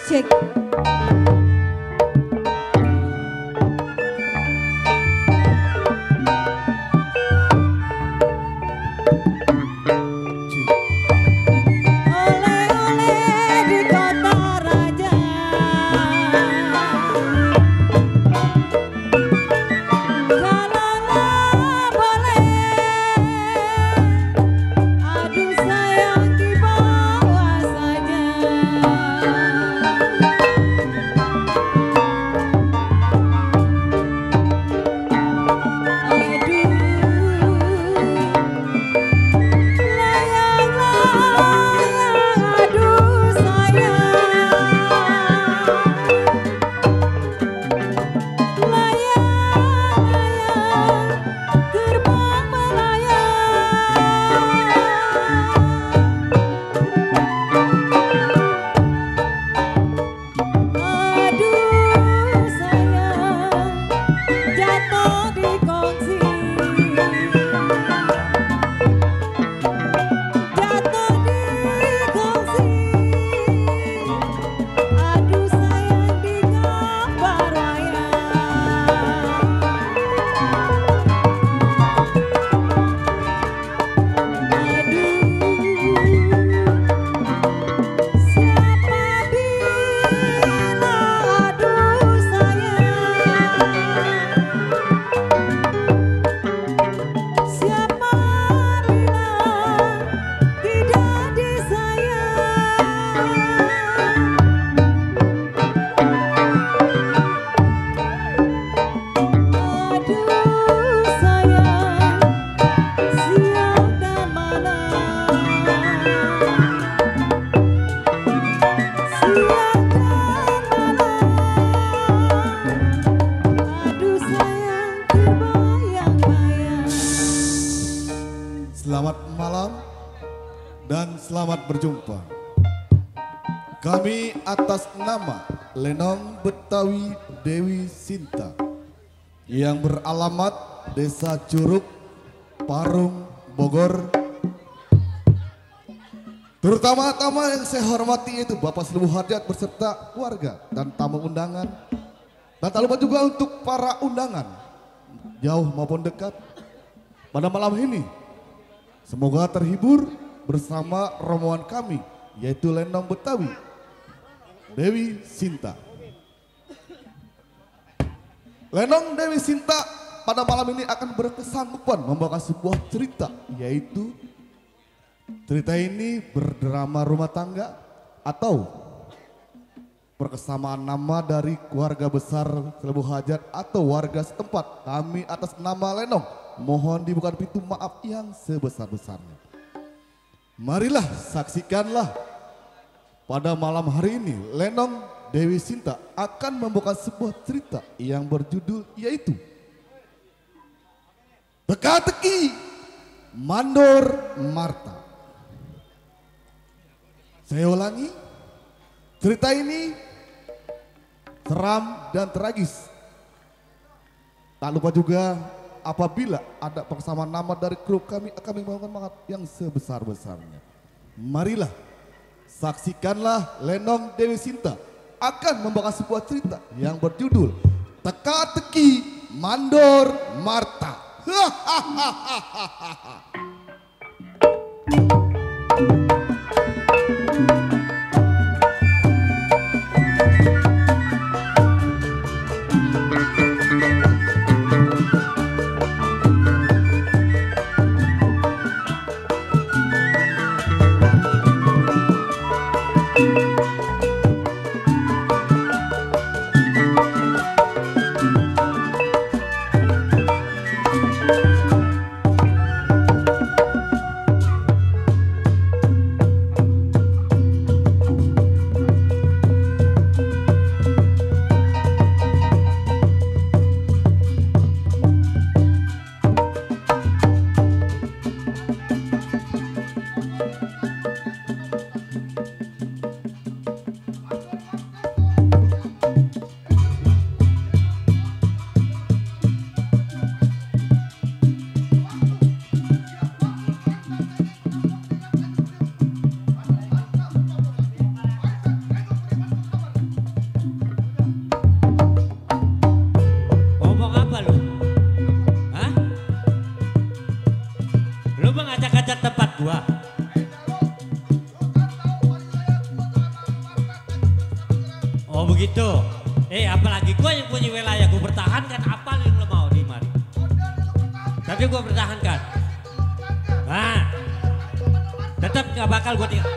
Cek. Oleh-oleh di kota raja, kalaulah boleh, aduh sayang dibawa saja. Selamat malam dan selamat berjumpa. Kami atas nama Lenong Betawi Dewi Sinta yang beralamat Desa Curug, Parung, Bogor. Terutama-tama yang saya hormati itu Bapak Seluruh Hadiat beserta keluarga dan tamu undangan. Dan tak lupa juga untuk para undangan jauh maupun dekat pada malam ini. Semoga terhibur bersama rombongan kami, yaitu Lenong Betawi Dewi Sinta. Lenong Dewi Sinta pada malam ini akan berkesanggupan membawa sebuah cerita, yaitu cerita ini berdrama rumah tangga atau perkesamaan nama dari keluarga besar Selebu Hajat atau warga setempat. Kami atas nama Lenong mohon dibuka pintu maaf yang sebesar-besarnya. Marilah saksikanlah pada malam hari ini Lenong Dewi Sinta akan membuka sebuah cerita yang berjudul yaitu Teka-teki Mandor Marta. Saya ulangi, cerita ini seram dan tragis. Tak lupa juga apabila ada persamaan nama dari kru kami akan membawakan manfaat yang sebesar-besarnya. Marilah saksikanlah Lenong Dewi Sinta akan membawa sebuah cerita yang berjudul Teka-teki Mandor Marta. gitu. Apalagi gue yang punya wilayah, gue pertahankan apa yang lo mau di mari. Tapi gue pertahankan. Nah, tetap gak bakal gue tinggal.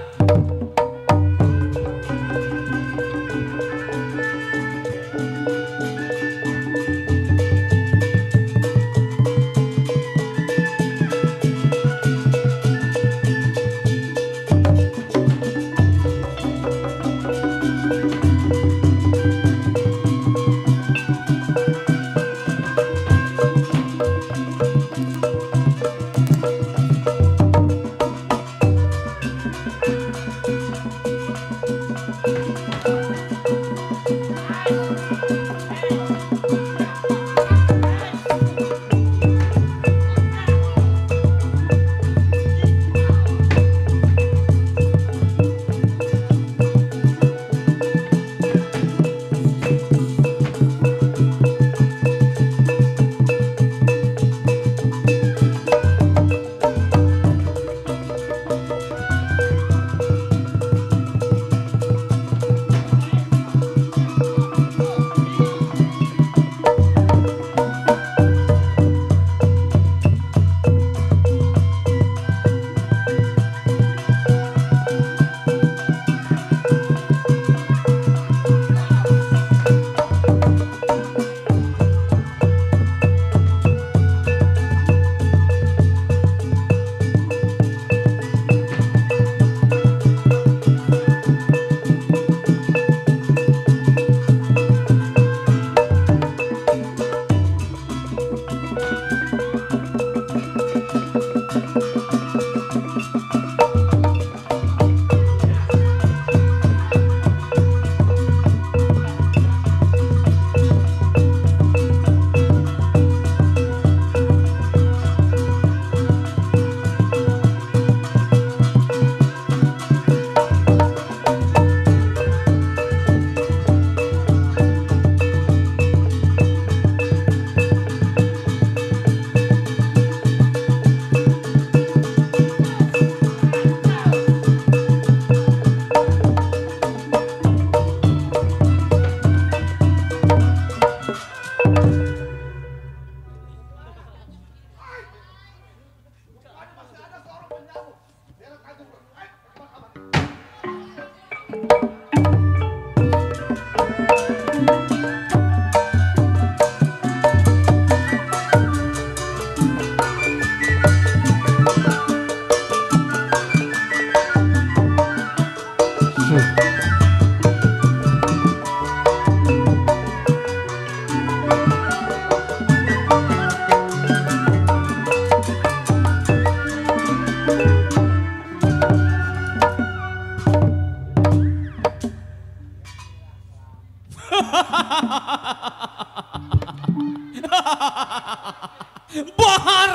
Bahar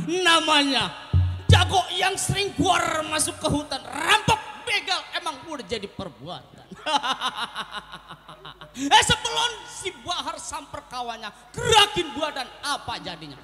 namanya, jago yang sering keluar masuk ke hutan, rampok begal, emang udah jadi perbuatan. Sebelum si Bahar samper kawannya, gerakin badan apa jadinya?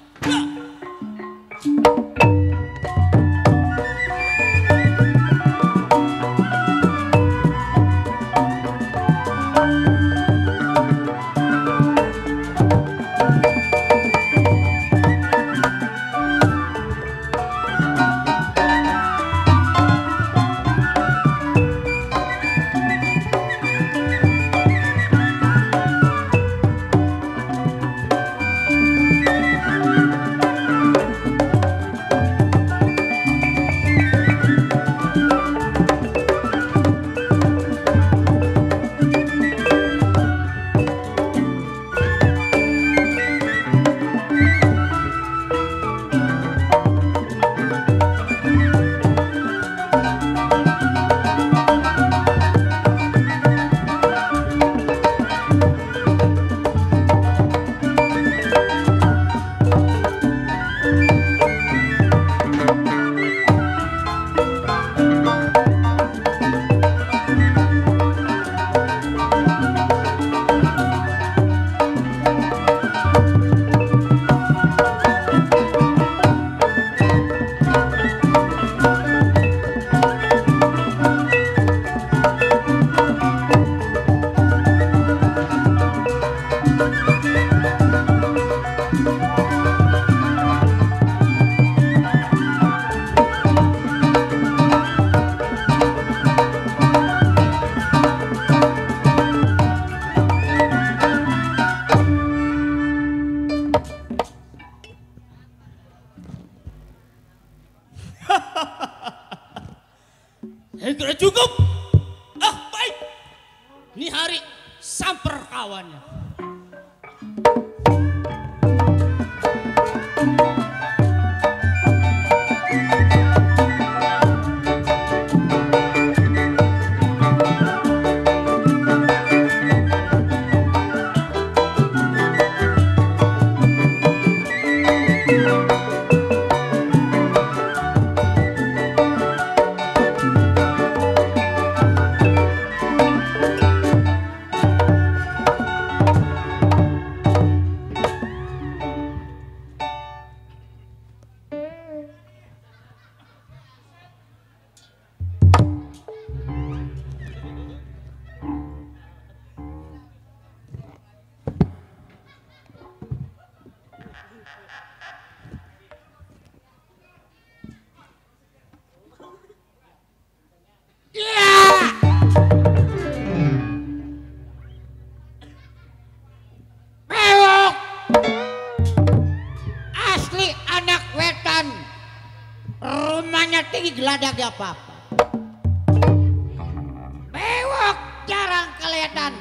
lawannya. Asli anak wetan, rumahnya tinggi geladak gak apa-apa. Bewok jarang kelihatan,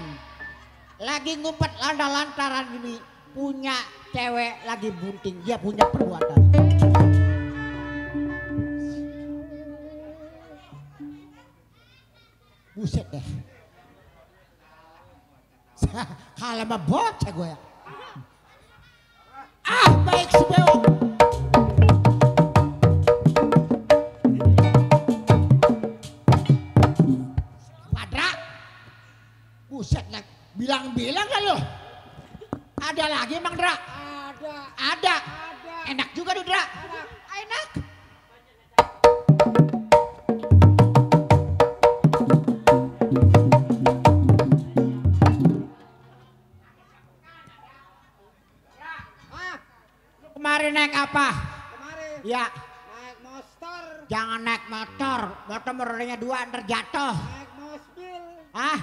lagi ngumpet lantaran gini, punya cewek lagi bunting, dia punya perbuatan. Buset deh. Kalau mah bocah gue ya. Ah, baik si bewok. Padra. Buset nek bilang-bilang kan lo. Ada lagi Mang Dra? Ada. Enak juga tuh Dra. Enak. Kemarin naik apa? Kemarin Ya, naik motor, jangan naik motor. Motor rodanya 2 ntar jatuh. naik mobil, Ah,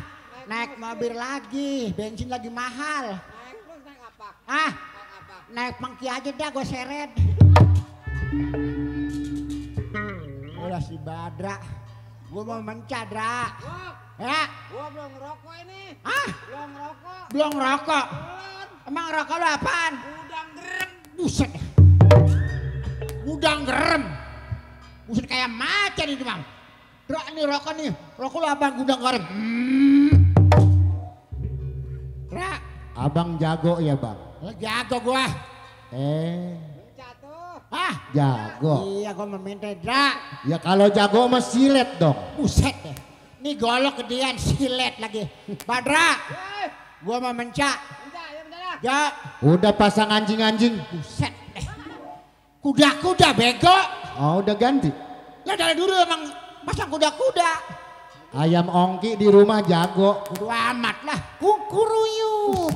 naik mobil lagi. Bensin lagi mahal. naik terus naik apa? Ah, Naik apa? naik mangki aja dah gue seret. Udah si Badra. Gue mau mencah, Dra. Wah, Ya, gua belum ngerokok ini. ah, Belum ngerokok. belum rokok. Belum. Emang rokok lu apaan? Udang gerem. Buset. Gudang gerem. Buset kayak macan itu Bang. Dra nih rokok nih. Rokok lu apaan gudang gerem? Dra, Abang jago ya bang? lu jago gua. Jatuh. Ah, Jago. iya gua meminta Dra. Ya kalau jago mah silet dong. Buset deh. Nih golok gedean silet lagi. Badra, Woi, gua mau mencak. bentar ya bentar ya. Ya, Udah pasang anjing-anjing. buset deh. Kuda-kuda bego. Oh udah ganti. Lah dari dulu emang pasang kuda-kuda. Ayam ongki di rumah jago. Kudu amat lah. Kukuruyuh.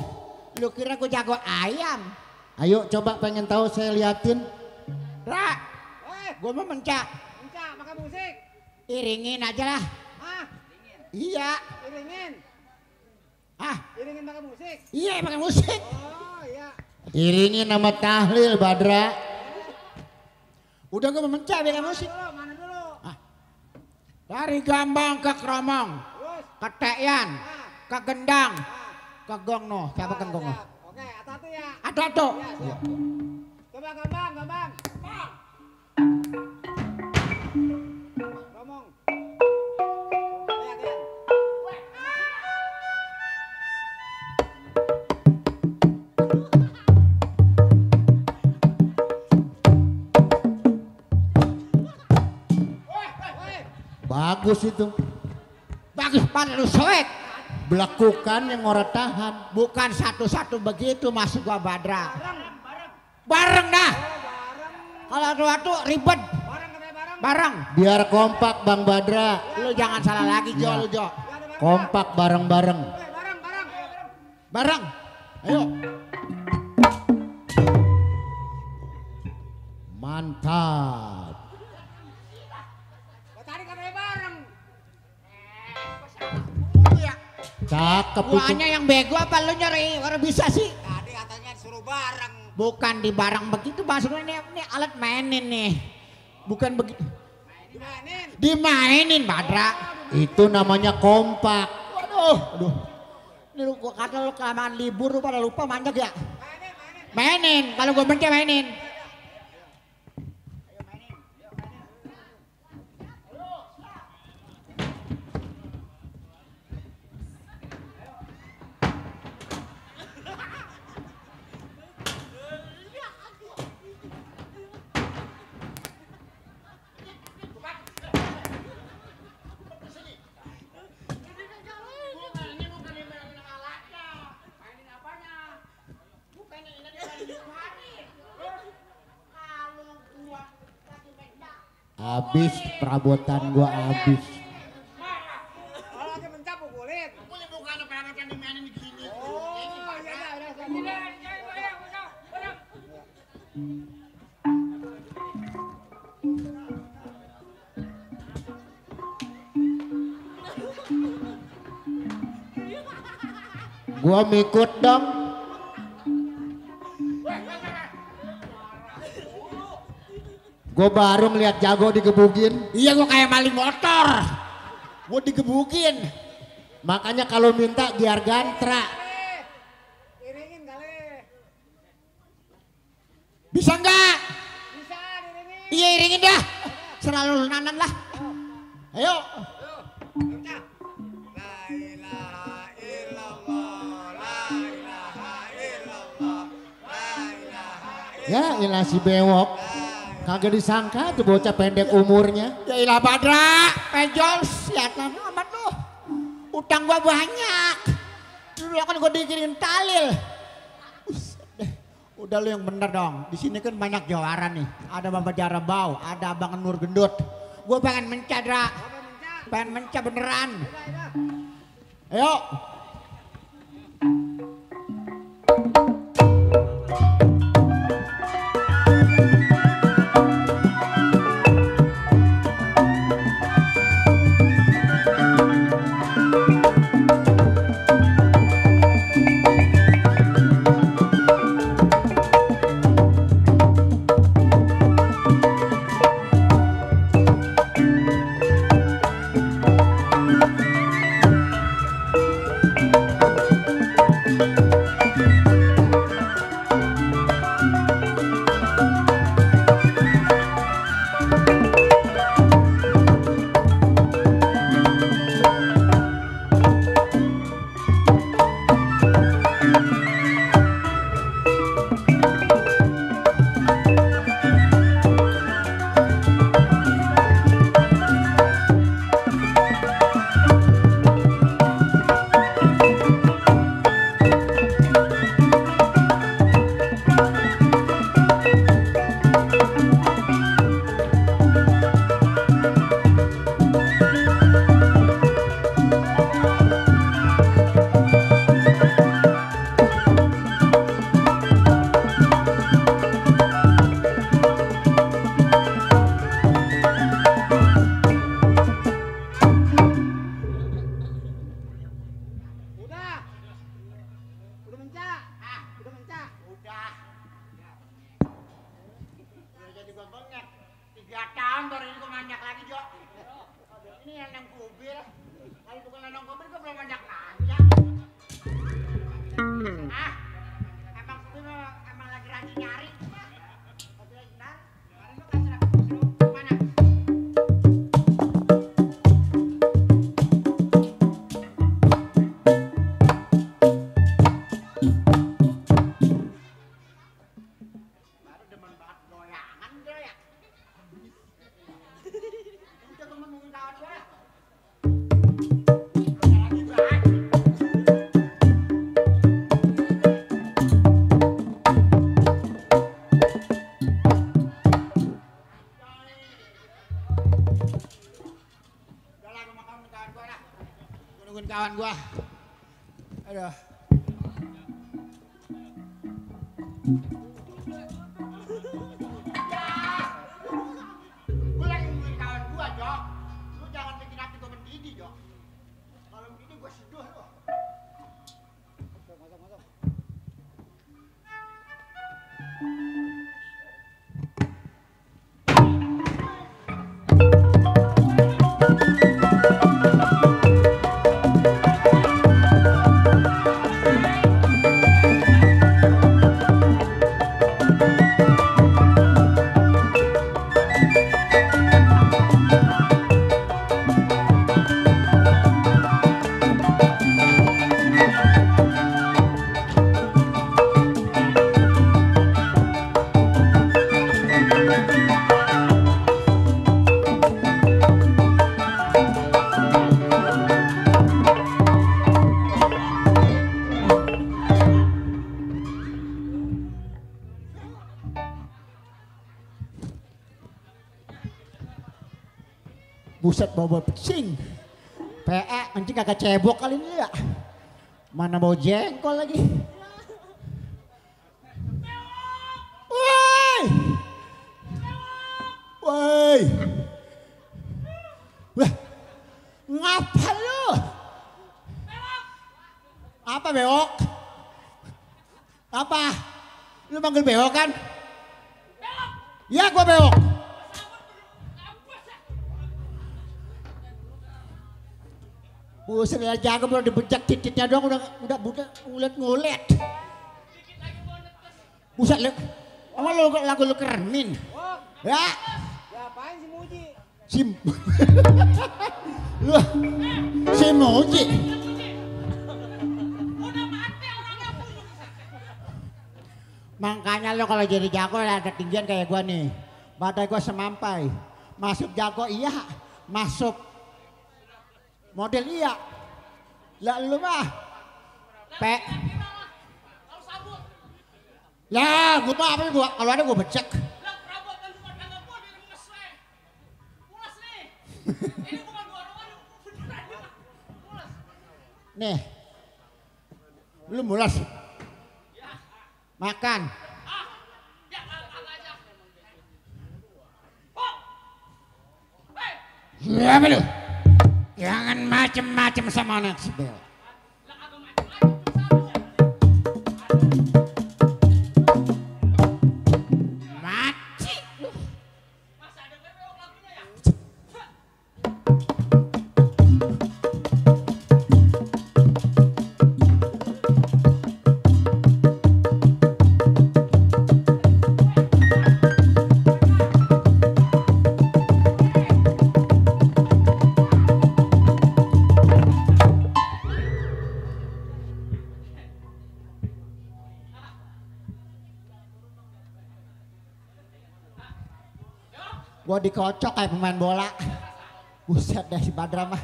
Lu kira gua jago ayam? Ayo coba pengen tahu saya liatin. Ra, Woi, gua mau mencak. bentar pakai musik. Iringin aja lah. Ah, Iya. iringin. Ah, Iringin pakai musik. iya pakai musik. Oh, iya. Iringin nama tahlil Badra. Udah gua mau mencak pakai musik. Mana dulu? Dari Gambang ke Kromong, Terus. ke Teyan, ke Gendang, Ah, ke Gongno. Siapa kan Gongno? siap. Oke, satu ya. Ada tuh. Ya, siap. Coba gambang. Ngomong. Lihat, lihat. Woi, Bagus itu. Bagus pan lu soek. Belakukan yang orang tahan. Bukan satu-satu begitu masuk gua Badra. bareng. Bareng dah. Oh, bareng. Kalau dua-dua ribet. Bareng katanya bareng. Bareng. Biar kompak Bang Badra. Lu jangan salah lagi Jo, lu Jo. Ya, ada bareng. Kompak bareng-bareng. Woi, bareng. Bareng. Ayo. Mantap. Oh, tadi katanya bareng. Iya. Cakep itu. Guanya yang bego apa lu nyari orang bisa sih? Tadi katanya suruh bareng. Bukan di barang begitu maksudnya ini alat mainin nih. Bukan begitu. Dimainin. Dimainin Badra. Itu namanya kompak. Waduh, aduh. Ini lu gua kata lu kelamaan libur lu pada lupa manjak ya. Mainin, kalau gua benci mainin. Habis perabotan gua habis. Kalau lagi mencapuk kulit. Punya bukan perabotan dimainin begini. Oh, ya udah. Gua mikut dong. Gua baru ngeliat jago digebukin. Iya gua kayak maling motor. Gua digebukin. Makanya kalau minta biar gantra. Iringin kali. Bisa enggak? Bisa diringin. Iya iringin dah. Selalu nanan lah. Ayo. La ilaha illallah. La ilaha illallah. La ilaha Ya ilah si bewok. Kagak disangka tuh bocah pendek umurnya. Ya ilah Badra, penjol siatan amat lu. Utang gua banyak. Dulu kan gua dikirim talil. Udah lu yang bener dong. Di sini kan banyak jawara nih. Ada Bapak Jarabau, ada Abang Nur Gendut. Gua pengen mencah, Dra. Pengen mencah beneran. Ayo. Kawan gua. Aduh. Gua lagi nungguin kawan gua, Jok. Lu jangan bikin hati gua mendidih, Jok. Kalau mendidih gua seduh lu. Masuk. Buset bau pesing. PE anjing kagak cebok kali ini ya. Mana bau jengkol lagi. Woi. Woi. Wah. Ngapa lu? Apa bewok? Apa? Lu manggil bewok kan? Ya gua bewok. Buset ya jago baru dibejak titiknya doang udah ngulet. Buset lu. Emang lu lagu lu keremin. Ya. Ya apaan si Muji? Sim. Lu. Si Muji. Makanya lo kalau jadi jago ada tinggian kayak gua nih. Badan gua semampai. Masuk jago iya, masuk model iya. Lah lu mah lah gua mah apa gua kalau ada gua becek. Nih. Lu mulas. Makan. Siapa lu? Jangan macem-macem sama anak sebel. Mati. Gua dikocok kayak pemain bola. Buset deh si Badra mah.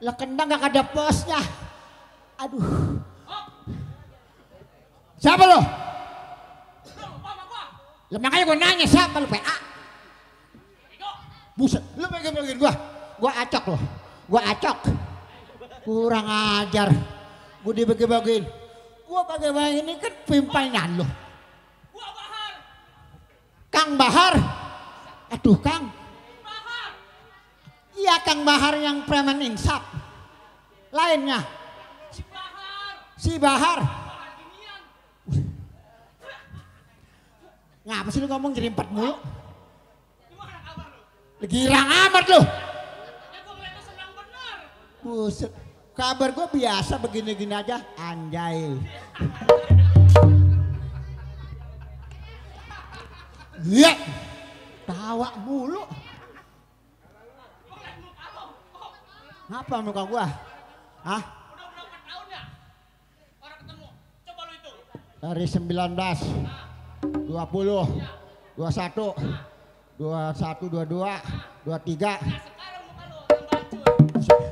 Lah kendang gak ada posnya. Aduh. Siapa lo? Lah makanya gua nanya siapa lu PA? Buset, lu pengen gua. Gua acok lo. Gua acok. Kurang ajar. Gua dibagi-bagiin. Gua bagi-bagiin ini kan pimpinan lo. Kang Bahar. Aduh Kang. Iya Kang Bahar yang preman insap. Lainnya. Si Bahar. Ngapa sih lu ngomong jerimpat mulu? Girang amat lu. Buset. Kabar gue biasa begini-gini aja. Anjay. Lihat. Tawa mulu. Ngapa muka gua? Hah? Udah berapa tahun ya? Orang ketemu. Coba lu hitung. Dari 19, 20, 21, 21, 22, 23. Sekarang muka lu tambah hancur.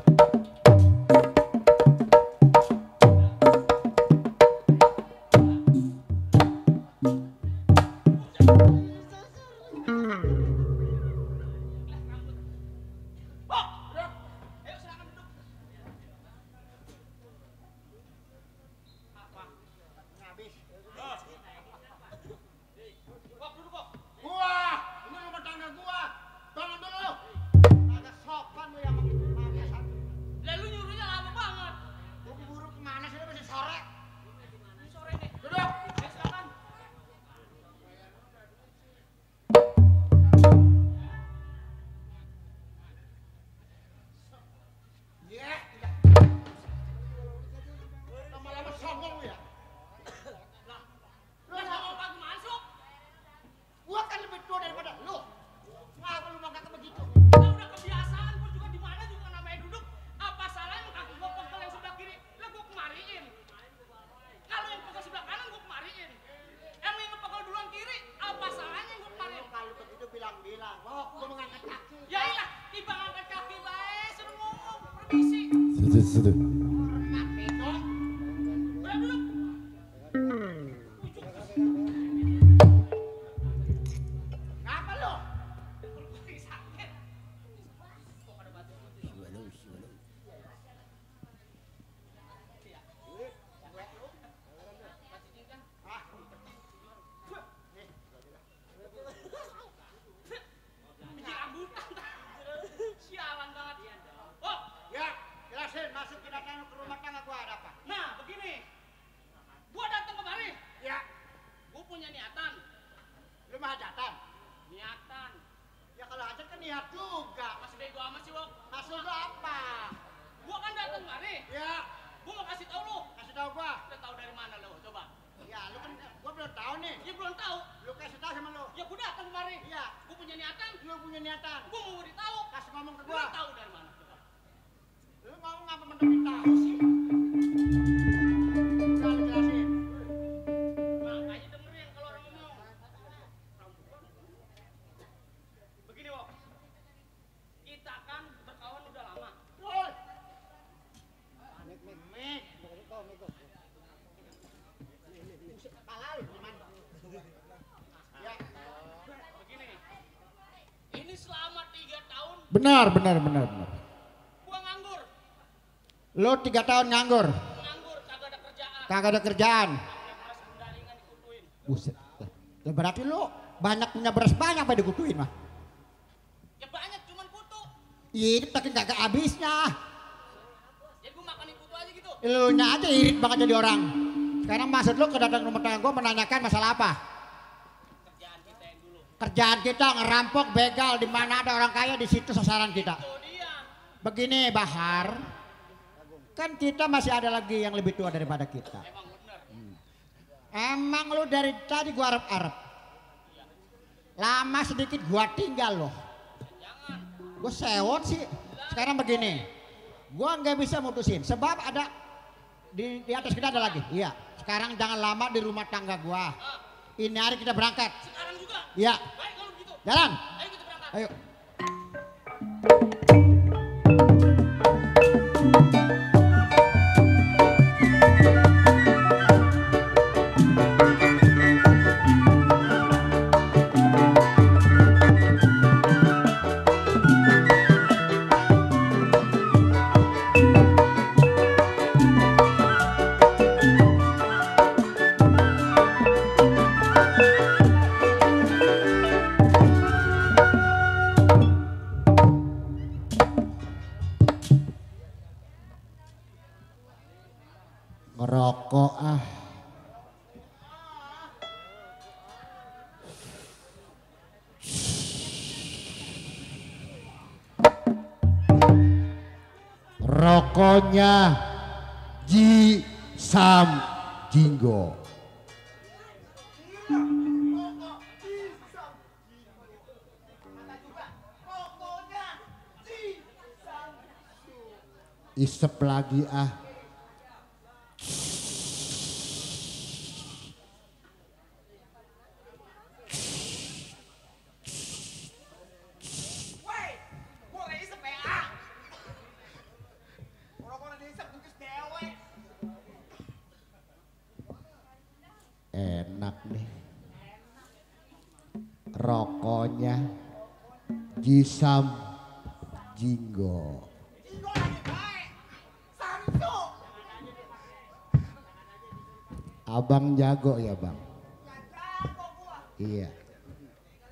mah hajatan. Niatan. Ya kalau hajat kan niat juga. Masih bego amat sih, Wok. Maksud lu apa? Gua kan datang kemari. Ya, Gua mau kasih tau lu. kasih tahu gua. Udah tahu dari mana lu? Coba. Ya, lu kan gua belum tahu nih. Ya belum tahu. Lu kasih tahu sama lu. Ya gua datang kemari. Iya, Gua punya niatan. lu punya niatan. Gua mau ditahu. Kasih ngomong ke Gua gua. tahu dari mana? Coba. Lu ngomong apa mendemin tahu sih? Udah lu jelasin. Makanya dengerin kalau orang ngomong. Begini, Wok. Kita kan berkawan udah lama. Woi. Mik. Kepala lu gimana? Ya. Begini. Ini selama 3 tahun Benar. gua nganggur. Lu 3 tahun nganggur, Nganggur, kagak ada kerjaan. kagak ada kerjaan. Yang beras pendaringan dikutuin. Buset. Ya berarti lu banyak punya beras banyak apa dikutuin mah? Ya banyak cuman kutu. Irit tapi kagak habisnya. Jadi gua makan kutu aja gitu. Lu nya aja irit banget jadi orang. Sekarang maksud lu kedatang rumah tangga gua menanyakan masalah apa? Kerjaan kita yang dulu. Kerjaan kita ngerampok, begal, di mana ada orang kaya di situ sasaran kita. Tuh dia. Begini Bahar, kan kita masih ada lagi yang lebih tua daripada kita. Emang bener. Emang lu dari tadi gua arep-arep. Lama sedikit gua tinggal loh. Jangan. Gua sewot sih. Sekarang begini, gua nggak bisa mutusin sebab ada di atas kita ada lagi. Iya. Sekarang jangan lama di rumah tangga gua. Ini hari kita berangkat. Sekarang juga. Iya. Baik kalau begitu. Jalan. Ayo kita berangkat. Ayo. Ngerokok ah. Rokoknya Ji Sam Jinggo. Isep lagi ah. Enak nih. Rokoknya Jisam Jinggo. Abang jago ya bang? Iya.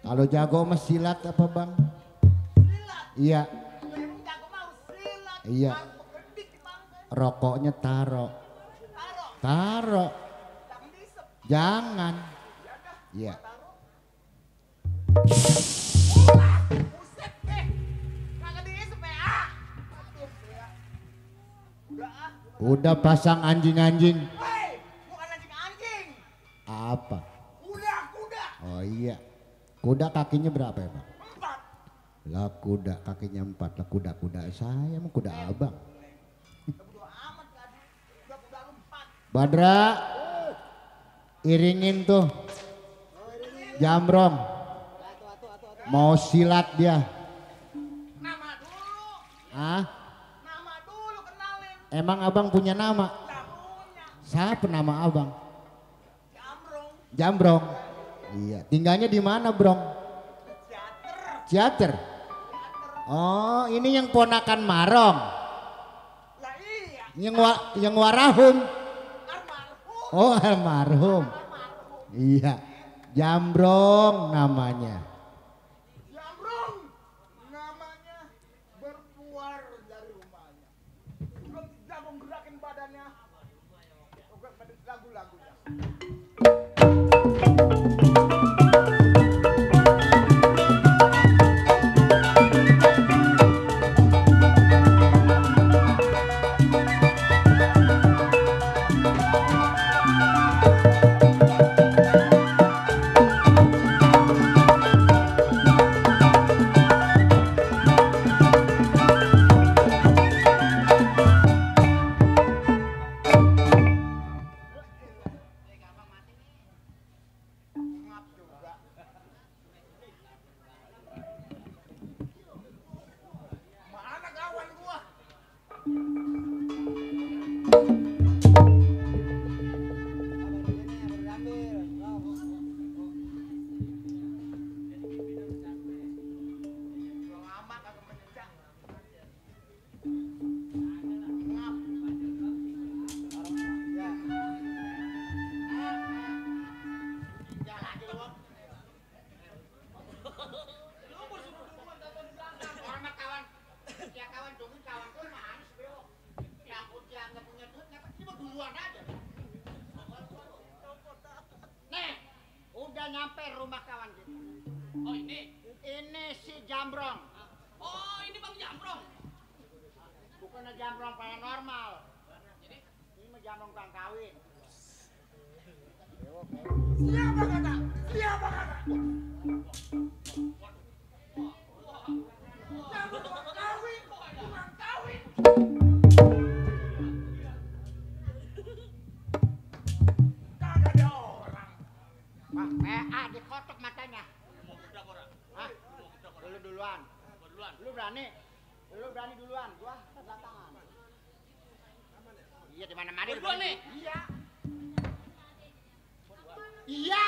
Kalau jago mah silat apa bang? Iya. Iya. Rokoknya taro. Taro. Jangan. Iya. Udah pasang anjing-anjing. Bukan anjing-anjing. Apa? Kuda. Oh iya. Kuda kakinya berapa ya bang? 4. Lah kuda kakinya 4. Lah kuda saya mah kuda abang. Badra, iringin tuh Jambrong. Mau silat dia. Nama dulu. Ah? Nama dulu kenalin. Emang abang punya nama? Gak punya. Siapa nama abang? Jamrong. Jambrong. Iya. Tinggalnya di mana Brong? Ciater. Oh ini yang ponakan Marong. Lah iya. Yang warahum. Almarhum. Oh almarhum. Iya. Jambrong namanya. Jamrong. Namanya berpuar dari rumahnya. Belum Jamrong gerakin badannya. Lagu-lagunya. nyampe rumah kawan kita. Oh ini? Ini si Jambrong. Oh ini Bang Jambrong. Bukannya Jambrong paranormal. Jadi? Ini mah Jambrong kang kawin. Siapa kata? Siapa kata? Tukang kawin, tukang kawin. Kagak ada orang. Wah, PA dikotok matanya. Mau gebrak orang. Hah? Mau gebrak orang. Lu duluan. Gua duluan. Lu berani? Lu berani duluan. Gua belakangan. Iya di mana-mana. Gua duluan nih. Iya. Iya.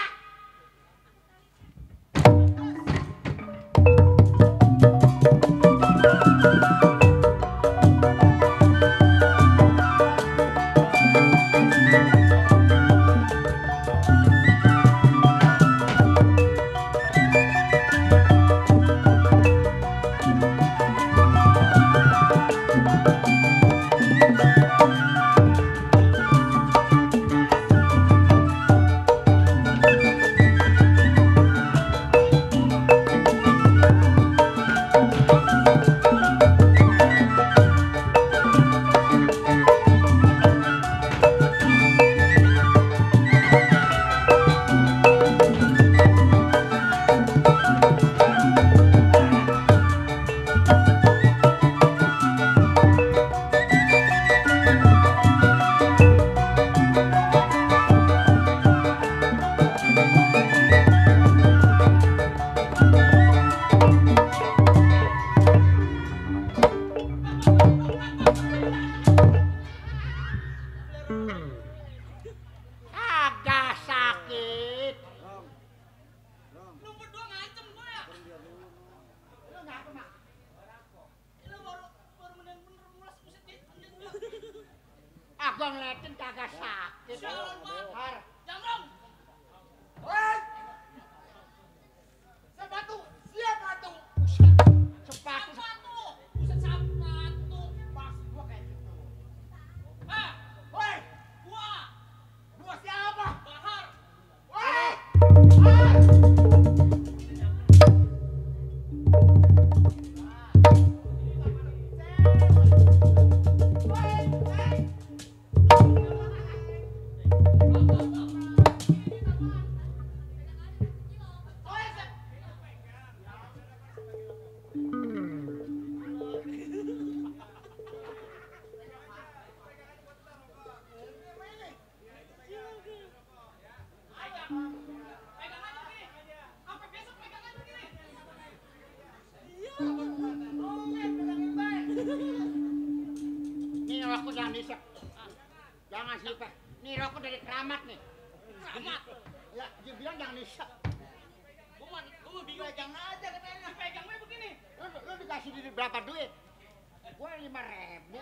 Agak sakit. Lu berdua ngancem gua ya? Lu ngapa, Mak? Lu baru bener-bener mulas buset ya. Ah, gua ngeliatin kagak sakit. Sialan banget. Har. Jambrong. Hei! Sepatu, sepatu. Sepatu. Sepatu. Buset sepatu. Pas gua kayak gitu. Ah, Hei! gua. Gua siapa? Bahar. Hei! Pegang aja nih. Sampai besok pegang aja nih. Nih rokok jangan disek. Jangan silpeh. Nih rokok dari keramat nih. Keramat. Ya, dia bilang jangan disek. Gua bingung. Pegang aja katanya. Pegang gue begini. Lu dikasih berapa duit? Gua 5.000.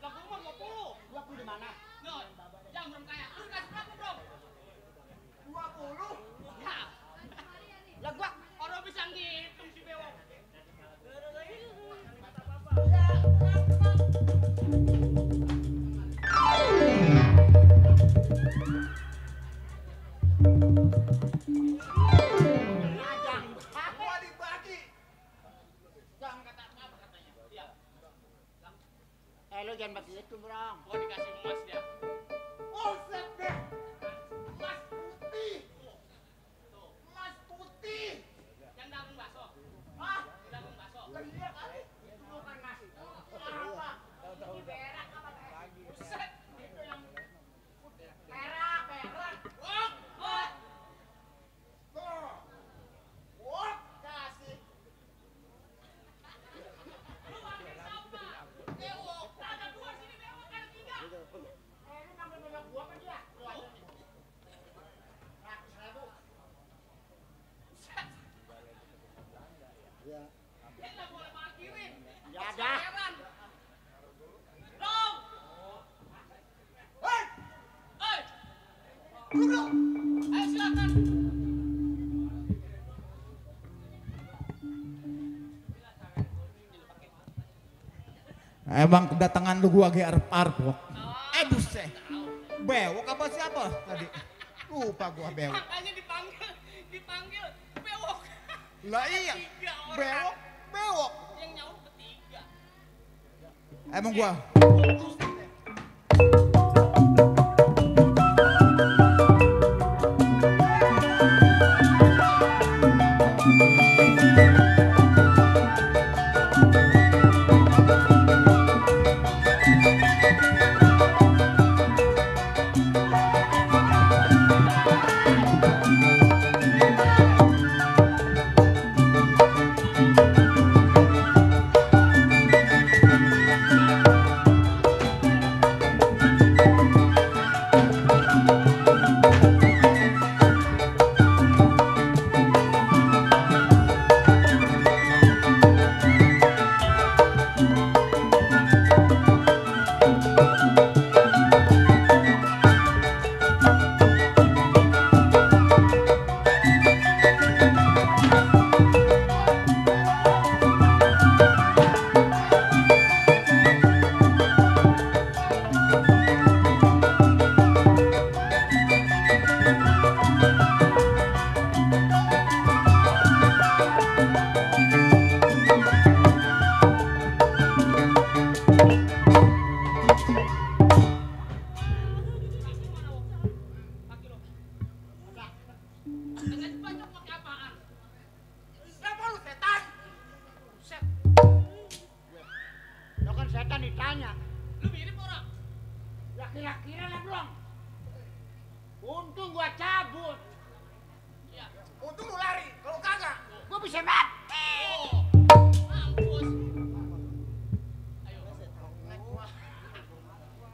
Lah gua mah 20. 20 di mana? Nggak, Jambrong kaya. Lu kasih berapa, Bro? 20. Ya, Lah gua orang bisa ngitung si Bewok. ngajang. Gua dibagi. Jangan kata apa katanya. Iya. Lu jangan begitu, Bro. Gua dikasih emas dia. Buset deh. Emas putih. Emas putih. Yang dagang bakso. Hah? Dagang bakso. Lah iya kali. Itu bukan nasi. Apa? Ini berak apa? Buset. Itu yang Berak, berak. wah, wah. Tuh. Wah, kasih. Lu panggil siapa? Bewok. Ada 2 sini Bewok, ada 3. Lu ngambil berak gua apa dia? Lu aja nih. 100.000. Buset. Dia nggak boleh parkirin. Ya ada. Heran. Dong. Hei! Hei, Duduk. ayo silakan. Emang kedatangan lu gua ge arep-arep kok. Buset. Bewok apa siapa tadi? Lupa gua bewok. Makanya dipanggil bewok. Lah iya, Tiga orang. bewok, bewok. Yang nyaut bertiga. Emang gua. Dengan banyak pakai apaan? Siapa lu setan? Set. Lo kan setan ditanya. Lu mirip orang. Ya kira-kira lah dong. Untung gua cabut. Iya. Untung lu lari, kalau kagak. Gua bisa mati. Mampus. Ayo.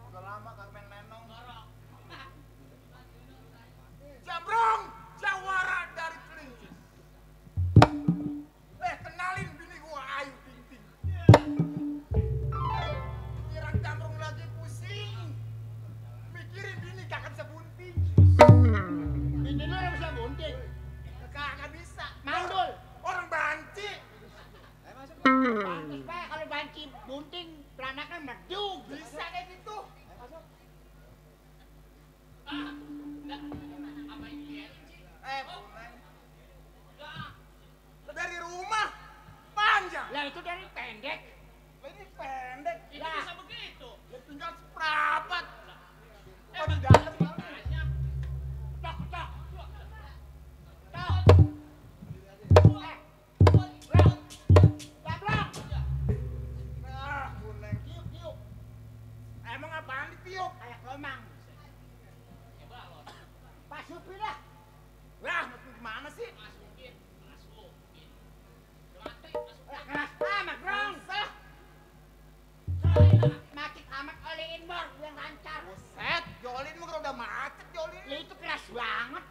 Udah lama kagak main lenong. Dorong. Jambrong, jawara dari kelinci. Kenalin bini gua Ayu Ting Ting. Pikiran Jambrong lagi pusing. Mikirin bini kagak bisa bunting. Bini lu udah bisa bunting. Kagak bisa. Mandul. Orang banci. Pantes pak kalau banci bunting peranaknya medug. Bisa kayak gitu. Apa ini dia? Buneng. Dari rumah panjang. Lah itu dari pendek. Ini pendek. Ini bisa begitu. Ya tinggal seprapat. Oh di Emang dalam. tanya. Tok tok. Jablok. Nah, Buneng. Tiup tiup. Emang apaan ditiup? Kayak lomang. Ya balon. Pak Supri lah. Lah, mesti gimana sih? Masukin. Mati, Lah keras amat bro. Sah. Macet amat olehin bor yang lancar. Buset, Jolin mah udah macet Jolin. Lah itu keras banget.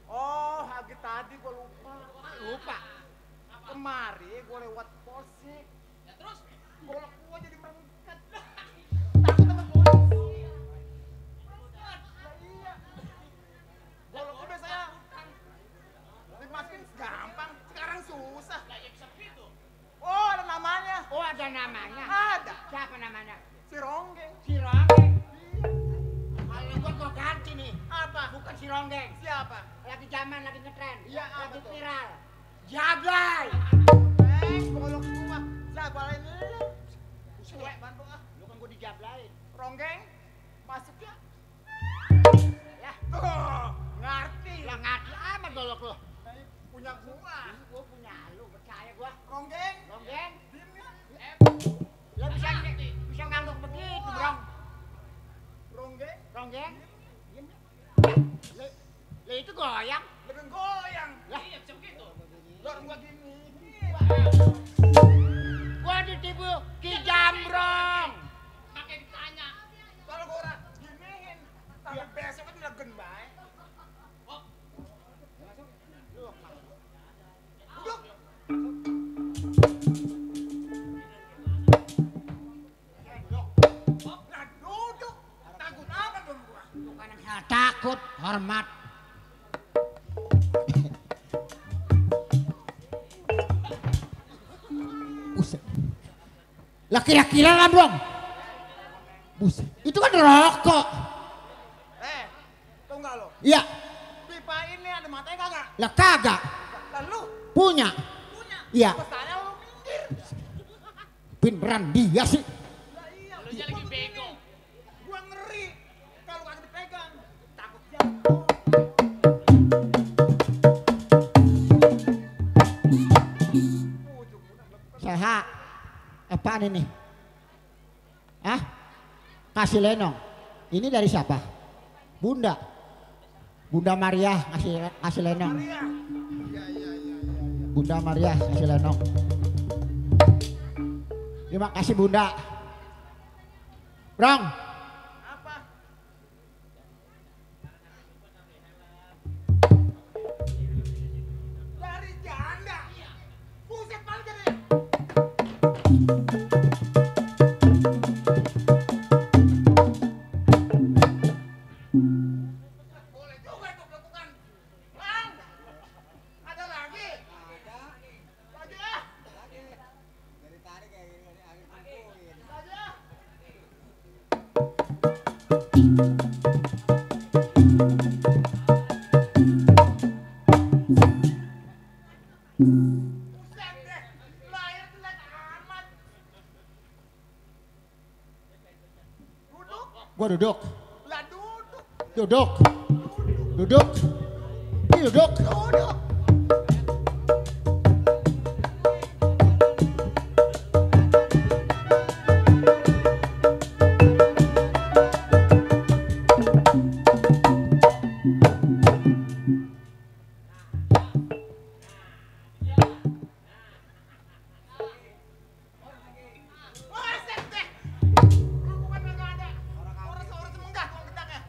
Oh, lagi tadi gua lupa. Lupa. Kemari gua lewat Polsek. Ya terus. Golok gua jadi merengket. Takut sama polisi. Lah iya. Golok gua biasanya dimasukin gampang, sekarang susah. Lah ya bisa begitu. Oh, ada namanya. Oh ada namanya. Ada. Siapa namanya? Si Ronggeng. Si Ronggeng. Kalau gua ganti nih. Apa? Bukan si Ronggeng. Siapa? Lagi zaman, lagi ngetren. Iya, apa lagi tuh? viral. Jablay. Golok gua jabalain lu. Suwe bantu ah. Lu kan gua dijablain. Ronggeng, masuk ya. Ya, Tuh, ngerti. lah ngerti amat golok lu. Punya gua. Gua punya lu, percaya gua. Ronggeng. Ronggeng, Diem ya. lu bisa ngangguk begitu, Bro. Ronggeng. Ronggeng. Diem. Lah itu goyang. Lebih goyang. Lah, Iya bisa begitu. Dorong gua gini. gua ditipu Ki Jambrong. Pakai ditanya. Kalau gua orang giniin, tapi besok kan udah gen bae. Oh, Duduk. Nah, duduk. Takut apa dong gua? Bukan yang saya takut, hormat. Buset. Lah kira-kira lah, Bro. Buset. Itu kan rokok. Tau nggak lo? Iya. ada matanya kagak? Lah kagak. Lalu Punya. punya. Iya. Pas saya lu minggir. Beneran dia sih. Lah iya. Lu nya lagi bego. Gua ngeri kalau kagak dipegang. Takut jatuh. Sehat. Apaan ini? Hah? Kasih lenong. Ini dari siapa? Bunda. Bunda Maria kasih lenong. Iya. Bunda Maria kasih lenong. Terima kasih Bunda. Brong. Apa? Dari janda. Buset paling jadi. Boleh juga itu melakukan. Bang, ada lagi? Ada. Lagi ya? Lagi. Dari tadi kayak gini angin kumpulin. Lagi ya? Buset deh, layar jelek amat. Duduk, Gua duduk. lah duduk, Duduk. Duduk. Ih, duduk. duduk. Buset deh, hubungan nggak ada. Orang semenggah kok gedangnya.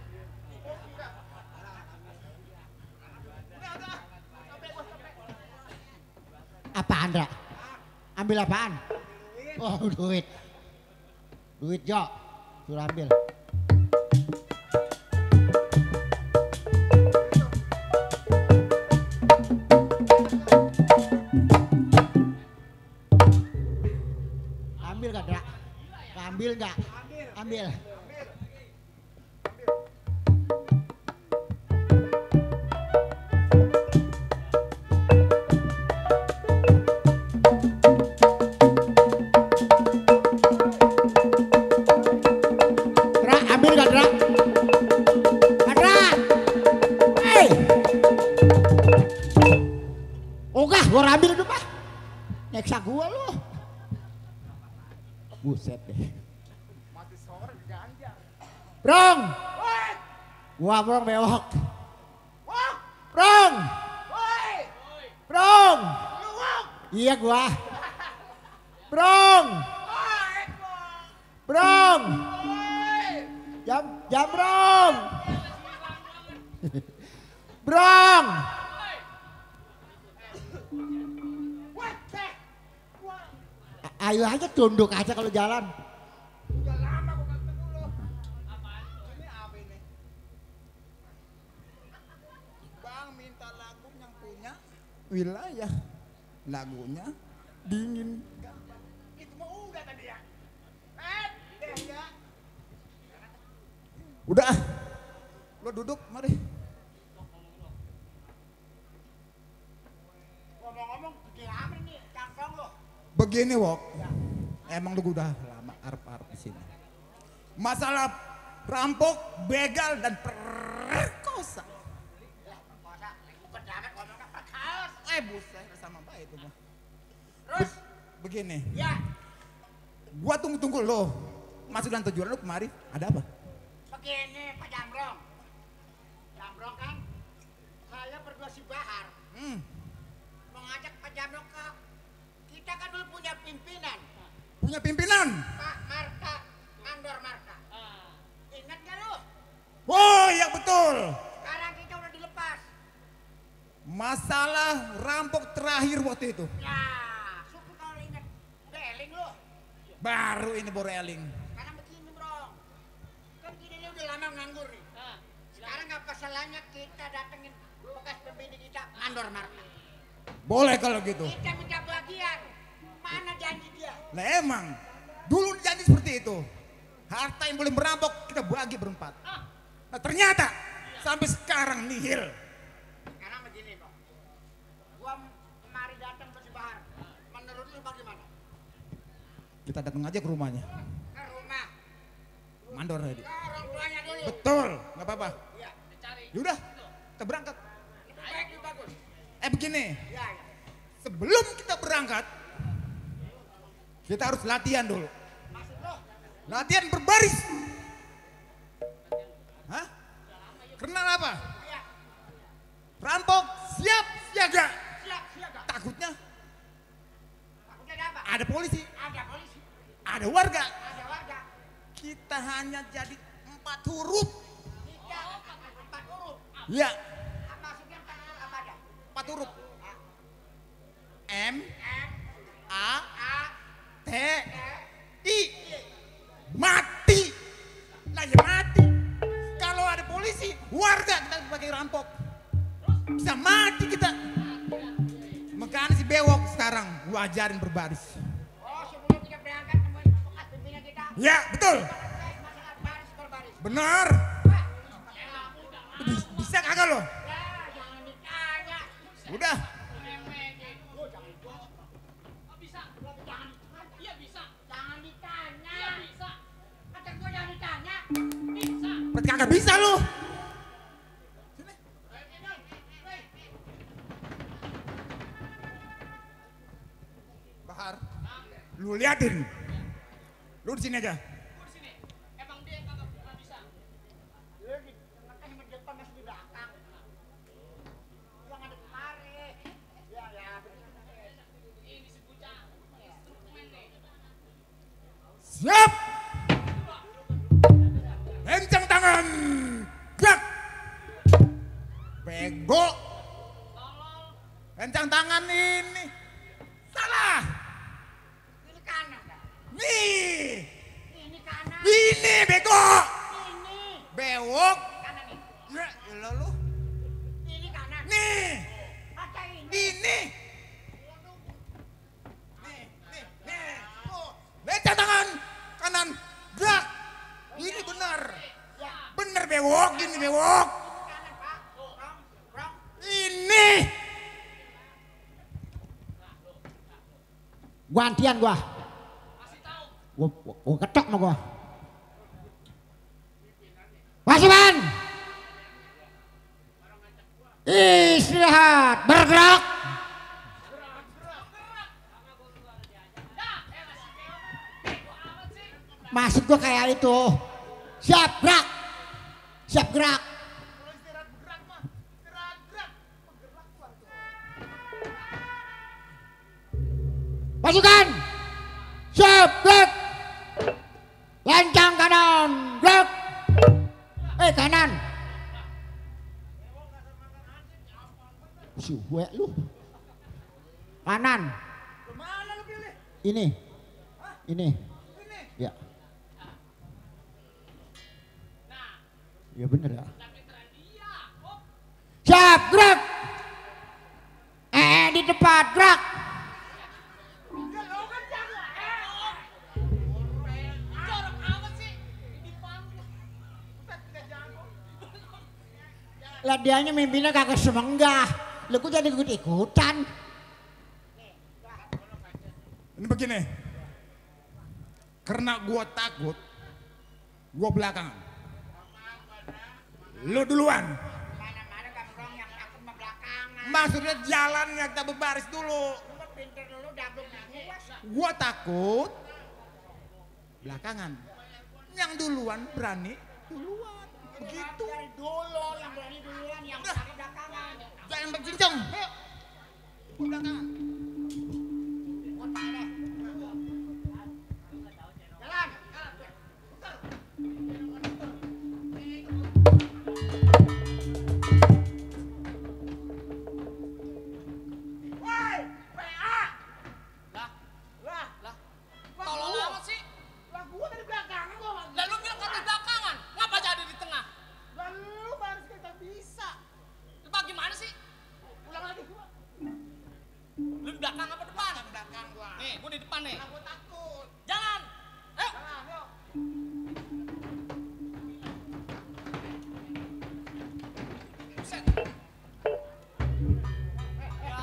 Oh, enggak. Udah, capek gua capek. Apaan, Dra? Ambil apaan? Oh, duit. Duit, Jo. Suruh ambil. Ambil gak, Dra? Ambil gak? Ambil. Dra, ambil gak, Dra? Dra! Hei! Ogah, gua ambil itu, Pak. Nyeksa gua lu. Buset deh. Mati sore diganjar. Brong! Woi, Gua brong bewok. wah, Brong! woi, Brong! lu wah, Iya gua. Brong! woi, Brong! woi. Jam brong! Brong! Wah, teh, wah, Ayo aja tunduk aja kalau jalan. udah lama gua kata dulu. Ini apa ini? Bang minta lagu yang punya wilayah. Lagunya dingin. Itu mah udah tadi ya. Deh ya. Udah, lo duduk, mari. Ngomong-ngomong gede amat nih, cangkong lo. Begini Wok, emang lu udah lama arep-arep di sini. Masalah rampok, begal dan perkosa. Buset, sama baik itu mah. Terus? Begini, Ya, gua tunggu-tunggu lo. Masuk dan tujuan lu kemari, ada apa? begini Pak Jambrong. Jambrong kan, saya berdua si Bahar. Mengajak Pak Jambrong ke, kita kan dulu punya pimpinan. Punya pimpinan. Pak Marta, Andor Marta. Ingat gak lu? Oh iya betul. Sekarang kita udah dilepas. Masalah rampok terakhir waktu itu. Ya, syukur kalau ingat. Beling lu. Baru ini boreling. Sekarang begini bro. Kan kita ini udah lama nganggur nih. Sekarang apa salahnya kita datengin bekas pemimpin kita, Andor Marta. Boleh kalau gitu. Kita minta bagian. Mana janji dia? Lah emang, dulu janji seperti itu. Harta yang boleh merampok kita bagi berempat. Nah ternyata sampai sekarang nihil. Sekarang Gua kemari datang ke si Bahar. Menurut lu bagaimana? Kita datang aja ke rumahnya. Ke rumah. Mandor tadi. Ke orang tuanya dulu. Betul, nggak apa-apa. Iya, dicari. Yaudah, kita berangkat. Itu baik, itu bagus. Begini, Iya, iya. sebelum kita berangkat, kita harus latihan dulu. Maksud lu? Latihan berbaris. Hah? Karena apa? Iya. Perampok siap siaga. Siap, siaga. Takutnya Takutnya ada apa? ada polisi, Ada polisi, ada warga. ada warga. Kita hanya jadi 4 huruf. Kita 4 huruf. Ya, Maksudnya 4 huruf apa ada? 4 huruf. M, M, A, A, T, I. Mati. Lah ya mati. Kalau ada polisi, warga kita sebagai rampok. Bisa mati kita. Makanya si bewok sekarang gua ajarin berbaris. Oh, sebelum kita berangkat temuin bekas pimpinan kita. Ya, betul. Masalah baris berbaris. Benar. Bisa kagak lo? Ya, jangan ditanya. Udah. Jangan ditanya. Kata gua jangan ditanya. Berarti kagak bisa lo. Bahar, lu liatin. Lu di sini aja. Lu di tengah yang depan masih di belakang. Yang ada kemari. Ya, ya. Siap. Kencang tangan. Gerak. Bego. Kencang tangan ini. Salah. Ini kanan, dah. Nih. Ini kanan. Ini bego. Ini Bewok. kanan nih. Ya, elah lu. Ini kanan. Nih. Kata ini. Ini. Nih. Oh. Kencang tangan. Kanan. Gerak. Ini benar. Ya. Bener bewok. Ini bewok. Kanan, Pak. Rong. Ini. Gantian gua. Gua ketok sama gua. Pasukan. Istirahat, bergerak. Maksud gua kayak itu. Siap gerak. Siap gerak. Pasukan. Siap gerak. Lancang kanan, gerak. Kanan. Si gue lu. Kanan. Mana lu pilih? Ini. Ini. Ya. Ya bener ya. Siap gerak. Di depan gerak. Lah dianya mimpinnya kagak semenggah. Lah gua jadi ikut-ikutan. Ini begini. Karena gua takut, gua belakangan. Lu duluan. Mana-mana Gambrong yang takut sama belakangan. Maksudnya jalannya kita berbaris dulu. Lu pinter dulu dablok puas. Gua takut belakangan. Yang duluan berani duluan. Begitu. Dari dulu yang berani duluan yang takut belakangan. Jangan bercincang. Ayo. Gua belakangan. Otak deh. Jalan. Woi, PA. Lah. Tolong amat sih. Lah gua dari belakangan gua. Lah lu bilang kan di belakangan. Ngapa jadi di tengah? Lah lu baru kita bisa. Lu bagaimana sih? Ulang lagi gua. Lu di belakang apa depan? Belakang gua. Nih, gua di depan nih. Lah gua takut. Jalan. Ayo. Jalan, yuk. Buset. Ya.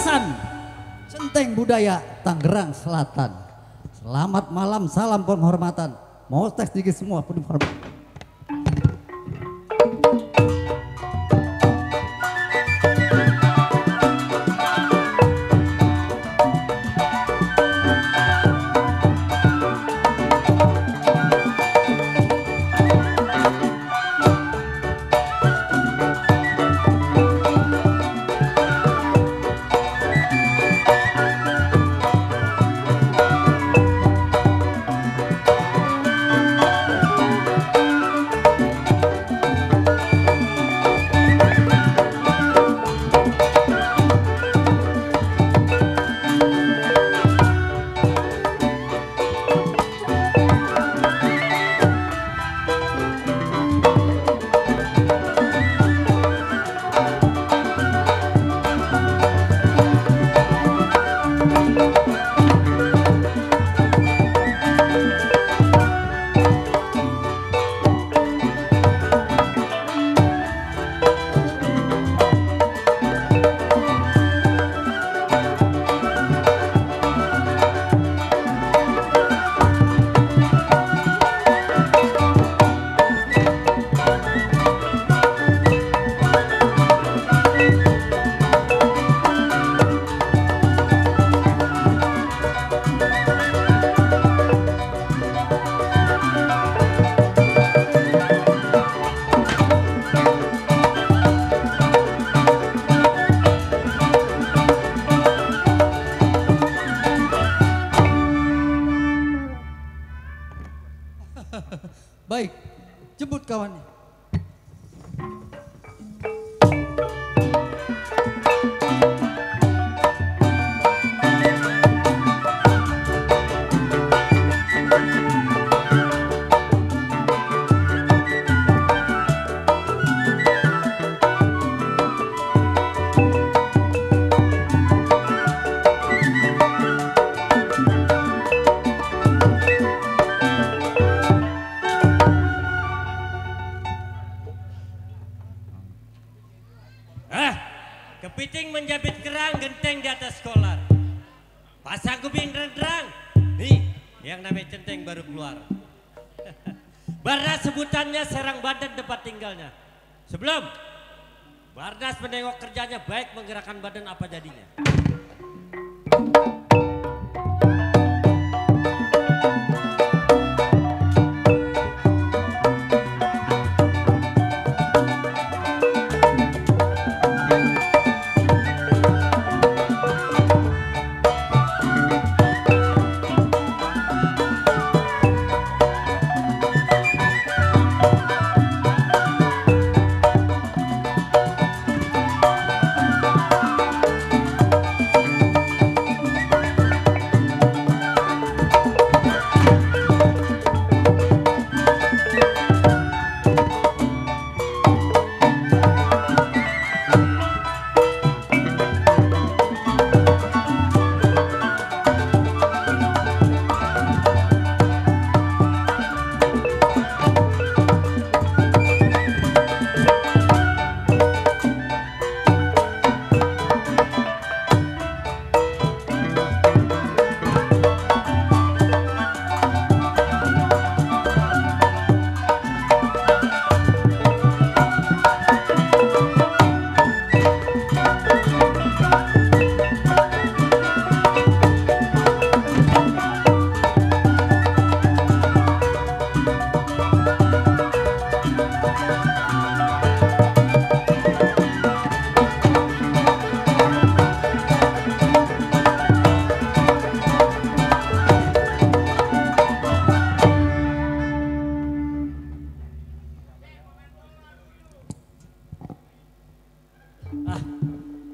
Ihsan, Centeng Budaya Tangerang Selatan. Selamat malam, salam penghormatan. Mau tes dikit semua penuh hormat. Baik, jemput kawannya. Kepiting menjepit kerang, genteng di atas kolar. Pasang kuping rendrang. Nih, yang namanya centeng baru keluar. Barnas sebutannya serang badan tempat tinggalnya. Sebelum Barnas menengok kerjanya baik menggerakkan badan apa jadinya.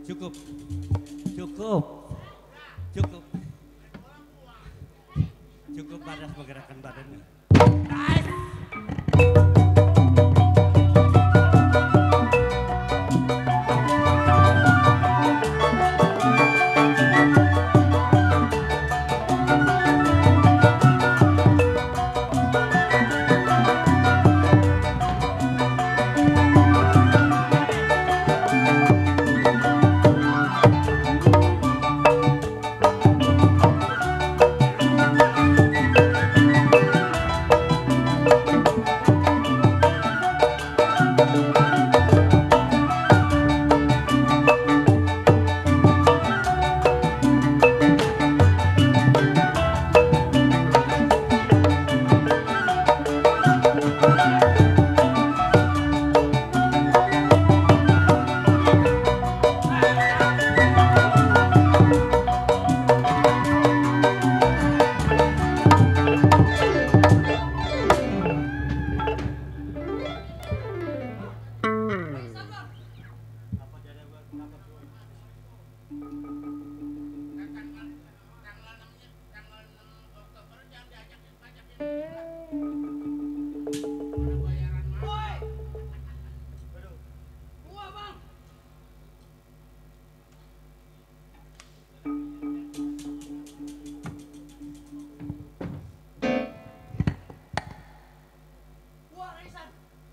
Cukup, cukup, cukup, cukup Barnas menggerakkan badannya.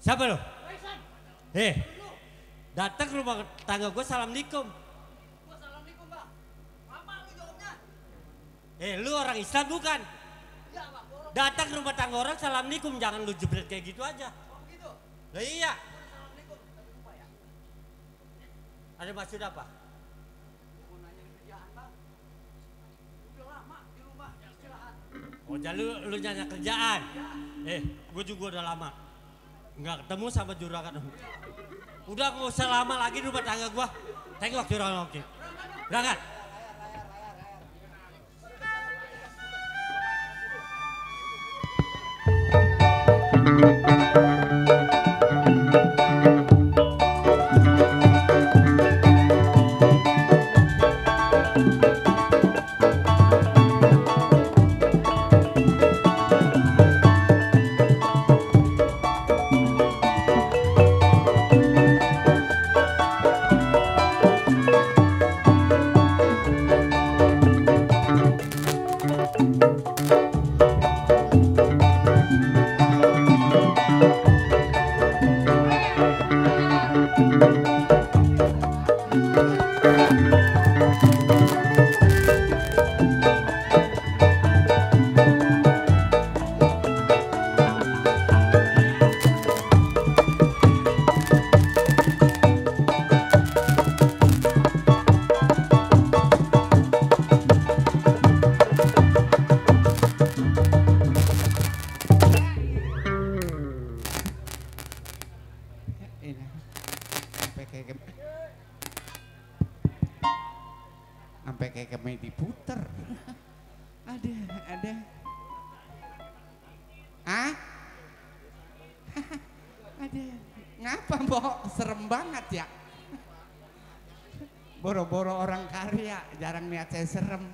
Siapa lo? Datang ke rumah tangga gue assalamualaikum. Gua assalamualaikum bang. Apa lu jawabnya? Lu orang Islam bukan? Iya bang. Datang ke rumah tangga orang assalamualaikum, jangan lu jebret kayak gitu aja. Oh begitu. Lah iya. Assalamualaikum. Tapi lupa ya. Ada maksud apa? Mau nanya di kerjaan bang. Udah lama di rumah istirahat. Oh jadi lu nanya kerjaan? Gue juga udah lama nggak ketemu sama juragan. Udah gak usah lama lagi di rumah tangga gue. Tengok juragan oke. Berangkat. Sampai kayak kemai diputer. Ada. Ah? Ada. Ngapa mbok? Serem banget ya. Boro-boro orang karya, jarang lihat saya serem.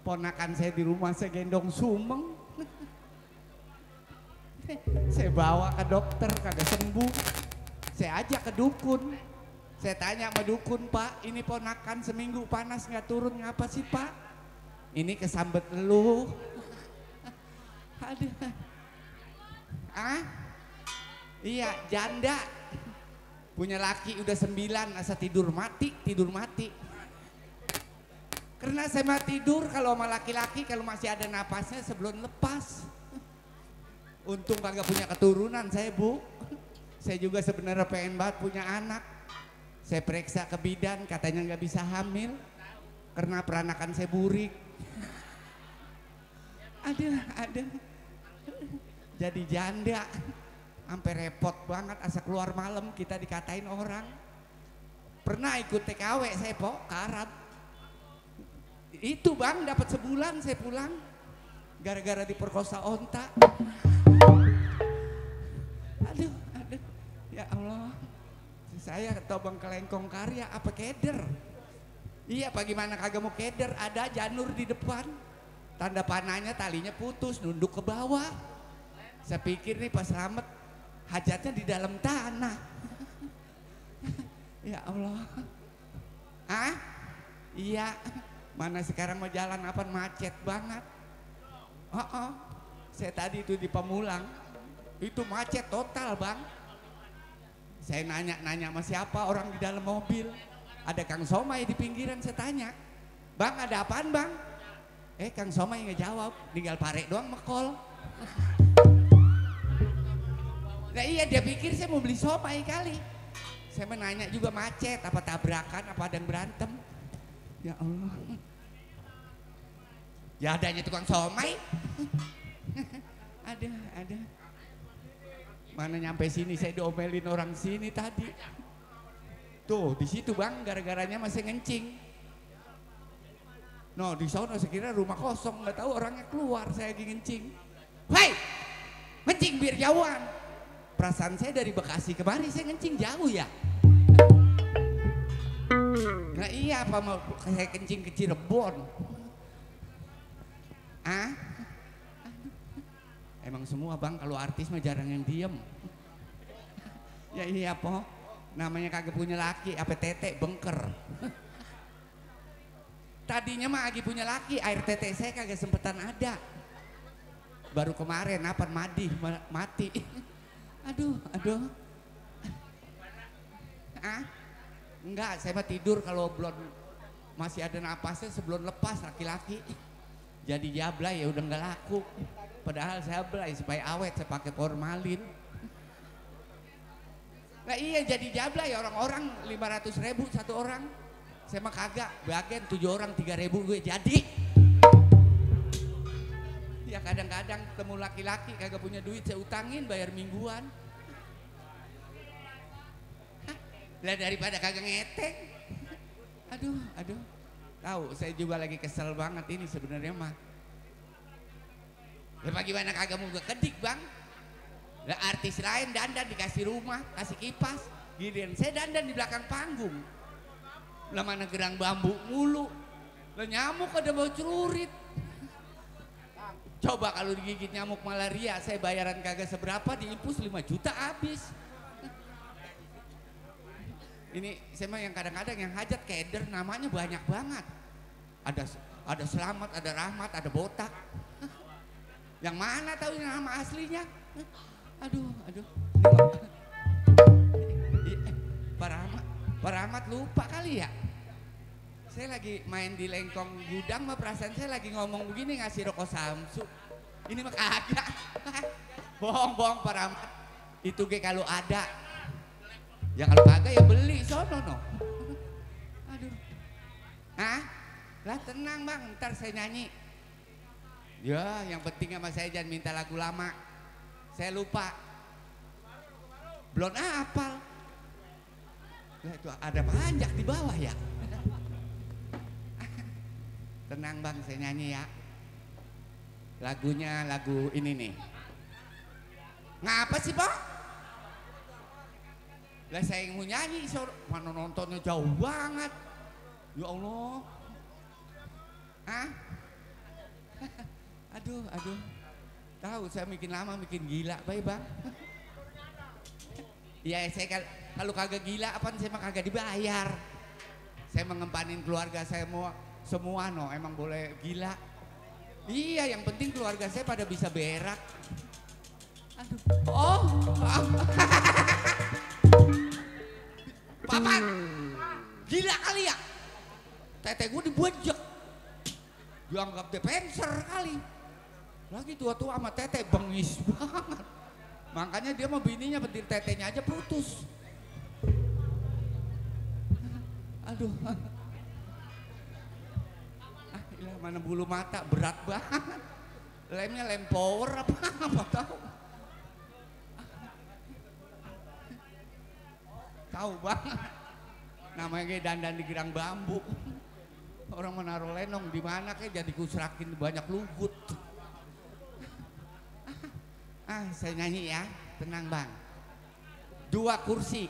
Ponakan saya di rumah saya gendong sumeng. Saya bawa ke dokter kagak sembuh. Saya ajak ke dukun. Saya tanya sama dukun, Pak, ini ponakan seminggu panas nggak turun, ngapa sih Pak? Ini kesambet lu. Aduh. Ah? Iya, janda. Punya laki udah 9, asa tidur mati. Karena saya mah tidur kalau sama laki-laki kalau masih ada napasnya sebelum lepas. Untung kagak punya keturunan saya, Bu. Saya juga sebenarnya pengen banget punya anak. Saya periksa ke bidan, katanya nggak bisa hamil karena peranakan saya burik. Ada. Jadi janda, sampai repot banget asa keluar malam kita dikatain orang. Pernah ikut TKW saya ke Arab. Itu bang dapat sebulan saya pulang gara-gara diperkosa onta. Aduh, ya Allah. Saya atau bang kelengkong karya apa keder? Iya, bagaimana kagak mau keder? Ada janur di depan, tanda panahnya talinya putus, nunduk ke bawah. Saya pikir nih pas Slamet hajatnya di dalam tanah. Ya Allah. Ah? Iya. Mana sekarang mau jalan apa macet banget. Saya tadi itu di Pamulang, itu macet total bang. Saya nanya sama siapa orang di dalam mobil. Ada Kang Somai di pinggiran, saya tanya, Bang ada apaan bang? Kang Somai nggak jawab, tinggal pare doang mekol. Nah iya, dia pikir saya mau beli somai kali. Saya menanya juga macet, apa tabrakan, apa ada yang berantem. Ya Allah. Ya adanya tukang somai. Ada. Mana nyampe sini saya diomelin orang sini tadi. Tuh di situ bang, gara-garanya masih ngencing. No di sana sekira rumah kosong, nggak tahu orangnya keluar, saya lagi ngencing. Hei, ngencing biar jauhan. Perasaan saya dari Bekasi kemari saya ngencing jauh ya. Nah iya, apa mau saya kencing ke Cirebon? Ah? Emang semua bang, kalau artis mah jarang yang diem. Ya iya po, namanya kagak punya laki, apa tete bengker. Tadinya mah lagi punya laki, air tete saya kagak sempetan ada. Baru kemarin apa mati. Aduh. Ah? Enggak, saya mah tidur kalau belum masih ada napasnya sebelum lepas laki-laki. Jadi jablay ya udah nggak laku. Padahal saya jablay supaya awet saya pakai formalin. Nah iya jadi jablay orang-orang 500.000 satu orang. Saya mah kagak, bagian 7 orang 3.000 gue jadi. Ya kadang-kadang ketemu laki-laki kagak punya duit saya utangin bayar mingguan. Lah daripada kagak ngeteng. Aduh. Tahu saya juga lagi kesel banget ini sebenarnya mah. Ya bagaimana kagak mau gue kedik bang? Lah artis lain dandan dikasih rumah, kasih kipas. Giliran saya dandan di belakang panggung. Lah mana gerang bambu mulu. Lah nyamuk ada bau celurit. Coba kalau digigit nyamuk malaria saya bayaran kagak seberapa diimpus 5 juta habis. Ini saya mah yang kadang-kadang yang hajat keder namanya banyak banget. Ada Selamat, ada Rahmat, ada Botak. Yang mana tahu nama aslinya? Aduh. Pak Rahmat lupa kali ya. Saya lagi main di lengkong gudang mah perasaan saya lagi ngomong begini ngasih rokok Samsu. Ini mah kagak. Bohong Pak Rahmat. Itu ge kalau ada. Ya kalau kagak ya beli sono no. Aduh. Hah? Lah tenang bang, ntar saya nyanyi. Ya yang penting sama saya jangan minta lagu lama. Saya lupa. Belum hafal. Lah itu ada panjak di bawah ya. Tenang bang, saya nyanyi ya. Lagunya lagu ini nih. Ngapa sih Pak? Lah saya mau nyanyi, mana nontonnya jauh banget. Ya Allah. Hah? Aduh. Tahu saya bikin lama, bikin gila, baik bang. Ya saya kalau kagak gila, apaan saya mah kagak dibayar. Saya mengempanin keluarga saya semua no, emang boleh gila. Iya, yang penting keluarga saya pada bisa berak. Aduh. Oh. Papan. Gila kali ya. Tete gue dibojek. Dianggap depenser kali. Lagi tua-tua sama tete bengis banget. Makanya dia mau bininya petir tetenya aja putus. Aduh. Mana bulu mata berat banget. Lemnya lem power apa tahu. Tahu banget. Namanya kayak dandan di gerang bambu. Orang menaruh lenong di mana kayak jadi kusrakin banyak lugut. Saya nyanyi ya, tenang bang. 2 kursi.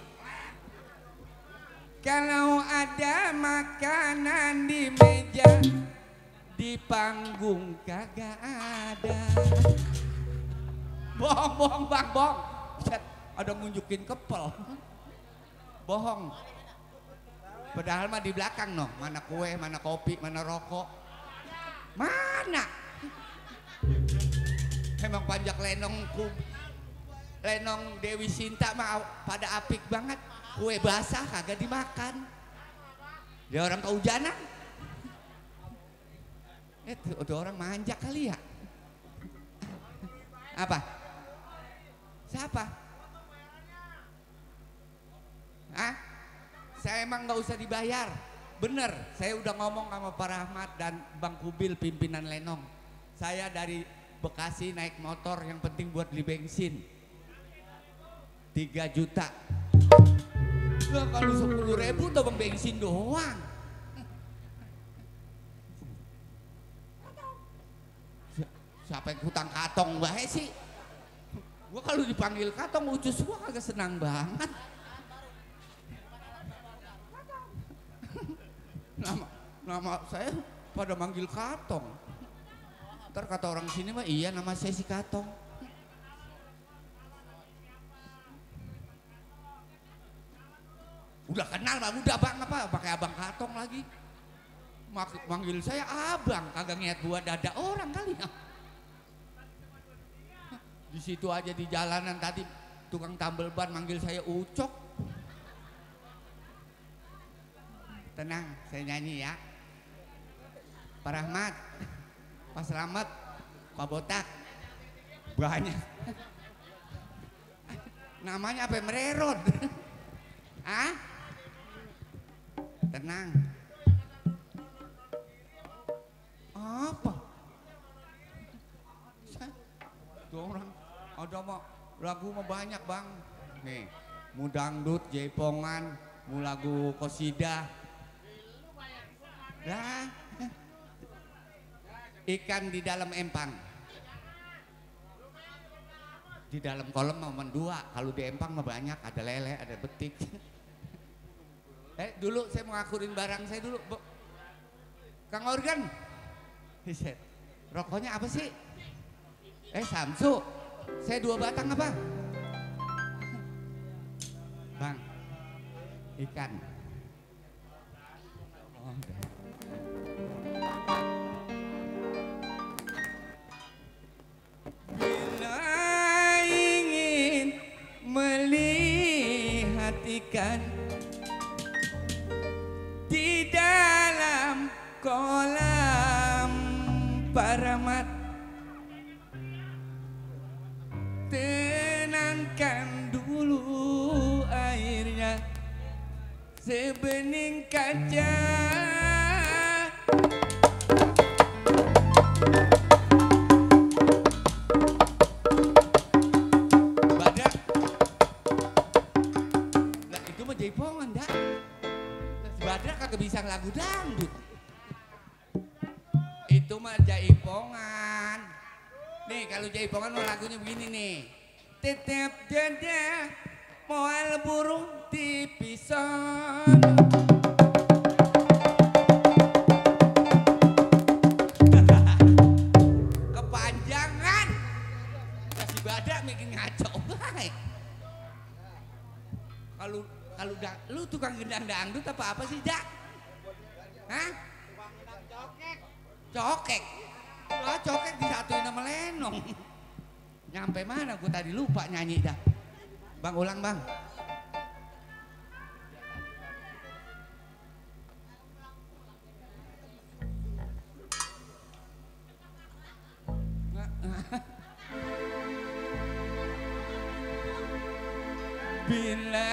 Kalau ada makanan di meja, di panggung kagak ada. Bohong bang, bohong. Ada ngunjukin kepel. Bohong. Padahal mah di belakang no. Mana kue, mana kopi, mana rokok. Mana? Emang panjak lenong Dewi Sinta mah pada apik banget. Kue basah kagak dimakan. Dia orang kehujanan. Itu orang manja kali ya. Apa? Siapa? Saya emang nggak usah dibayar. Bener, saya udah ngomong sama Pak Rahmat dan Bang Kubil pimpinan Lenong. Saya dari Bekasi naik motor yang penting buat beli bensin. 3 juta. Lah kalau 10.000 udah bang bensin doang. Siapa yang hutang katong bae sih? Gua kalau dipanggil katong ucus gua kagak senang banget. Nama saya pada manggil katong. Ntar kata orang sini mah iya nama saya si katong. Udah kenal bang, udah bang apa pakai abang katong lagi. Manggil saya abang, kagak ngeliat gua dada orang kali ya. Di situ aja di jalanan tadi tukang tambal ban manggil saya Ucok. Tenang, saya nyanyi ya. Pak Rahmat, Pak Slamet, Pak Botak, banyak. Namanya apa? Mererot. Ah? Tenang. Apa? Tuh orang ada mah lagu mah banyak bang. Nih, mu dangdut, jaipongan, mu lagu kosida. Lah, ikan di dalam empang. Di dalam kolam mah dua, kalau di empang mah banyak, ada lele, ada betik. Dulu saya mau ngakurin barang saya dulu, Kang Organ. Rokoknya apa sih? Samsu. Saya 2 batang apa? Bang, ikan. Oh, bila ingin melihat ikan di dalam kolam Pak Rahmat, tenangkan dulu airnya sebening kaca. Badak. Lah itu mah jaipongan dah. Badak kagak bisa lagu dangdut. Itu mah jaipongan. Nih kalau jaipongan mah lagunya begini nih. Tetep dada moal burung tipisan. Kepanjangan. Kasih badak bikin ngaco. Kalau lu tukang gendang dangdut apa sih, Jak? Hah? Cokek. Lah cokek disatuin sama lenong. Nyampe mana gue tadi lupa nyanyi dah. Bang ulang bang. Bila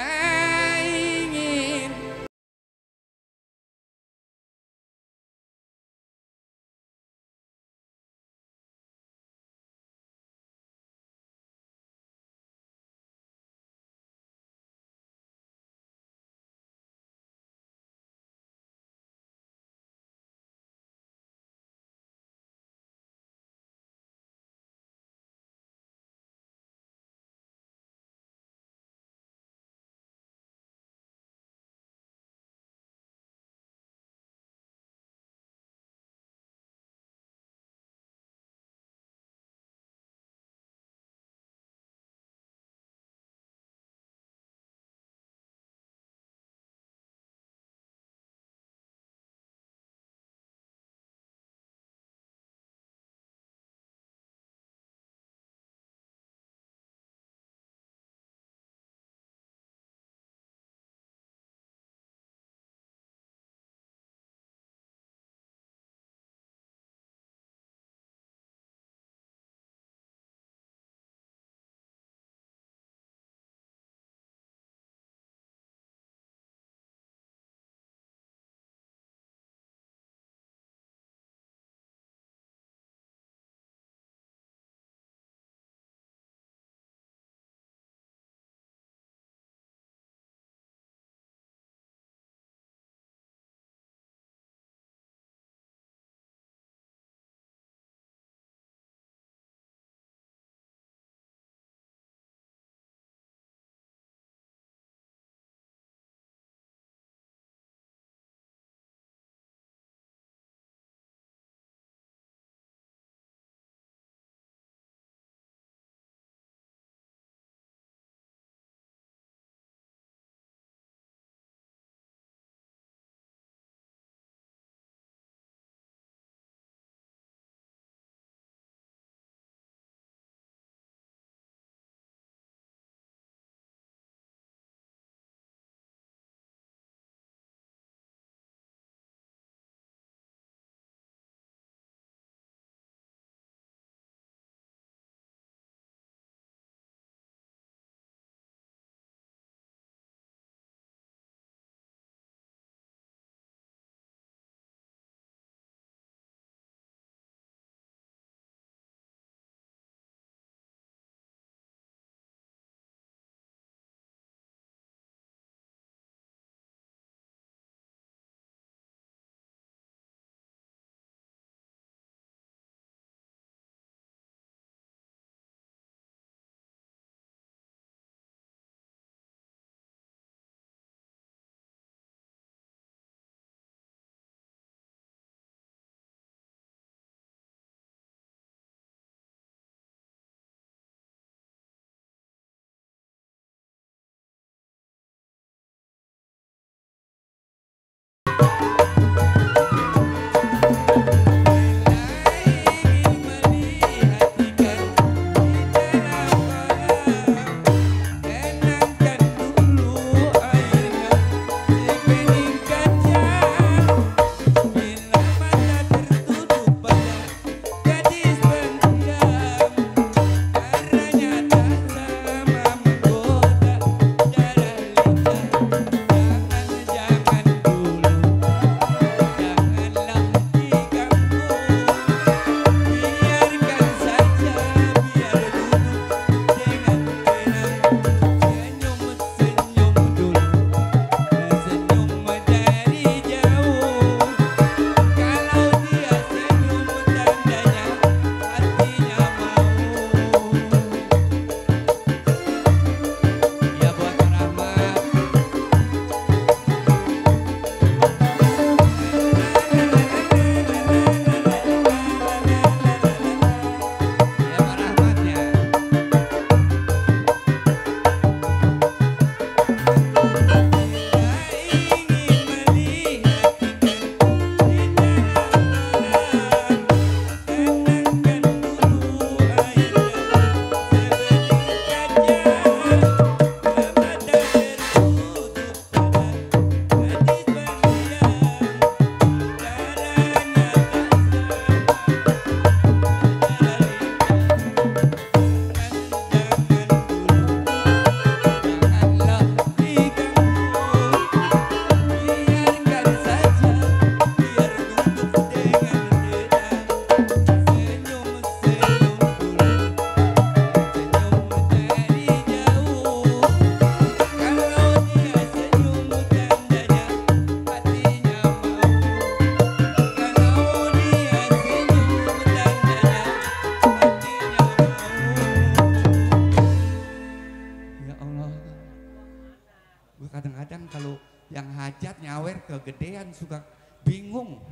hajat nyawer kegedean suka bingung.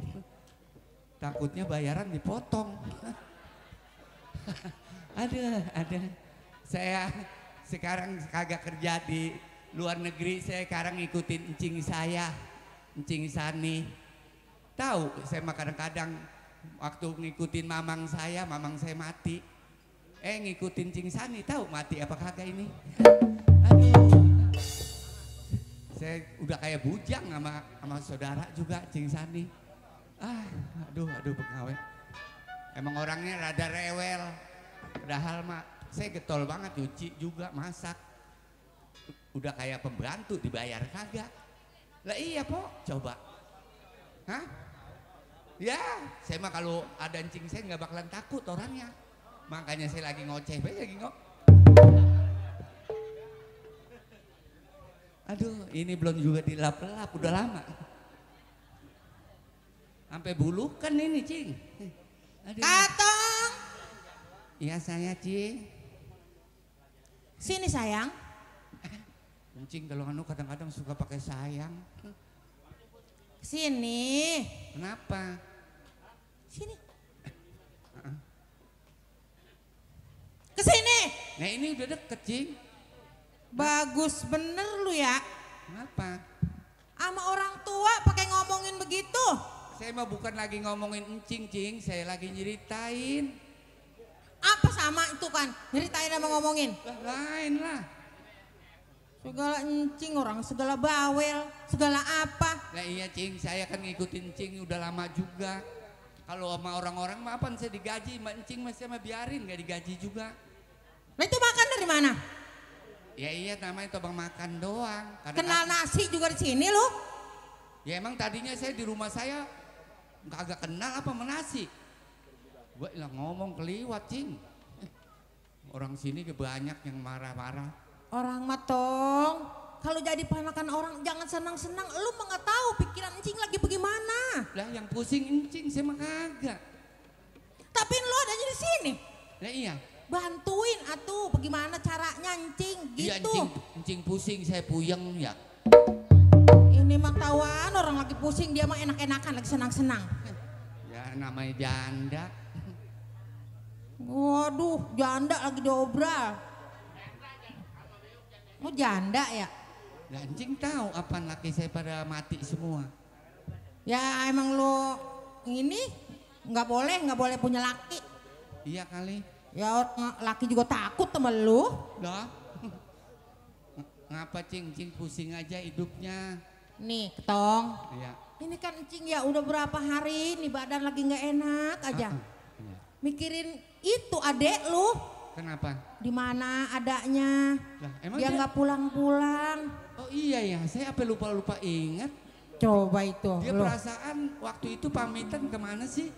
Takutnya bayaran dipotong. Ada. Saya sekarang kagak kerja di luar negeri, saya sekarang ngikutin encing saya, encing Sani. Tahu, saya mah kadang-kadang waktu ngikutin mamang saya mati. Ngikutin encing Sani, tahu mati apa kagak ini? Aduh. Saya udah kayak bujang sama saudara juga encing Sani. Aduh pegawai. Emang orangnya rada rewel. Padahal mah saya getol banget, cuci juga, masak. Udah kayak pembantu dibayar kagak. Lah iya po, coba. Hah? Ya, saya mah kalau ada encing saya nggak bakalan takut orangnya. Makanya saya lagi ngoceh, lagi Aduh, ini belum juga dilap-lap, udah lama. Sampai bulukan ini, Cing. Aduh. Katong. Iya saya, Cing. Sini sayang. Cing kalau anu kadang-kadang suka pakai sayang. Sini. Kenapa? Sini. Kesini. Nah ini udah deket, Cing. Bagus bener lu ya. Kenapa? Sama orang tua pakai ngomongin begitu. Saya mah bukan lagi ngomongin encing, Cing. Saya lagi nyeritain. Apa sama itu kan? Nyeritain sama ngomongin. Lah lain lah. Segala encing orang, segala bawel, segala apa. Lah iya, Cing. Saya kan ngikutin encing udah lama juga. Kalau sama orang-orang mah apaan saya digaji, mbak encing masih sama biarin gak digaji juga. Nah itu makan dari mana? Ya iya namanya tobang makan doang. Kenal nasi juga di sini lu? Ya emang tadinya saya di rumah saya kagak kenal apa menasi. Gue lah ngomong keliwat, Cing. Orang sini banyak yang marah-marah. Orang matong, kalau jadi panakan orang jangan senang-senang. Lu mah nggak tahu pikiran encing lagi bagaimana. Lah yang pusing encing saya mah kagak. Tapi lu adanya di sini. Lah iya. Bantuin atuh bagaimana caranya encing gitu. Iya encing pusing saya puyeng ya. Ini mah tawan orang lagi pusing dia mah enak-enakan lagi senang-senang. Ya namanya janda. Waduh janda lagi diobral. Oh janda ya? Lah encing tahu apaan laki saya pada mati semua. Ya emang lu ini nggak boleh punya laki. Iya kali. Ya laki juga takut sama lu. Lah. Ngapa Cing pusing aja hidupnya. Nih ketong. Iya. Ini kan encing ya udah berapa hari nih badan lagi nggak enak aja. Iya. Mikirin itu adek lu. Kenapa? Di mana adanya? Lah, emang dia nggak pulang-pulang. Oh iya ya, saya apa lupa ingat. Coba itu. Dia lu. perasaan waktu itu pamitan kemana sih?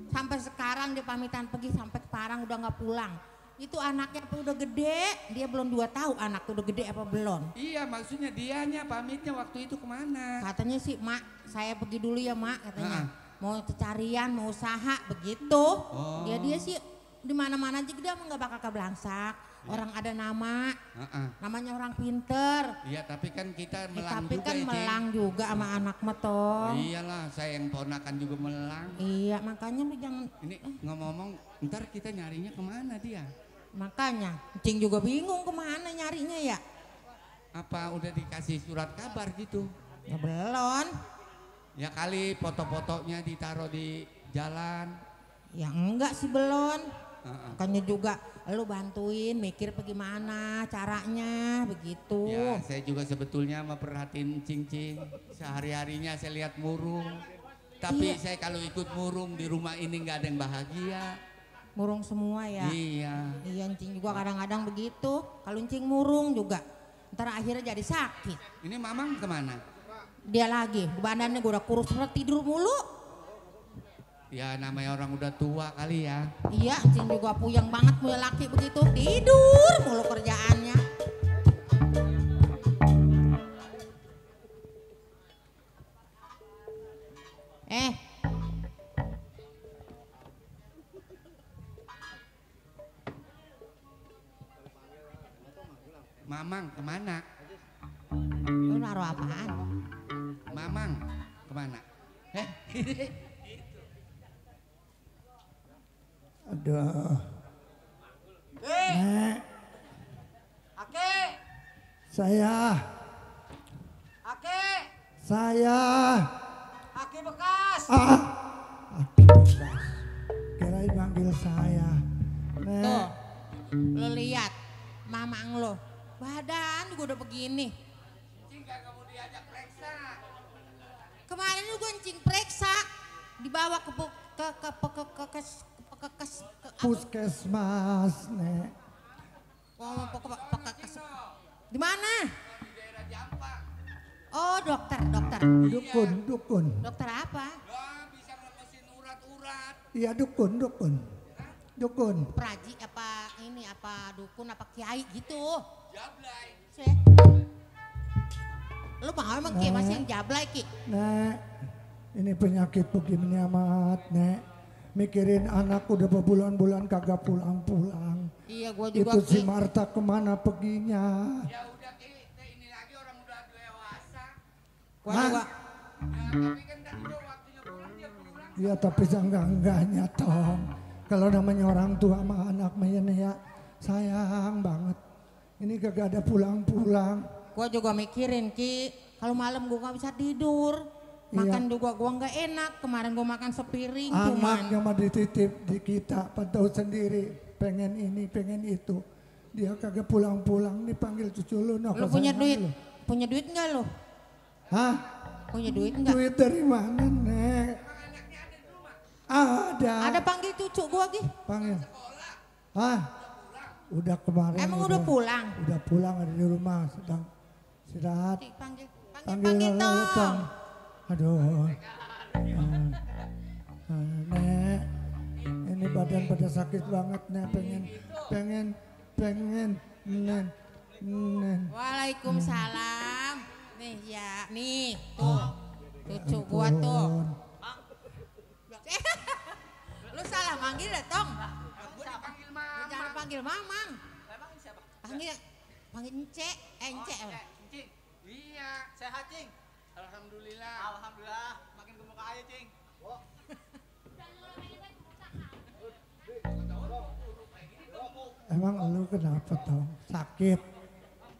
Sampai sekarang dia pamitan pergi sampai sekarang udah nggak pulang. Itu anaknya apa udah gede? Dia belum 2 tahun anak udah gede apa belum? Iya maksudnya dianya pamitnya waktu itu kemana? Katanya sih mak saya pergi dulu ya mak katanya. Mau carian mau usaha begitu. Oh. Dia sih di mana-mana aja dia nggak bakal keblangsak. Orang ada nama, namanya orang pinter. Iya tapi kan kita melang tapi juga kan ya, melang juga sama anak mah toh. Iyalah saya yang ponakan juga melang. Iya makanya lu jangan. Ini ngomong-ngomong ntar kita nyarinya kemana dia? Makanya Cing juga bingung kemana nyarinya ya. Apa udah dikasih surat kabar gitu? Ya belum. Ya kali foto-fotonya ditaruh di jalan. Ya enggak sih belum. Makanya juga lu bantuin mikir bagaimana caranya begitu. Ya saya juga sebetulnya memperhatiin Cing. Sehari-harinya saya lihat murung. Tapi saya kalau ikut murung di rumah ini nggak ada yang bahagia. Murung semua ya? Iya. Iya Cing juga kadang-kadang begitu. Kalau Cing murung juga. Ntar akhirnya jadi sakit. Ini Mamang kemana? Dia lagi, badannya gue udah kurus banget tidur mulu. Ya namanya orang udah tua kali ya. Iya, Cing juga puyeng banget punya laki begitu. Tidur mulu kerjaannya. Mamang kemana? Lu naruh apaan? Mamang kemana? Aduh. Nek, Ake, saya, Ake, Ake bekas. Aki bekas. Kirain manggil saya. Tuh, Nek, lo lihat mamang lo, badan juga udah begini. Kemarin lu gue encing periksa, dibawa ke puskesmas, Nek. Di mana? Oh, dokter. Dukun. Dokter apa? Bisa ngelepasin urat-urat. Iya, dukun. Praji apa ini apa dukun apa kiai gitu. Jablay. Lu mau emang Ki masih yang jablay Ki? Nek, ini penyakit begini amat, Nek. Mikirin anak udah berbulan-bulan kagak pulang-pulang. Iya, gua juga Itu si Ki. Marta kemana perginya? Ya udah Ki, ini lagi orang udah dewasa. Gua juga. Tapi kan tadi udah waktunya pulang dia pulang. Iya, tapi seenggak-enggaknya Tong. Kalau namanya orang tua sama anak mainnya ya sayang banget. Ini kagak ada pulang-pulang. Gua juga mikirin Ki, kalau malam gua gak bisa tidur. Makan juga gua nggak enak. Kemarin gua makan sepiring cuman. Anaknya mah dititip di kita, tahu sendiri. Pengen ini, pengen itu. Dia kagak pulang-pulang, dipanggil cucu lu. Nah, Lu punya duit? Punya duit nggak lu? Hah? Punya duit nggak? Duit dari mana, Nek? Ada panggil cucu gua Ki. Panggil. Hah? Udah kemarin. Emang udah pulang? Udah pulang, ada di rumah, sedang istirahat. Ki, panggil Panggil Tong. Aduh. Nek, ini badan pada sakit banget, Nek. Pengen, Nen. Waalaikumsalam. Nih ya, nih tuh cucu gua tuh. Lu salah manggil ya Tong. Panggil Lu jangan panggil mamang. Panggil Ence. Ence. Cing. Iya, sehat Cing. Alhamdulillah. Makin gemuk aja Cing. Emang lu kenapa, Tong? Sakit.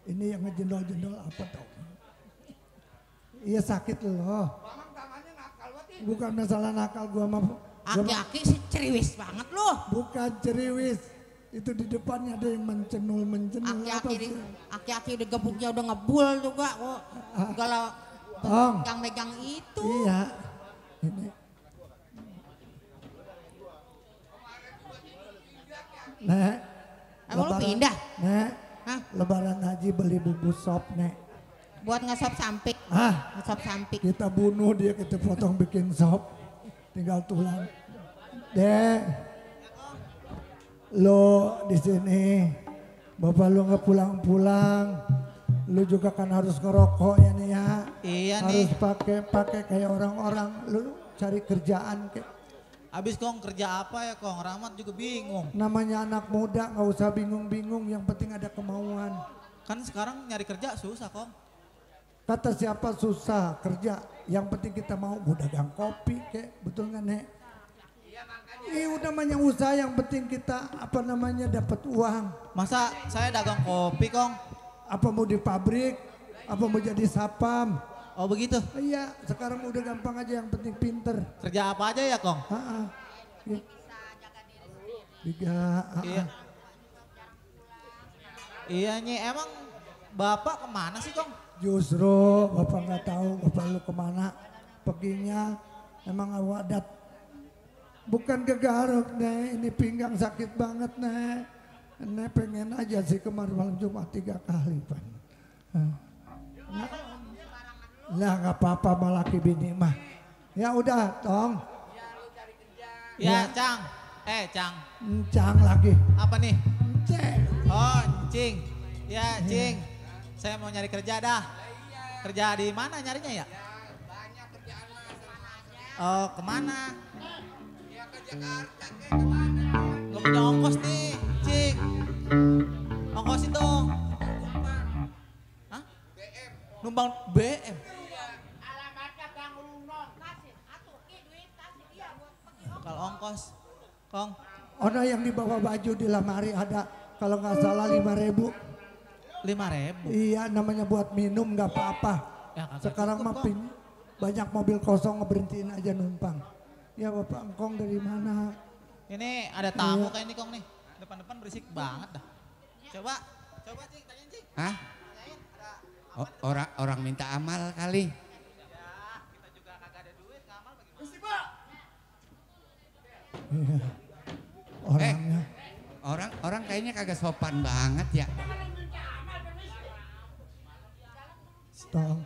Ini yang ngejendol-jendol apa, Tong? Iya sakit loh. Bukan masalah nakal gua mah. Aki-aki sih ceriwis banget lu. Bukan ceriwis. Itu di depannya ada yang mencenul. Aki-aki udah gebuknya udah ngebul juga. Kalau megang itu. Iya. Ini. Nek. Emang lu pindah? Nek. Hah? Lebaran haji beli bumbu sop, Nek. Buat ngesop sampik. Ngesop sampik. Kita bunuh dia, kita potong bikin sop. Tinggal tulang. Dek. Lo di sini. Bapak lu nggak pulang-pulang. Lu juga kan harus ngerokok ya nih ya. Iya harus nih. pakai kayak orang-orang. Lu cari kerjaan kayak. Abis Kong kerja apa ya Kong? Rahmat juga bingung. Namanya anak muda nggak usah bingung-bingung. Yang penting ada kemauan. Kan sekarang nyari kerja susah Kong. Kata siapa susah kerja. Yang penting kita mau dagang kopi kayak. Betul nggak Nek? Iya udah banyak usaha, yang penting kita dapat uang. Masa saya dagang kopi Kong? Apa mau di pabrik, apa mau jadi sapam. Oh begitu? Iya sekarang udah gampang aja, yang penting pinter. Kerja apa aja ya Kong? Ya. Iya. Iya Nyi, emang Bapak kemana sih Kong? Justru Bapak nggak tahu Bapak lu kemana perginya. Emang wadat. Bukan kegaruk Nek, ini pinggang sakit banget Nek. Nek pengen aja sih kemarin malam Jumat 3 kali Pak. Lah nggak apa-apa malah laki bini mah. Ya udah Tong. Ya Cang. Cang. Cang lagi. Apa nih? Ceng. Oh Cing. Ya Cing. Saya mau nyari kerja dah. Kerja di mana nyarinya ya? Oh kemana? Gak punya ongkos nih, Cing. Ongkosin dong. Hah? Numpang BM. Alamatnya ongkos. Kong. Ono yang di bawah baju di lemari ada kalau nggak salah 5.000. 5.000. Iya namanya buat minum nggak apa-apa. Ya, kagak Sekarang cukup, mah Kong. banyak mobil kosong ngeberhentiin aja numpang. Ya Bapak Engkong dari mana? Ini ada tamu Iya. kayak ini Kong nih. Depan-depan berisik banget dah. Coba Cing, tanyain Cing. Hah? Tanyain, ada Orang minta amal kali. ya, kita juga kagak ada duit, ngamal bagaimana? Iya. Orangnya. Orang kayaknya kagak sopan banget ya. Tong.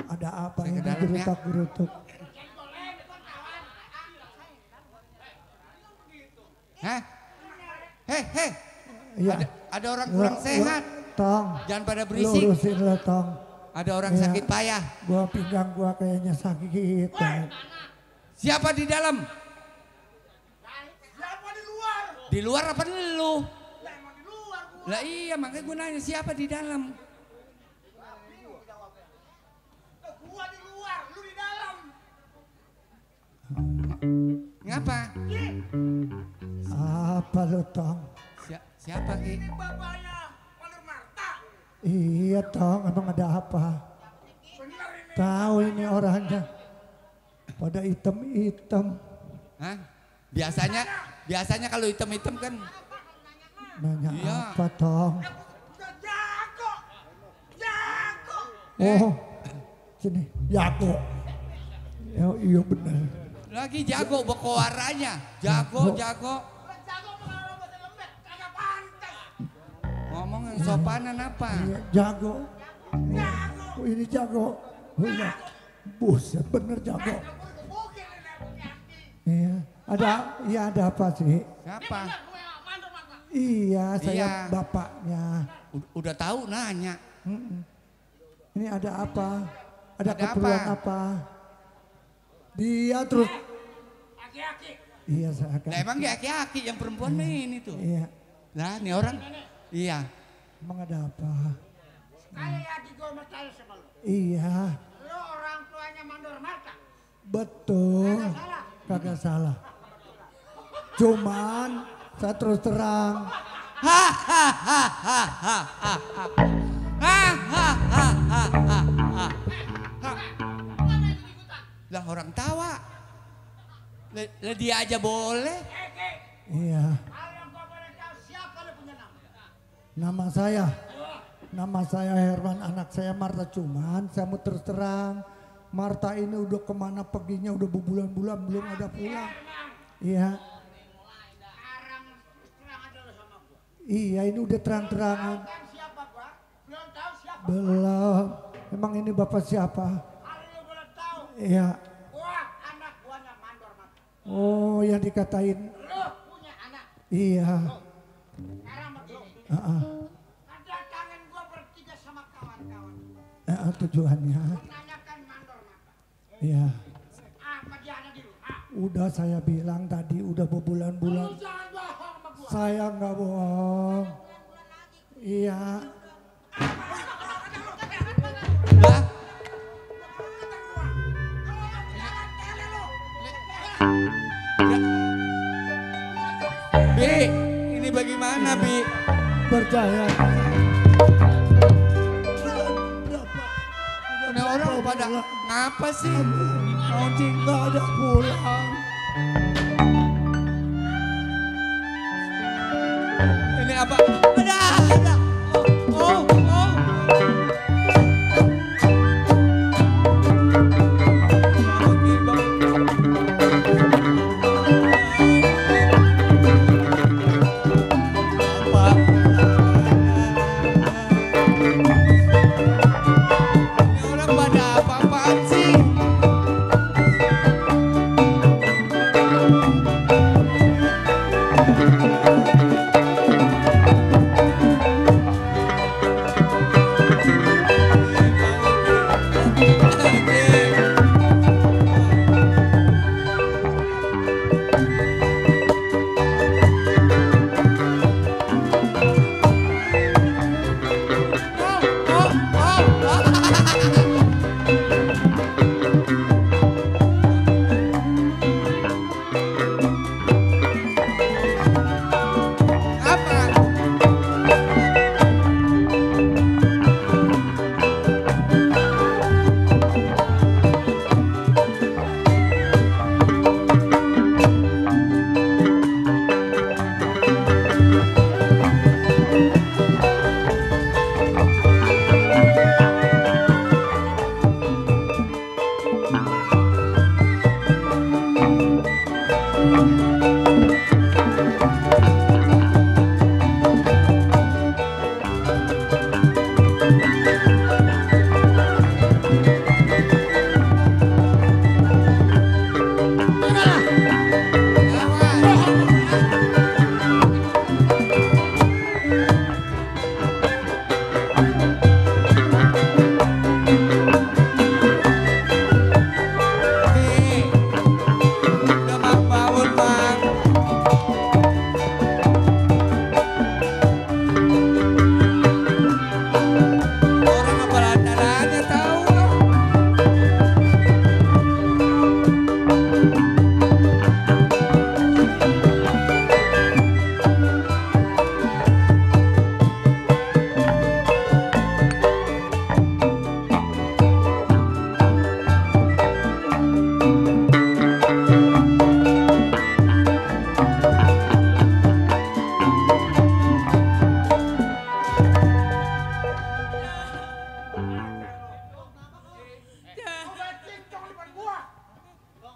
Ada apa Saya ke ini dalam ya. gerutak-gerutuk? Hah? Heh. Iya. Ada orang kurang sehat. Tong. Jangan pada berisik. Lurusin lo Tong. Ada orang Iya. sakit payah. Gua pinggang gua kayaknya sakit. Siapa di dalam? Siapa di luar? Di luar apa lu? Lah emang di luar gua. Lah iya makanya gue nanya siapa di dalam? Gua di luar, lu di dalam. Ngapa? Apa lo Tong? Siapa Ki? Ini bapaknya Manur Marta. Iya Tong, emang ada apa? Bener ini. Tahu ini orangnya. Pada hitam-hitam. Hah? Biasanya kalau hitam-hitam kan Nanya Iya. apa Tong? Udah jago. Jago. Oh, sini, Jago. Ya, iya benar. lagi jago bekoaranya. Jago. Udah jago pengalaman bahasa lembek. Kagak pantas. Ngomong yang sopanan apa? Iya, Jago. Oh, ini Jago. Oh, iya. Buset, bener Jago. Bukit ini. Iya, ada apa sih? Siapa? Manur Marta. Iya, saya Iya. bapaknya. Udah tahu nanya. Mm-mm. Ini ada apa? Ada Ada keperluan apa? apa? Dia terus. Aki-aki. Iya, saya akan. Lah emang gak aki-aki yang perempuan mah ini tuh. Iya, Lah nih orang. Iya. emang ada apa? Kayak adik gue percaya sama lo. Iya, Lo orang tuanya Mandor Marta. betul. Kagak salah. Cuman saya terus terang. Lah orang tawa. Lah dia aja boleh. Iya, Kalau yang gue boleh tahu siapa lo punya nama? nama saya Herman, anak saya Marta. Cuman saya mau terus terang. Marta ini udah kemana perginya udah berbulan-bulan belum ada pulang. Iya, Sekarang terang aja lo sama gue. iya ini udah terang-terangan. Kan siapa gue? Belum tahu siapa. Belum. Emang ini bapak siapa? Kalau lo boleh tahu. Iya. Gua anak buahnya Mandor Marta. Oh, yang dikatain. Lo punya anak. Iya. Sekarang begini. Heeh. Kedatangan gue bertiga sama kawan-kawan. Tujuannya. Menanyakan Mandor Marta. Iya. Apa dia ada di rumah? Udah saya bilang tadi udah berbulan-bulan. Lu jangan bohong sama gue. Saya nggak bohong. Iya. Lah. Bi, ini bagaimana Bi? Percaya. Ini orang pada ngapa sih? Nanti nggak ada pulang. Ini apa? Ada. Oh. Ini orang pada apa-apaan sih?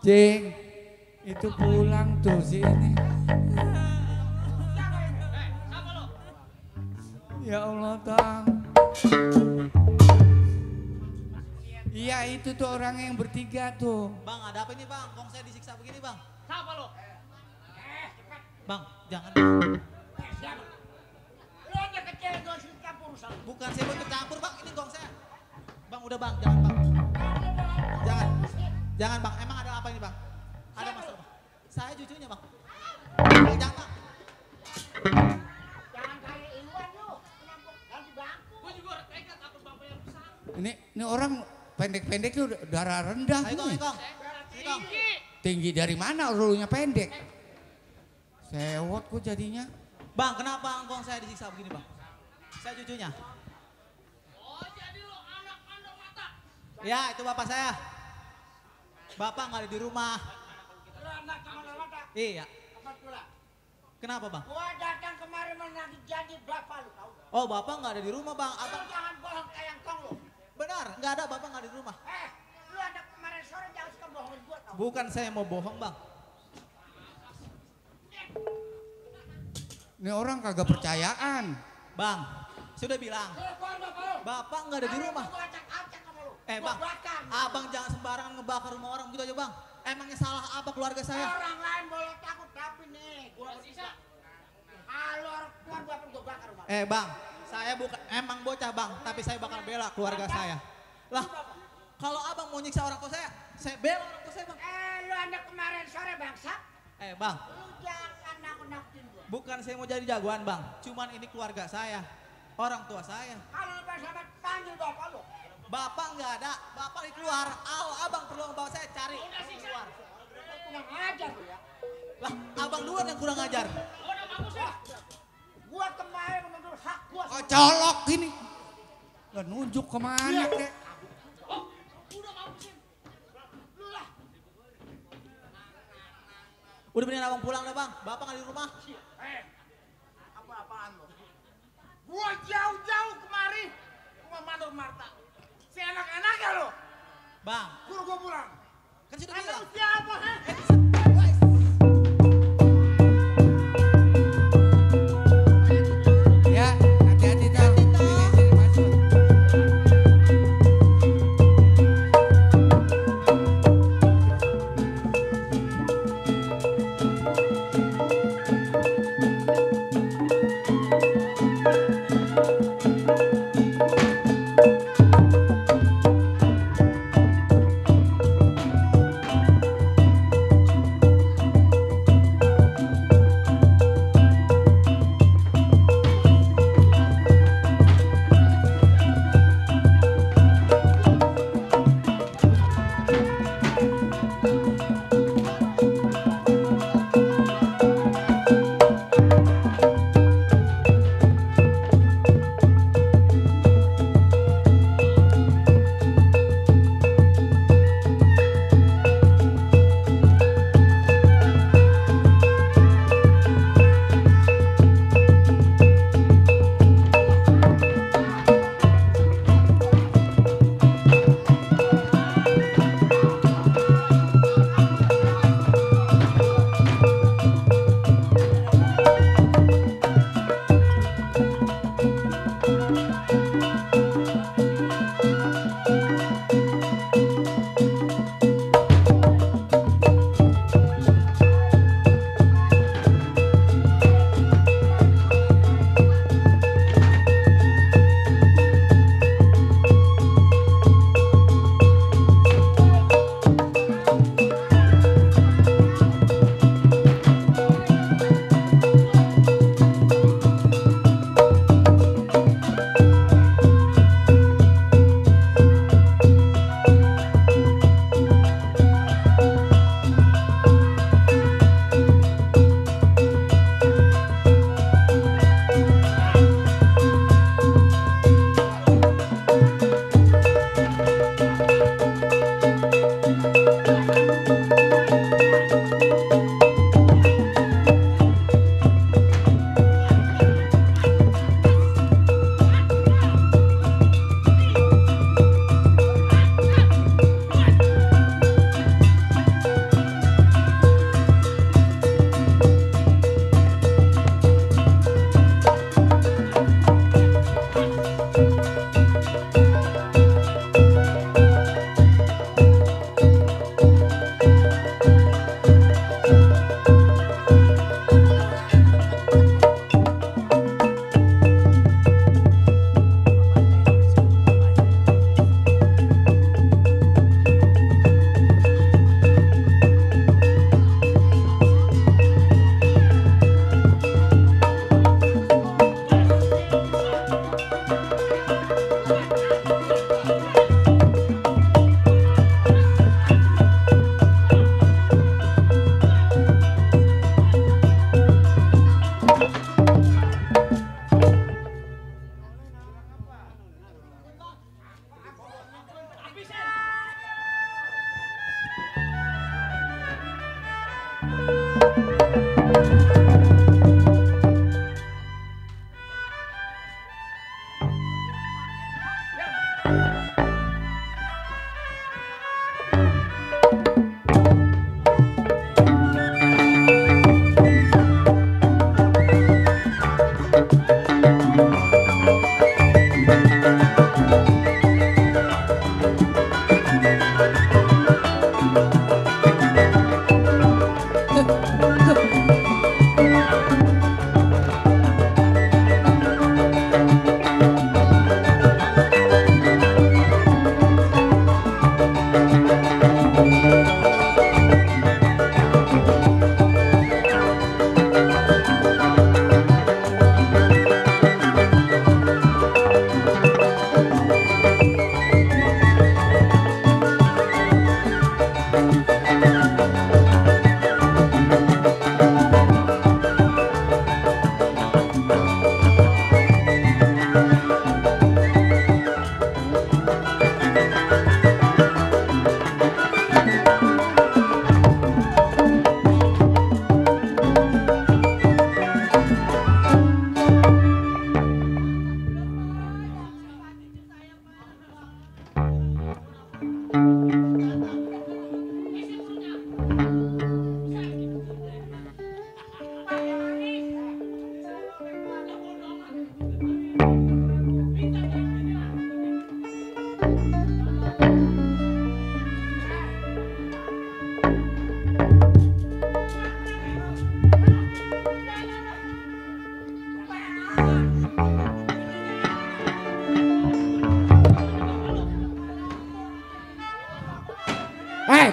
Cing, itu pulang tuh si ini. Ya Allah, Tang. Iya, itu tuh orang yang bertiga tuh. Bang, ada apa ini bang? Kong saya disiksa begini bang. Siapa lo? Bang, jangan. Siapa? Lu aja kecil gak usah campur urusan. Bukan saya mau ikut campur bang, ini gong saya. Bang, udah bang, jangan bang. Jangan. Jangan bang, emang ada apa ini bang? Ada masalah bang. Saya cucunya bang. Bang, jangan bang. Jangan kayak Iwan lu. Menampuk ganti bangku. Gue juga udah tega takut bapaknya rusak. Ini orang pendek-pendek tuh darah rendah. Ayo kong, nih. ayo kong. Ayo kong. Tinggi dari mana ulunya pendek? Sewot kok jadinya. Bang, kenapa kong saya disiksa begini bang? Saya cucunya. Oh jadi lo anak kandung mata. Ya, itu bapak saya. Bapak nggak ada di rumah. Lu anak kandung mata. Iya. Apa pula? Kenapa bang? Gua datang kemarin menagih janji bapak lu tahu. Oh, bapak nggak ada di rumah bang. Lu Abang jangan bohong kayak kong lu. benar, nggak ada, bapak nggak ada di rumah. Lu anak kemarin sore jangan suka bohongin gua tahu. Bukan saya mau bohong bang. Ini orang kagak percayaan. Bang, sudah bilang. Bapak nggak ada di rumah. Gua acak-acak sama lu. Bang, abang jangan sembarangan ngebakar rumah orang begitu aja bang. Emangnya salah apa keluarga saya? Orang lain boleh takut tapi nih gua bisa. Kalau orang tua bapak gua bakar rumah. Bang, saya bukan emang bocah bang, tapi saya bakal bela keluarga saya. Lah, kalau abang mau nyiksa orang tua saya bela orang tua saya bang. Lu anak kemarin sore bangsa. Bang, Lu jangan nakut-nakutin gua. bukan saya mau jadi jagoan bang, cuman ini keluarga saya, orang tua saya. Kalau lu bersahabat panggil bapak lu. Bapak nggak ada, bapak di keluar. Abang perlu membawa saya cari keluar. Kurang ajar lu ya. Lah, abang duluan yang kurang ajar. Udah bagus ya. Gua kemarin menurut hak gua. Oh, colok gini. Lah nunjuk kemana kek? Oh, udah bagusin. Lu lah. Udah beneran abang pulang dah bang, bapak nggak di rumah. Apa-apaan lu? Gua jauh-jauh kemari. Gua mandor Marta. Si enak-enak ya lu. Bang, Suruh gua pulang. kan sudah Emang bilang. siapa ha? Ya, hati-hati Tang. Sini, masuk.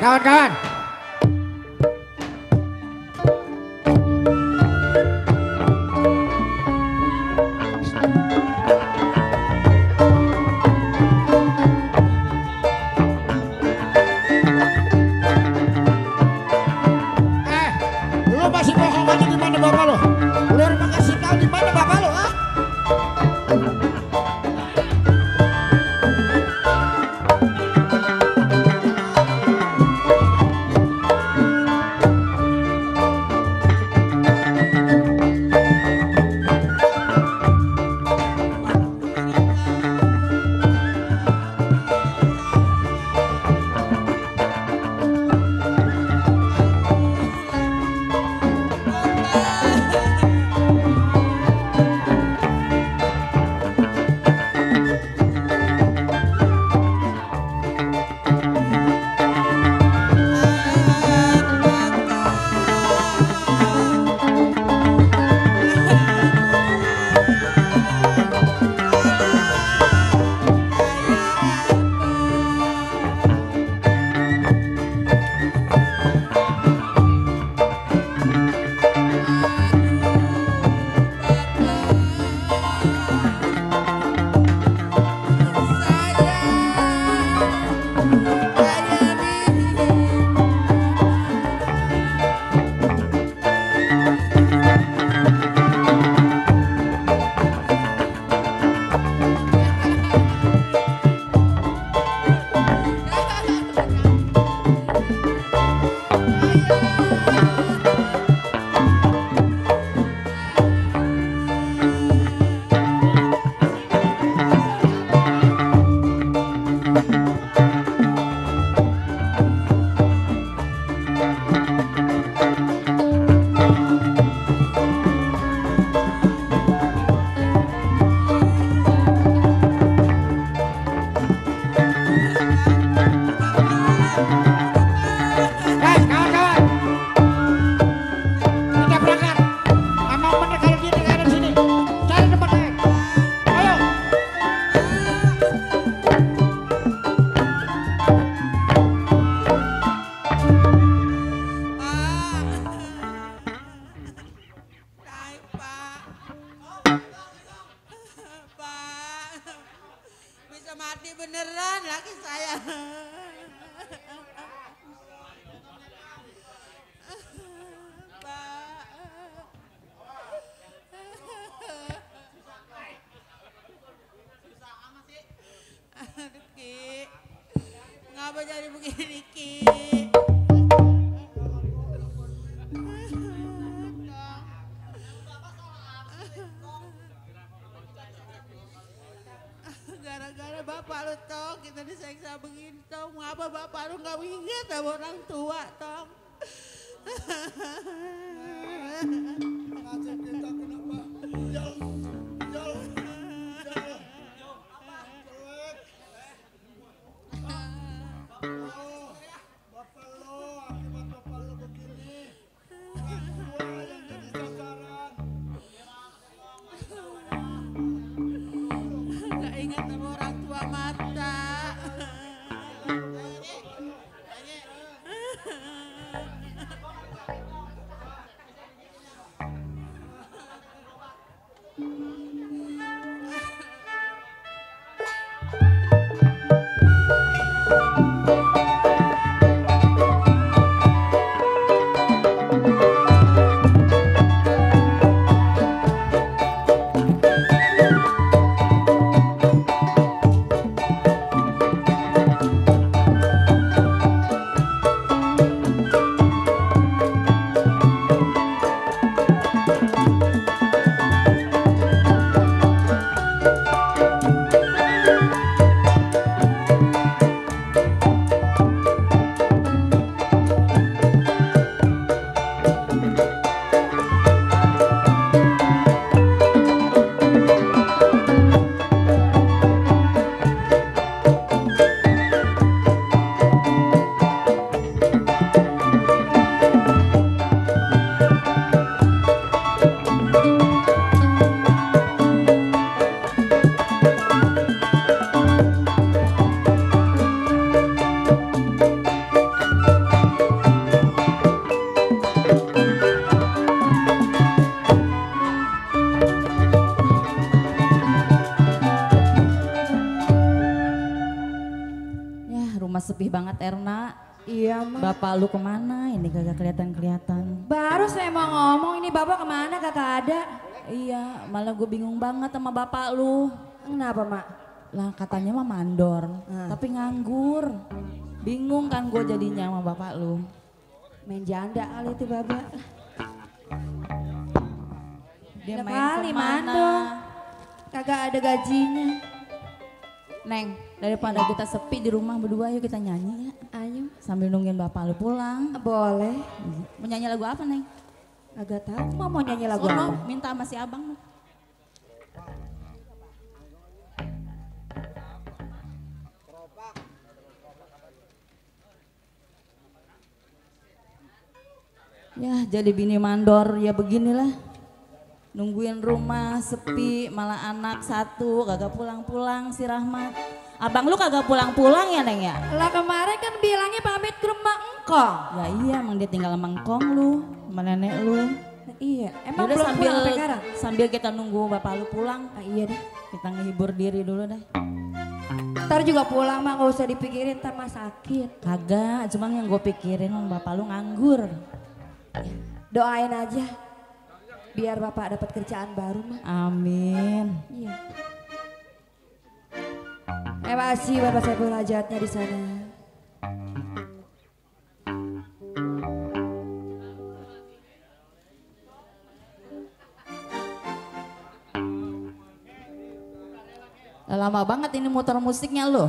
Kawan-kawan. Lu masih bohong aja di mana bapak lu? Lu harus kasih tahu di mana bapak lu, ah? Mati beneran laki saya. Aduh Ki, ngapa jadi begini Ki? tong, apa bapak lu nggak ingat sama orang tua tong. Ngajak kita kenapa? Jauh, jauh, jauh. Apa? Jelek. Oh, bapak lo, akibat bapak lo begini. Orang tua yang jadi sasaran. Nggak ingat sama orang tua mata. Sepi banget Erna. Iya mah. Bapak lu kemana? Ini kagak kelihatan. Baru saya mau ngomong ini bapak kemana kagak ada. Iya malah gue bingung banget sama bapak lu. Kenapa mak? Lah katanya mah mandor tapi nganggur. Bingung kan gue jadinya sama bapak lu. Main janda kali itu bapak. Dia Udah main kali kemana? mandor. Kagak ada gajinya. Neng, daripada kita sepi di rumah berdua, yuk kita nyanyi ya. Ayo. Sambil nungguin bapak lu pulang. Boleh. Mau nyanyi lagu apa, Neng? Agak tahu mau nyanyi lagu Sono, apa. minta sama si abang. Ya jadi bini mandor ya beginilah. Nungguin rumah sepi, malah anak satu kagak pulang-pulang si Rahmat. Abang lu kagak pulang-pulang ya Neng ya? Lah kemarin kan bilangnya pamit ke rumah engkong. Ya iya emang dia tinggal sama engkong lu, sama nenek lu. Iya, emang Yaudah, belum sambil, pulang sampai sekarang? sambil kita nunggu bapak lu pulang. Iya deh. Kita ngehibur diri dulu deh. Ntar juga pulang mah gak usah dipikirin, ntar mah sakit. Kagak, cuman yang gue pikirin bapak lu nganggur. Doain aja. Biar bapak dapat kerjaan baru mah. Amin. Iya. Terima kasih Bapak Saiful Hajatnya di sana. Lama banget ini muter musiknya lo.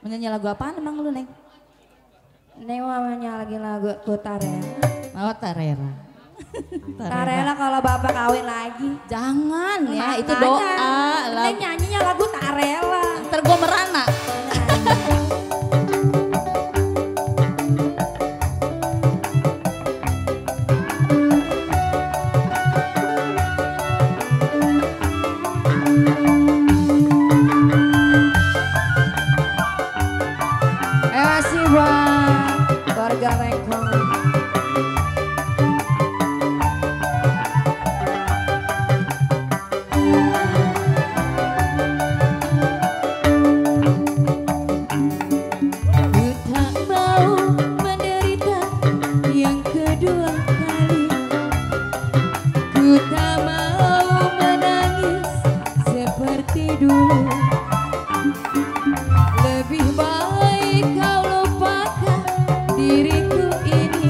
Menyanyi lagu apaan emang lu Neng? Neng mamanya lagi lagu Tarela. Oh Tarela. Tarela kalau bapak kawin lagi. Jangan ya, Makanya. itu doa. Neng nyanyinya lagu Tarela. Ntar gue merana. Kasih buat warga Lengkong. Ku tak mau menderita yang kedua kali. Ku tak mau menangis seperti dulu. Lebih baik kau lupakan diriku ini.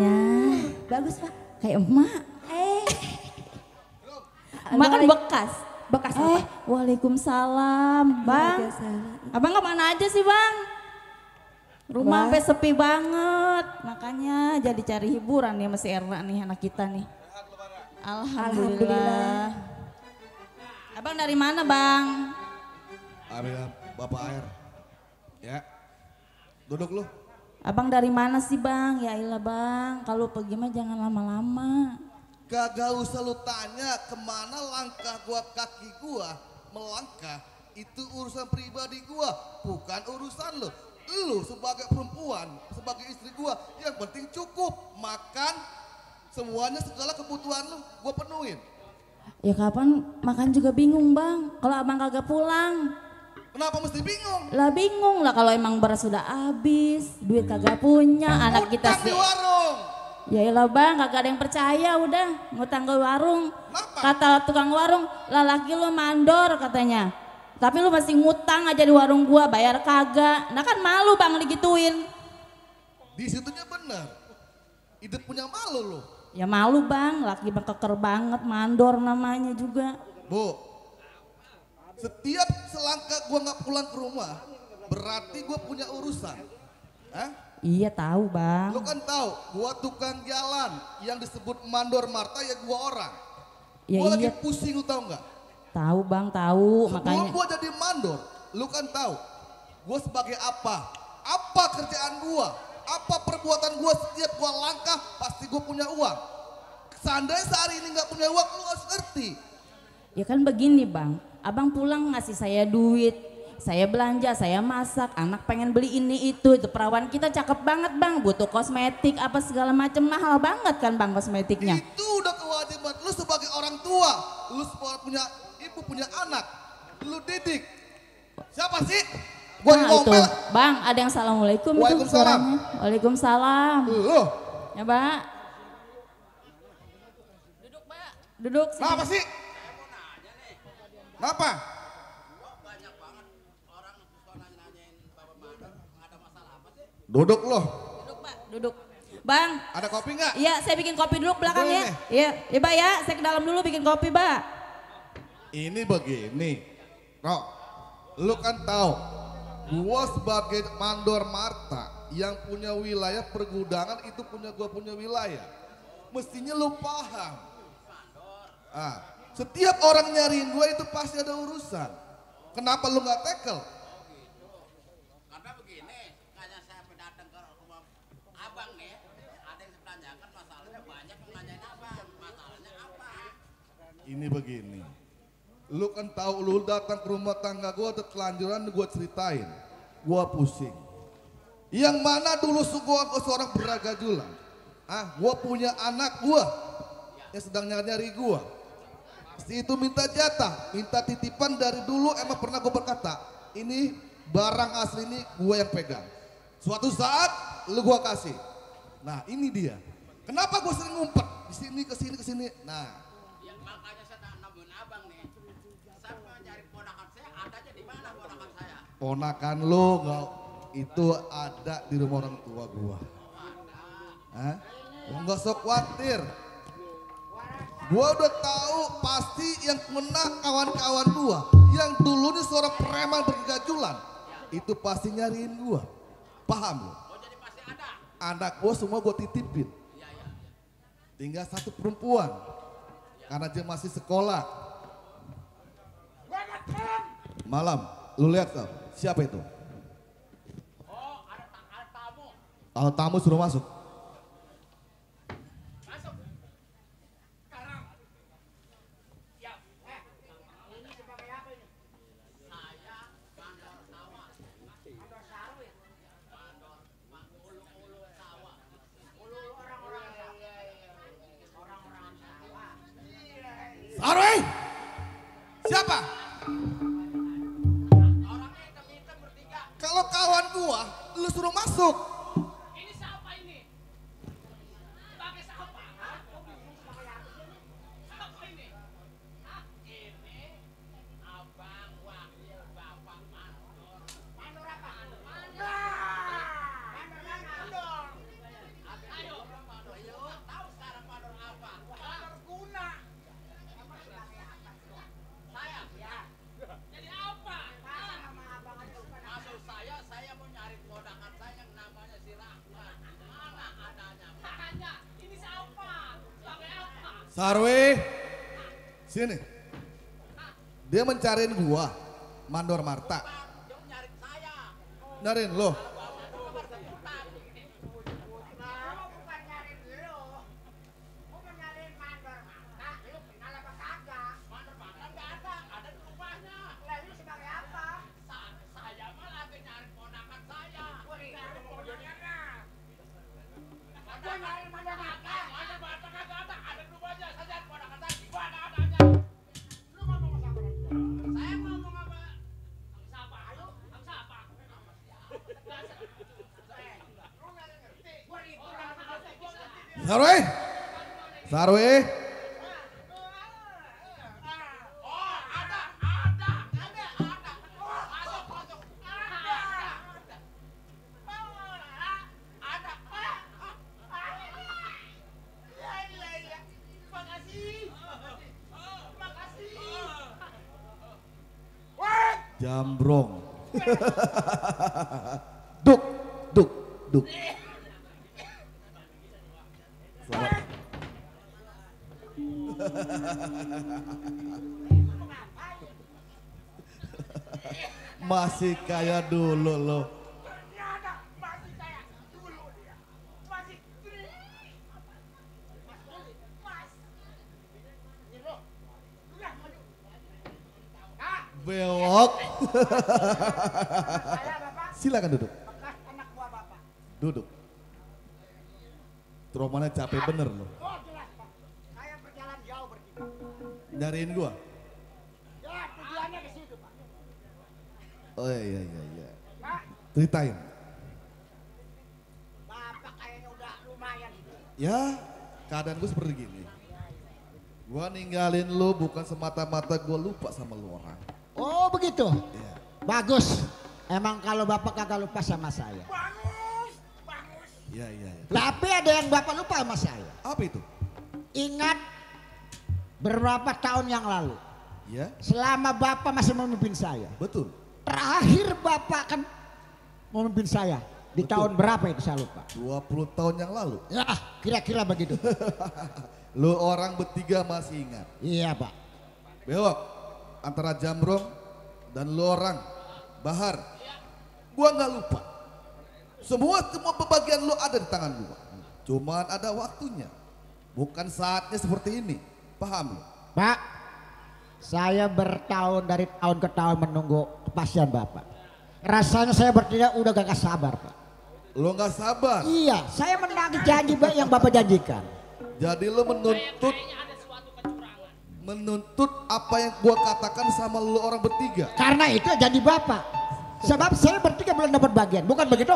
suaranya. Bagus Pak. Kayak emak. Emak kan bekas. Bekas apa? Waalaikumsalam. Bang, abang kemana aja sih bang? Rumah sampai sepi banget. Makanya jadi cari hiburan ya masih Erna nih anak kita nih. Alhamdulillah. Abang dari mana bang? Ambil Bapak air. Ya. Duduk lu. Abang dari mana sih bang? Ya ilah bang, kalau pergi mah jangan lama-lama. Kagak usah lu tanya kemana langkah gua, kaki gua melangkah. Itu urusan pribadi gua, bukan urusan lu. Lu sebagai perempuan, sebagai istri gua, yang penting cukup makan, semuanya segala kebutuhan lu gua penuhin. Ya kapan makan juga bingung bang, kalau abang kagak pulang. Kenapa mesti bingung? Lah bingung lah kalau emang beras sudah habis, duit kagak punya, anak kita Utang di warung. Ya ilah bang, kagak ada yang percaya udah ngutang ke warung. Kata tukang warung, lah laki lu mandor katanya. Tapi lu masih ngutang aja di warung gua, bayar kagak. Nah kan malu bang digituin. Di situnya benar. Hidup punya malu lu. Ya malu bang, laki bang keker banget, mandor namanya juga. Bu, setiap selangkah gua nggak pulang ke rumah, berarti gua punya urusan. Hah? Iya tahu bang. Lu kan tahu, gua tukang jalan yang disebut mandor Marta ya gua orang. Ya Gua iya. lagi pusing, lu tahu nggak? Tahu bang, tahu. Sebelum Makanya. gua jadi mandor, lu kan tahu, gua sebagai apa? Apa kerjaan gua? Apa perbuatan gua? Setiap gua langkah pasti gua punya uang. Seandainya sehari ini nggak punya uang, lu harus ngerti. Ya kan begini bang, abang pulang ngasih saya duit. Saya belanja, saya masak, anak pengen beli ini itu perawan kita cakep banget bang, butuh kosmetik apa segala macam, mahal banget kan bang kosmetiknya. Itu udah kewajiban lu sebagai orang tua, lu sebagai punya ibu, punya anak, lu didik. Siapa sih? Gua Nah, itu ngomel. bang, ada yang assalamualaikum itu Waalaikumsalam. suaranya. Waalaikumsalam. Lu. Ya mbak. Duduk mbak. Duduk. sini. Kenapa sih? Kenapa? Duduk loh. Duduk pak, duduk. Bang. Ada kopi nggak? Iya, saya bikin kopi dulu belakang ya. Iya, ya mbak ya, saya ke dalam dulu bikin kopi mbak. Ini begini, Rok, lu kan tahu, gua sebagai mandor Marta yang punya wilayah pergudangan itu gua punya wilayah. Mestinya lu paham. Ah, setiap orang nyariin gua itu pasti ada urusan. Kenapa lu nggak tackle? Karena begini, kayak saya datang ke rumah abang nih, ada yang menanyakan masalahnya, banyak yang nanyain abang, masalahnya apa? Ini begini, lu kan tahu lu datang ke rumah tangga gua tertelanjuran gua ceritain, gua pusing. Yang mana dulu gua seorang beragajulan, gua punya anak gua yang sedang nyari gua. Si itu minta jatah, minta titipan dari dulu emang pernah gua berkata, ini barang asli ini gua yang pegang. Suatu saat lu gua kasih. Nah ini dia. Kenapa gua sering ngumpet di sini ke sini ke sini? Nah, Ya makanya saya tak nemuin abang nih. Saya mau nyari ponakan saya, adanya di mana ponakan saya? ponakan lu nggak itu ada di rumah orang tua gua. Hah? Lu nggak usah khawatir. Gua udah tahu pasti yang kena kawan-kawan gua yang dulunya seorang preman bergajulan itu pasti nyariin gua. Paham lu? Oh jadi pasti ada. Anak gua semua gua titipin. Tinggal satu perempuan karena dia masih sekolah. Malam, lu lihat tuh siapa itu? Oh ada tamu. Kalau tamu suruh masuk. Masuk. Sekarang. Ya. Ini sebagai apa ini? Saya mandor sawah. Mandor sawit. Mandor ulu-ulu sawah. Ulu-ulu orang-orang sawah. Orang-orang sawah. Sarwe! Siapa? Orangnya hitam-hitam bertiga. Kalau kawan gua, lu suruh masuk. Ini siapa ini? Sebagai siapa? Hah? Siapa ini? Hah? Ini abang wakil bapak mandor. Mandor apa? Mandor. Mandor. Mandor. Ayo. Sarwe, sini. Dia mencariin gua, Mandor Marta. Nyariin lo. Sarwe, Sarwe. Jambrong. Duk, duk, duk. Selamat. Masih kayak dulu lo. Bewok. Silakan duduk. Duduk. Traumanya capek bener loh. Saya berjalan jauh bertiga. Nyariin gua? Ya, tujuannya ke situ, Pak. Oh iya iya iya. Pak, Ceritain. Bapak kayaknya udah lumayan. Ya, keadaan gue seperti gini. Gua ninggalin lu bukan semata-mata gua lupa sama lu orang. Oh begitu? Iya. Bagus. Emang kalau Bapak kagak lupa sama saya. Iya iya iya. Tapi ada yang Bapak lupa sama saya. Apa itu? Ingat beberapa tahun yang lalu. Ya. Selama Bapak masih memimpin saya. Betul. Terakhir Bapak kan memimpin saya. Di Betul. tahun berapa itu saya lupa. 20 tahun yang lalu. Ya kira-kira begitu. Lu orang bertiga masih ingat. Iya Pak. Bewok antara Jambrong dan lu orang Bahar. Gua nggak lupa. Semua pembagian lu ada di tangan gua. Cuman ada waktunya. Bukan saatnya seperti ini. Paham lu? Pak, saya bertahun dari tahun ke tahun menunggu kepastian Bapak. Rasanya saya bertiga udah gak sabar Pak. Lu nggak sabar? Iya, saya menagih janji Pak yang Bapak janjikan. Jadi lu menuntut apa yang gua katakan sama lu orang bertiga. Karena itu janji Bapak. Sebab saya bertiga belum dapat bagian, bukan begitu?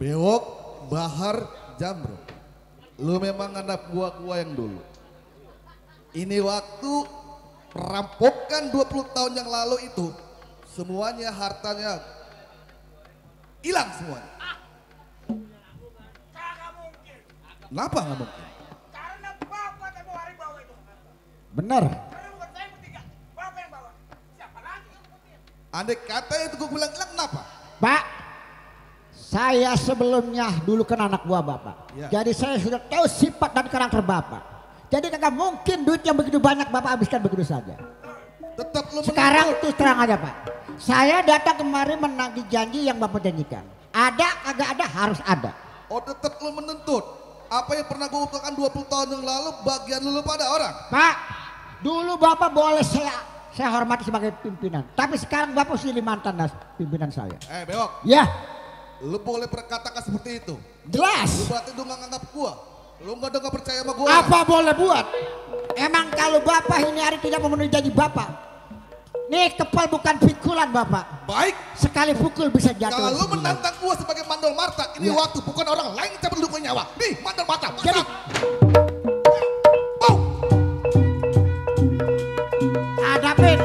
Bewok, Bahar, Jambrong. Lu memang anak gua yang dulu. Ini waktu perampokan 20 tahun yang lalu itu, semuanya hartanya hilang semuanya. Kenapa nggak mungkin? Karena Bapak yang bawa harimau itu. Benar. Karena bukan saya bertiga, Bapak yang bawa. Siapa lagi yang bertiga? Andai kata itu gue bilang hilang, kenapa? Pak, saya sebelumnya dulu kan anak buah Bapak. Ya. Jadi saya sudah tahu sifat dan karakter Bapak. Jadi kagak mungkin duit yang begitu banyak Bapak habiskan begitu saja. Tetap lu Sekarang terus terang aja Pak. Saya datang kemari menagih janji yang Bapak janjikan. Ada kagak ada harus ada. Oh tetap lu menuntut. Apa yang pernah gue ucapkan 20 tahun yang lalu bagian lu pada orang. Pak, dulu Bapak boleh saya hormati sebagai pimpinan. Tapi sekarang Bapak sudah mantan pimpinan saya. Bewok. Ya. Lu boleh berkatakan seperti itu. Jelas. Lu berarti lu nggak nganggap gua. Lu nggak percaya sama gua. Apa boleh buat? Emang kalau Bapak ini hari tidak memenuhi janji Bapak, nih kepal bukan pikulan Bapak. Baik. Sekali pukul bisa jatuh. Kalau lu menantang gua sebagai Mandor Marta, ini Ya. waktu bukan orang lain yang cabut lu punya nyawa. Nih Mandor Marta. Jadi hadapin.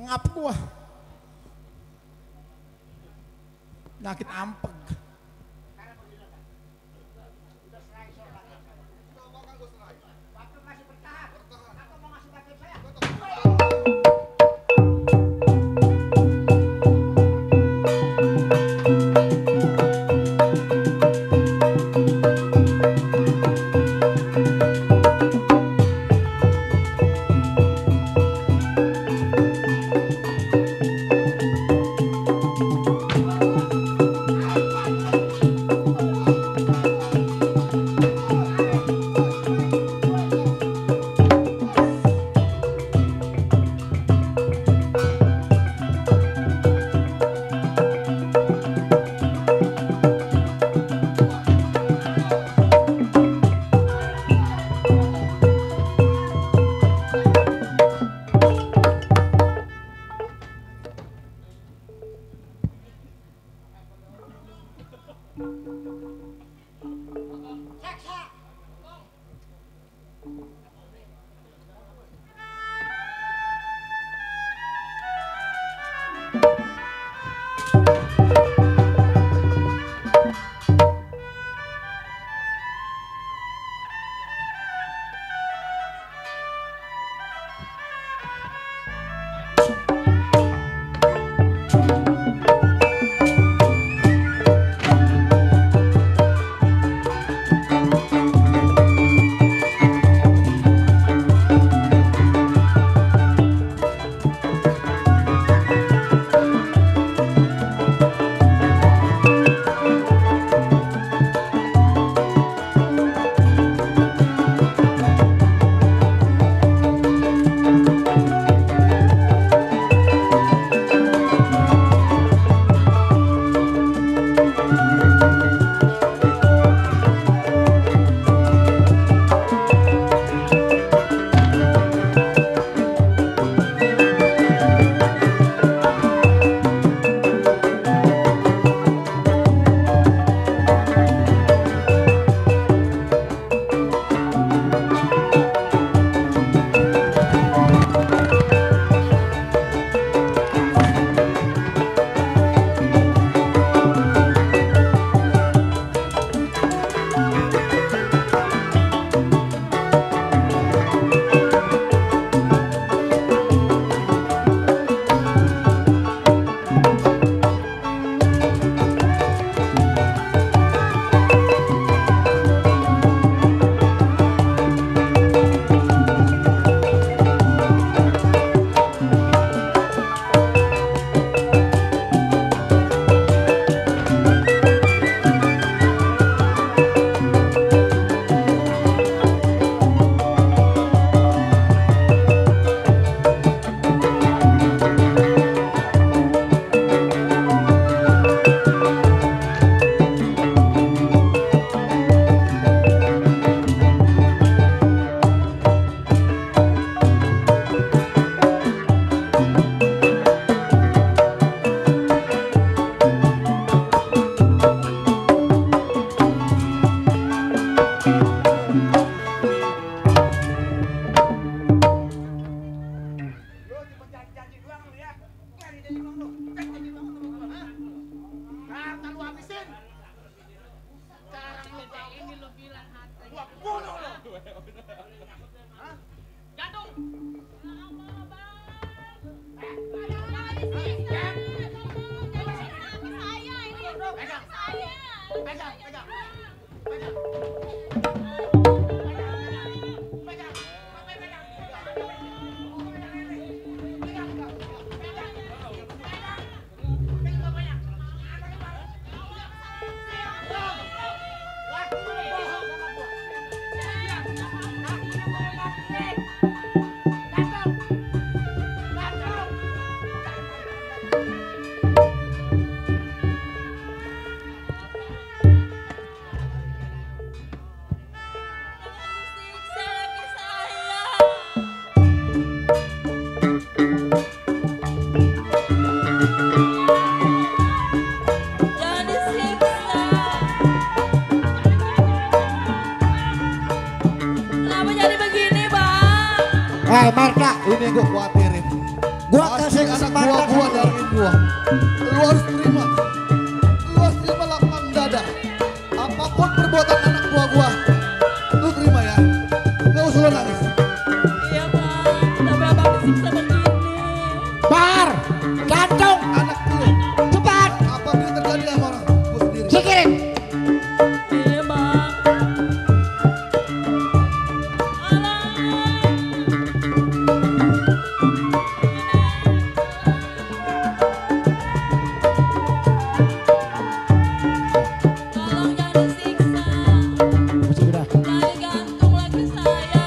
bengap gua. Nyakit ampeg. Cek anak gua dari gua. Lu harus terima. Lu harus terima lapang dada. Apapun perbuatan anak gua, lu terima ya. Gak usah lu nangis. Iya bang, udah berapa disiksa begini. Bar, gantung, Anak lu, cepat, apapun yang terjadi sama orang gua sendiri. singkirin. Iya bang. Tolong jangan disiksa. Musik udah. Jangan gantung lagi saya.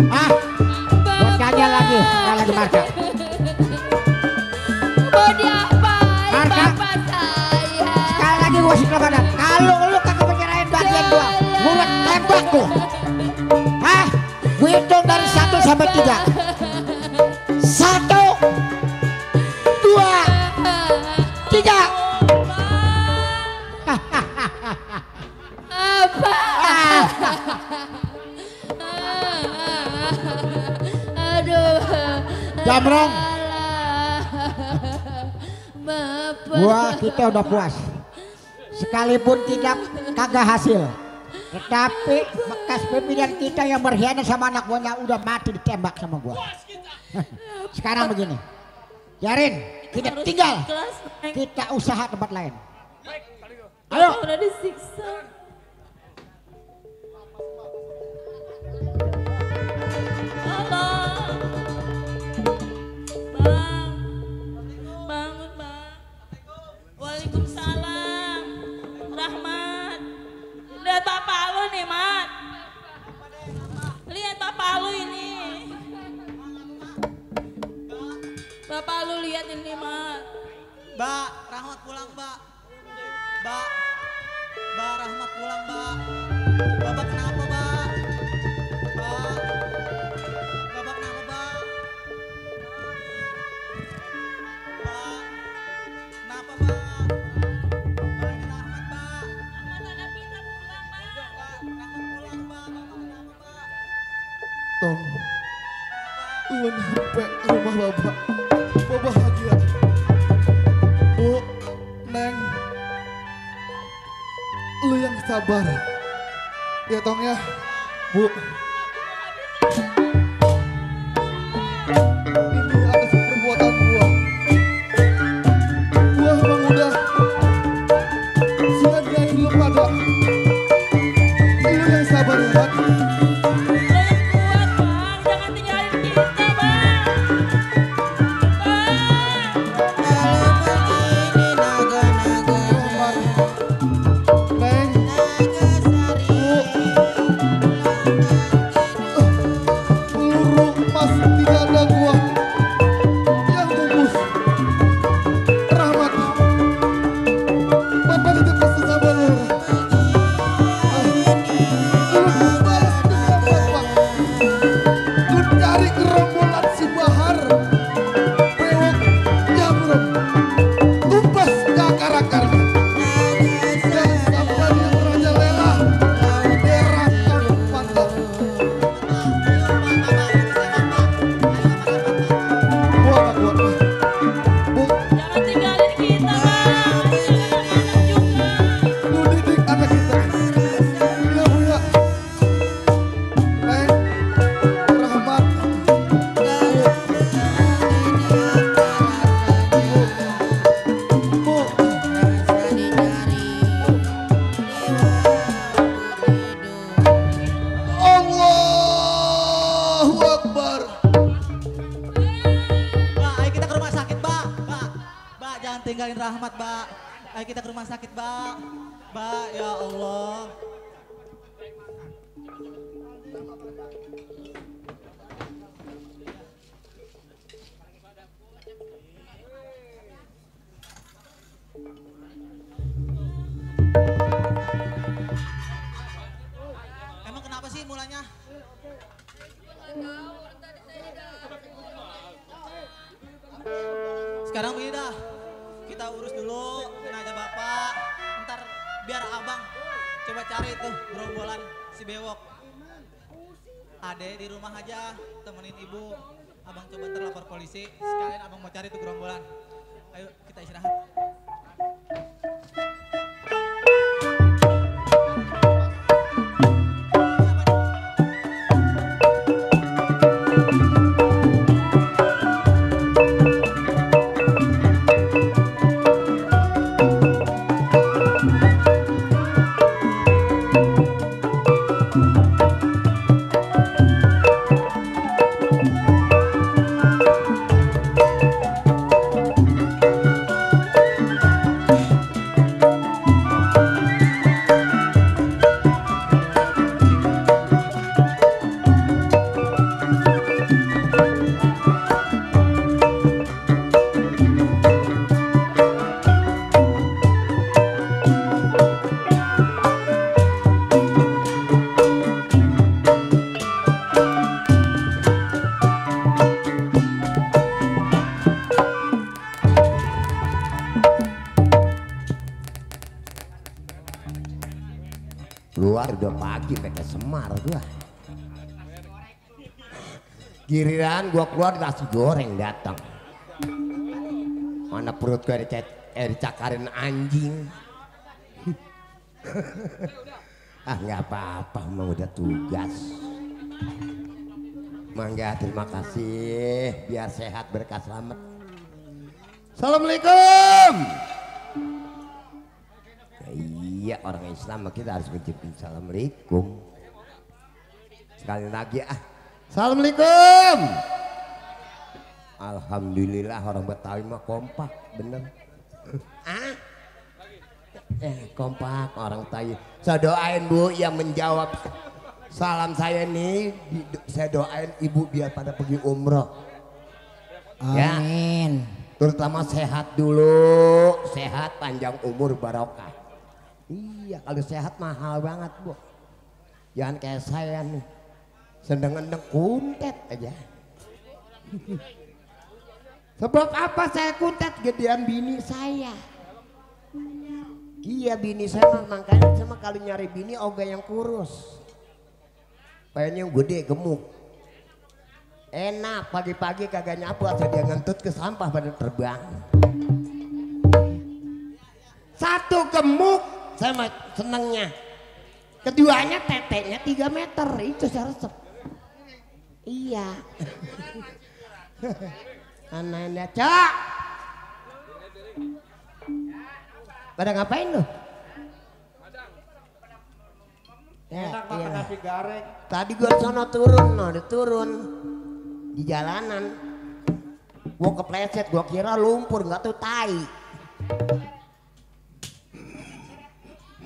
Ah, buat nyanyi lagi, nyanyi lagi Marka. Mau diapain Marka. bapak saya? Sekali lagi gua sikap badan. Kalau lu kagak menyerahin bagian gua tembak tuh. Hah? Gua hitung dari 1 sampai 3. 1, 2, 3. Apa? Aduh. Jamrong, Bapak. gua kita udah puas. Sekalipun tidak kagak hasil. Tetapi bekas pimpinan kita yang berkhianat sama anak buahnya udah mati ditembak sama gua. Sekarang begini. Yarin, kita Harus tinggal. ikhlas, Neng. Kita usaha tempat lain. Bapak Ayo. udah disiksa. Tolong. Bang. Bangun bang. Waalaikumsalam. Rahmat. Lihat bapak lu nih, Mat. Lihat bapak lu ini. Bapak lu lihat ini, Mat. Mbak, Rahmat pulang, Mbak. Mbak. Mbak, Rahmat pulang, Mbak. Bapak kenapa, Mbak? Mbak. Bapak kenapa, Mbak? Mbak. Kenapa, Mbak? Mbak, ini Rahmat, Mbak. Rahmat anak kita pulang, Mat. Mbak, Rahmat pulang, Mbak. Bapak kenapa, Mbak? Tong, lu nyampe rumah bapak. Gua bahagia. Bu, Neng, lu yang sabar. Ya Tong ya, Bu. Ini atas perbuatan gua. Gua emang udah sia-siain lu pada. Lu yang sabar ya, Mat. Lo yang kuat, Bang. Jangan tinggalin kita, Bang. Neng, peluru emas tidak ada gua yang tembus. Rahmat, Bapak tidak kasih sabar lu. Lu balas dendam Bapak. Lu cari gerombolan si Bahar, Bewok, Jamrong, tumpas ke akar-akarnya. Jangan sampai dia merajalela daerah Kampung Pandan. Gua nggak kuat, Bu. Bu, Jangan tinggalin kita, Bang. Tinggalin anak juga. lu didik anak kita. Iya, Bu ya. Neng, Rahmat. Bu. Allahu Akbar. Mbak, ayo kita ke rumah sakit, Mbak. Mbak, jangan tinggalin Rahmat, Mbak. Ayo kita ke rumah sakit, Mbak. Mbak, ya Allah. Emang kenapa sih mulanya? Sekarang begini dah, kita urus dulu jenazah bapak. Ntar biar abang coba cari tuh gerombolan si Bewok. Ade di rumah aja temenin ibu. abang coba ntar lapor polisi. Sekalian abang mau cari tuh gerombolan. Ayo kita istirahat. Keluar udah pagi pakai semar gua. Giliran gua keluar nasi goreng datang. Mana perut gua dicakarin anjing. Ah nggak apa-apa, emang udah tugas. Mangga terima kasih, biar sehat berkah selamat. Assalamualaikum. Iya orang Islam kita harus mengucapkan assalamualaikum. Sekali lagi assalamualaikum. Alhamdulillah orang Betawi mah kompak bener. Kompak orang Betawi. Saya doain Bu yang menjawab salam saya nih, saya doain ibu biar pada pergi umroh. Amin. Ya, terutama sehat dulu, sehat panjang umur barokah. Iya kalau sehat mahal banget Bu. Jangan kayak saya nih, sedang-sedang kuntet aja. Sebab apa saya kuntet? Gedean bini saya. Iya bini saya makanya sama kalau nyari bini oga yang kurus. Pengennya yang gede gemuk. Enak pagi-pagi kagak nyapu asal dia ngentut ke sampah pada terbang. Satu gemuk saya mah senengnya. Keduanya teteknya 3 meter itu saya resep. Iya. Anaknya Cak. Pada ngapain lu? Enak makan nasi gareng. Tadi gua sono turun di jalanan. Gua kepleset, gua kira lumpur nggak tuh tai.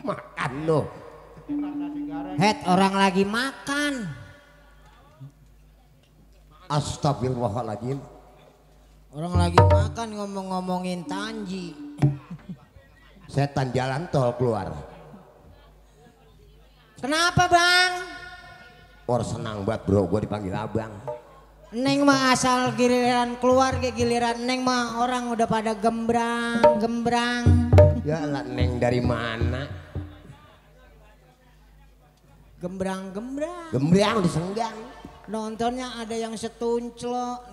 Makan lo. Het orang lagi makan. Astagfirullahaladzim. Orang lagi makan ngomong-ngomongin Tanji. Setan jalan tol keluar. Kenapa Bang? Orang senang banget bro, gue dipanggil abang. Neng mah asal giliran keluar ke giliran Neng mah orang udah pada gembrang. Ya lah Neng dari mana? Gembrang. Gembrang disenggang. Nontonnya ada yang setunclok.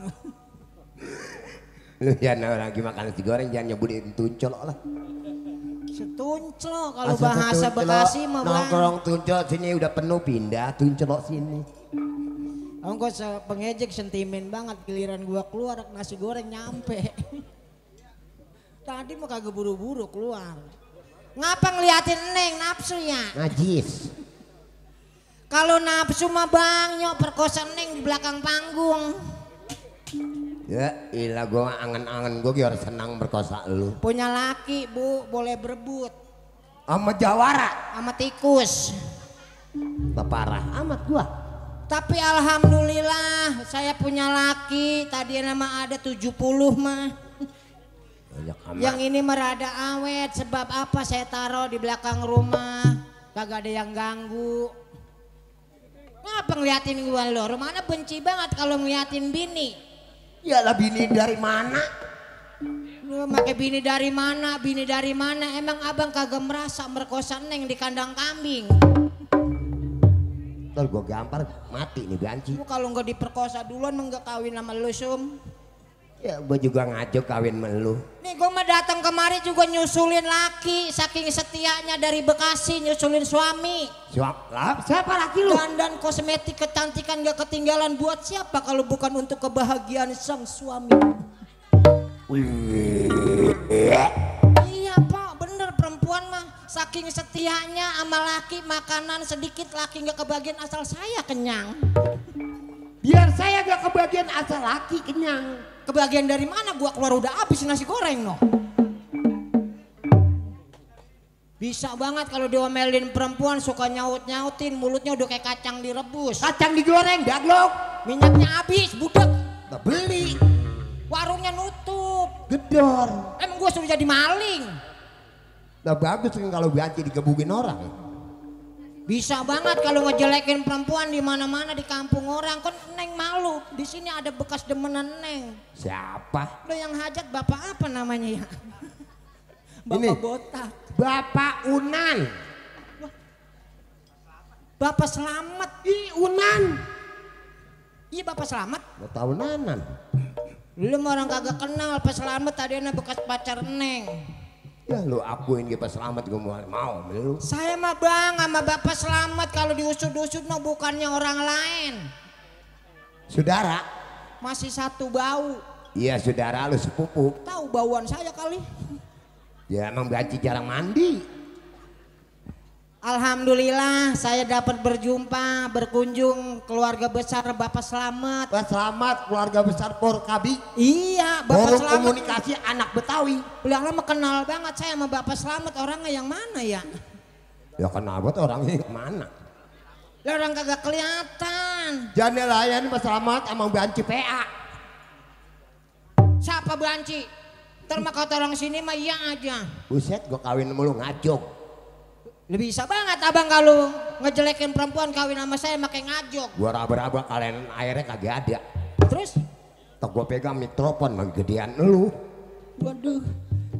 Lu jangan orang lagi makan nasi goreng jangan nyebutin tuncolok lah. Setunclok kalau bahasa Bekasi mah Bang. Nongkrong tuncolok sini udah penuh pindah tuncolok sini. Ongko pengejek sentimen banget giliran gua keluar nasi goreng nyampe. Tadi mah kagak buru-buru keluar. Ngapa ngeliatin Neng nafsunya? Najis. Kalau nafsu mah Bang nyok perkosa Neng di belakang panggung. Ya ilah gue angan-angan gue harus senang berkosa lu. Punya laki Bu boleh berebut. Sama jawara. Sama tikus. Parah amat gua. Tapi alhamdulillah saya punya laki. Tadi nama ada 70 mah. Yang ini merada awet. Sebab apa saya taruh di belakang rumah. Kagak ada yang ganggu. Ngapa ngeliatin gua lo? Rumahnya benci banget kalau ngeliatin bini. Yalah bini dari mana? Lu pakai bini dari mana? Bini dari mana? Emang abang kagak merasa merkosa Neng di kandang kambing? Ntar gue gampar mati nih Banci. Lu kalau nggak diperkosa duluan mah nggak kawin sama lu Sum. Ya gue juga ngajak kawin sama lu. Nih gue mah datang kemari juga nyusulin laki, saking setianya dari Bekasi nyusulin suami. Siapa laki lu? Dandan kosmetik kecantikan gak ketinggalan buat siapa kalau bukan untuk kebahagiaan sang suami. Iya Pak, bener perempuan mah saking setianya sama laki, makanan sedikit laki gak kebagian asal saya kenyang. Biar saya gak kebagian asal laki kenyang. Kebagian dari mana? Gua keluar udah habis nasi goreng no. Bisa banget kalau diomelin perempuan suka nyaut-nyautin, mulutnya udah kayak kacang direbus. Kacang digoreng, daglok. Minyaknya habis, budek. Gak beli. Warungnya nutup. Gedor. Emang gua sudah jadi maling. Nah bagus kan kalau Banci digebukin orang. Bisa banget kalau ngejelekin perempuan di mana-mana di kampung orang. Kan Neng malu. Di sini ada bekas demenan Neng. Siapa? Lo yang hajat bapak apa namanya ya? Bapak Ini. botak. Bapak Unan. Bapak Selamat. Unan. Iya Bapak Selamat. Gak tahu Nanan. Lu orang kagak kenal Pak Selamat tadi bekas pacar Neng. Ya lu akuin Bapak Selamat gue mau lu. Saya mah bang sama Bapak Selamat kalau diusut-usut mah bukannya orang lain. Saudara. Masih satu bau. Iya saudara lu sepupu. Tahu bauan saya kali. Ya emang Banci jarang mandi. Alhamdulillah saya dapat berjumpa, berkunjung keluarga besar Bapak Selamat. Bapak Selamat keluarga besar Porkabi. Iya Bapak Forum Selamat. komunikasi anak Betawi. Udah lama kenal banget saya sama Bapak Selamat, orangnya yang mana ya? Ya kenapa tuh orangnya mana? Lah orang kagak kelihatan. Jangan layan Bapak Selamat sama Banci PA. Siapa Banci? Terima kata orang sini mah iya aja. Buset gua kawin sama lu ngajok. Lebih bisa banget abang kalau ngejelekin perempuan kawin sama saya pakai ngajok. Gua raba-raba kalian airnya kagak ada. Terus? Tak gua pegang mikrofon gedean lu. Waduh,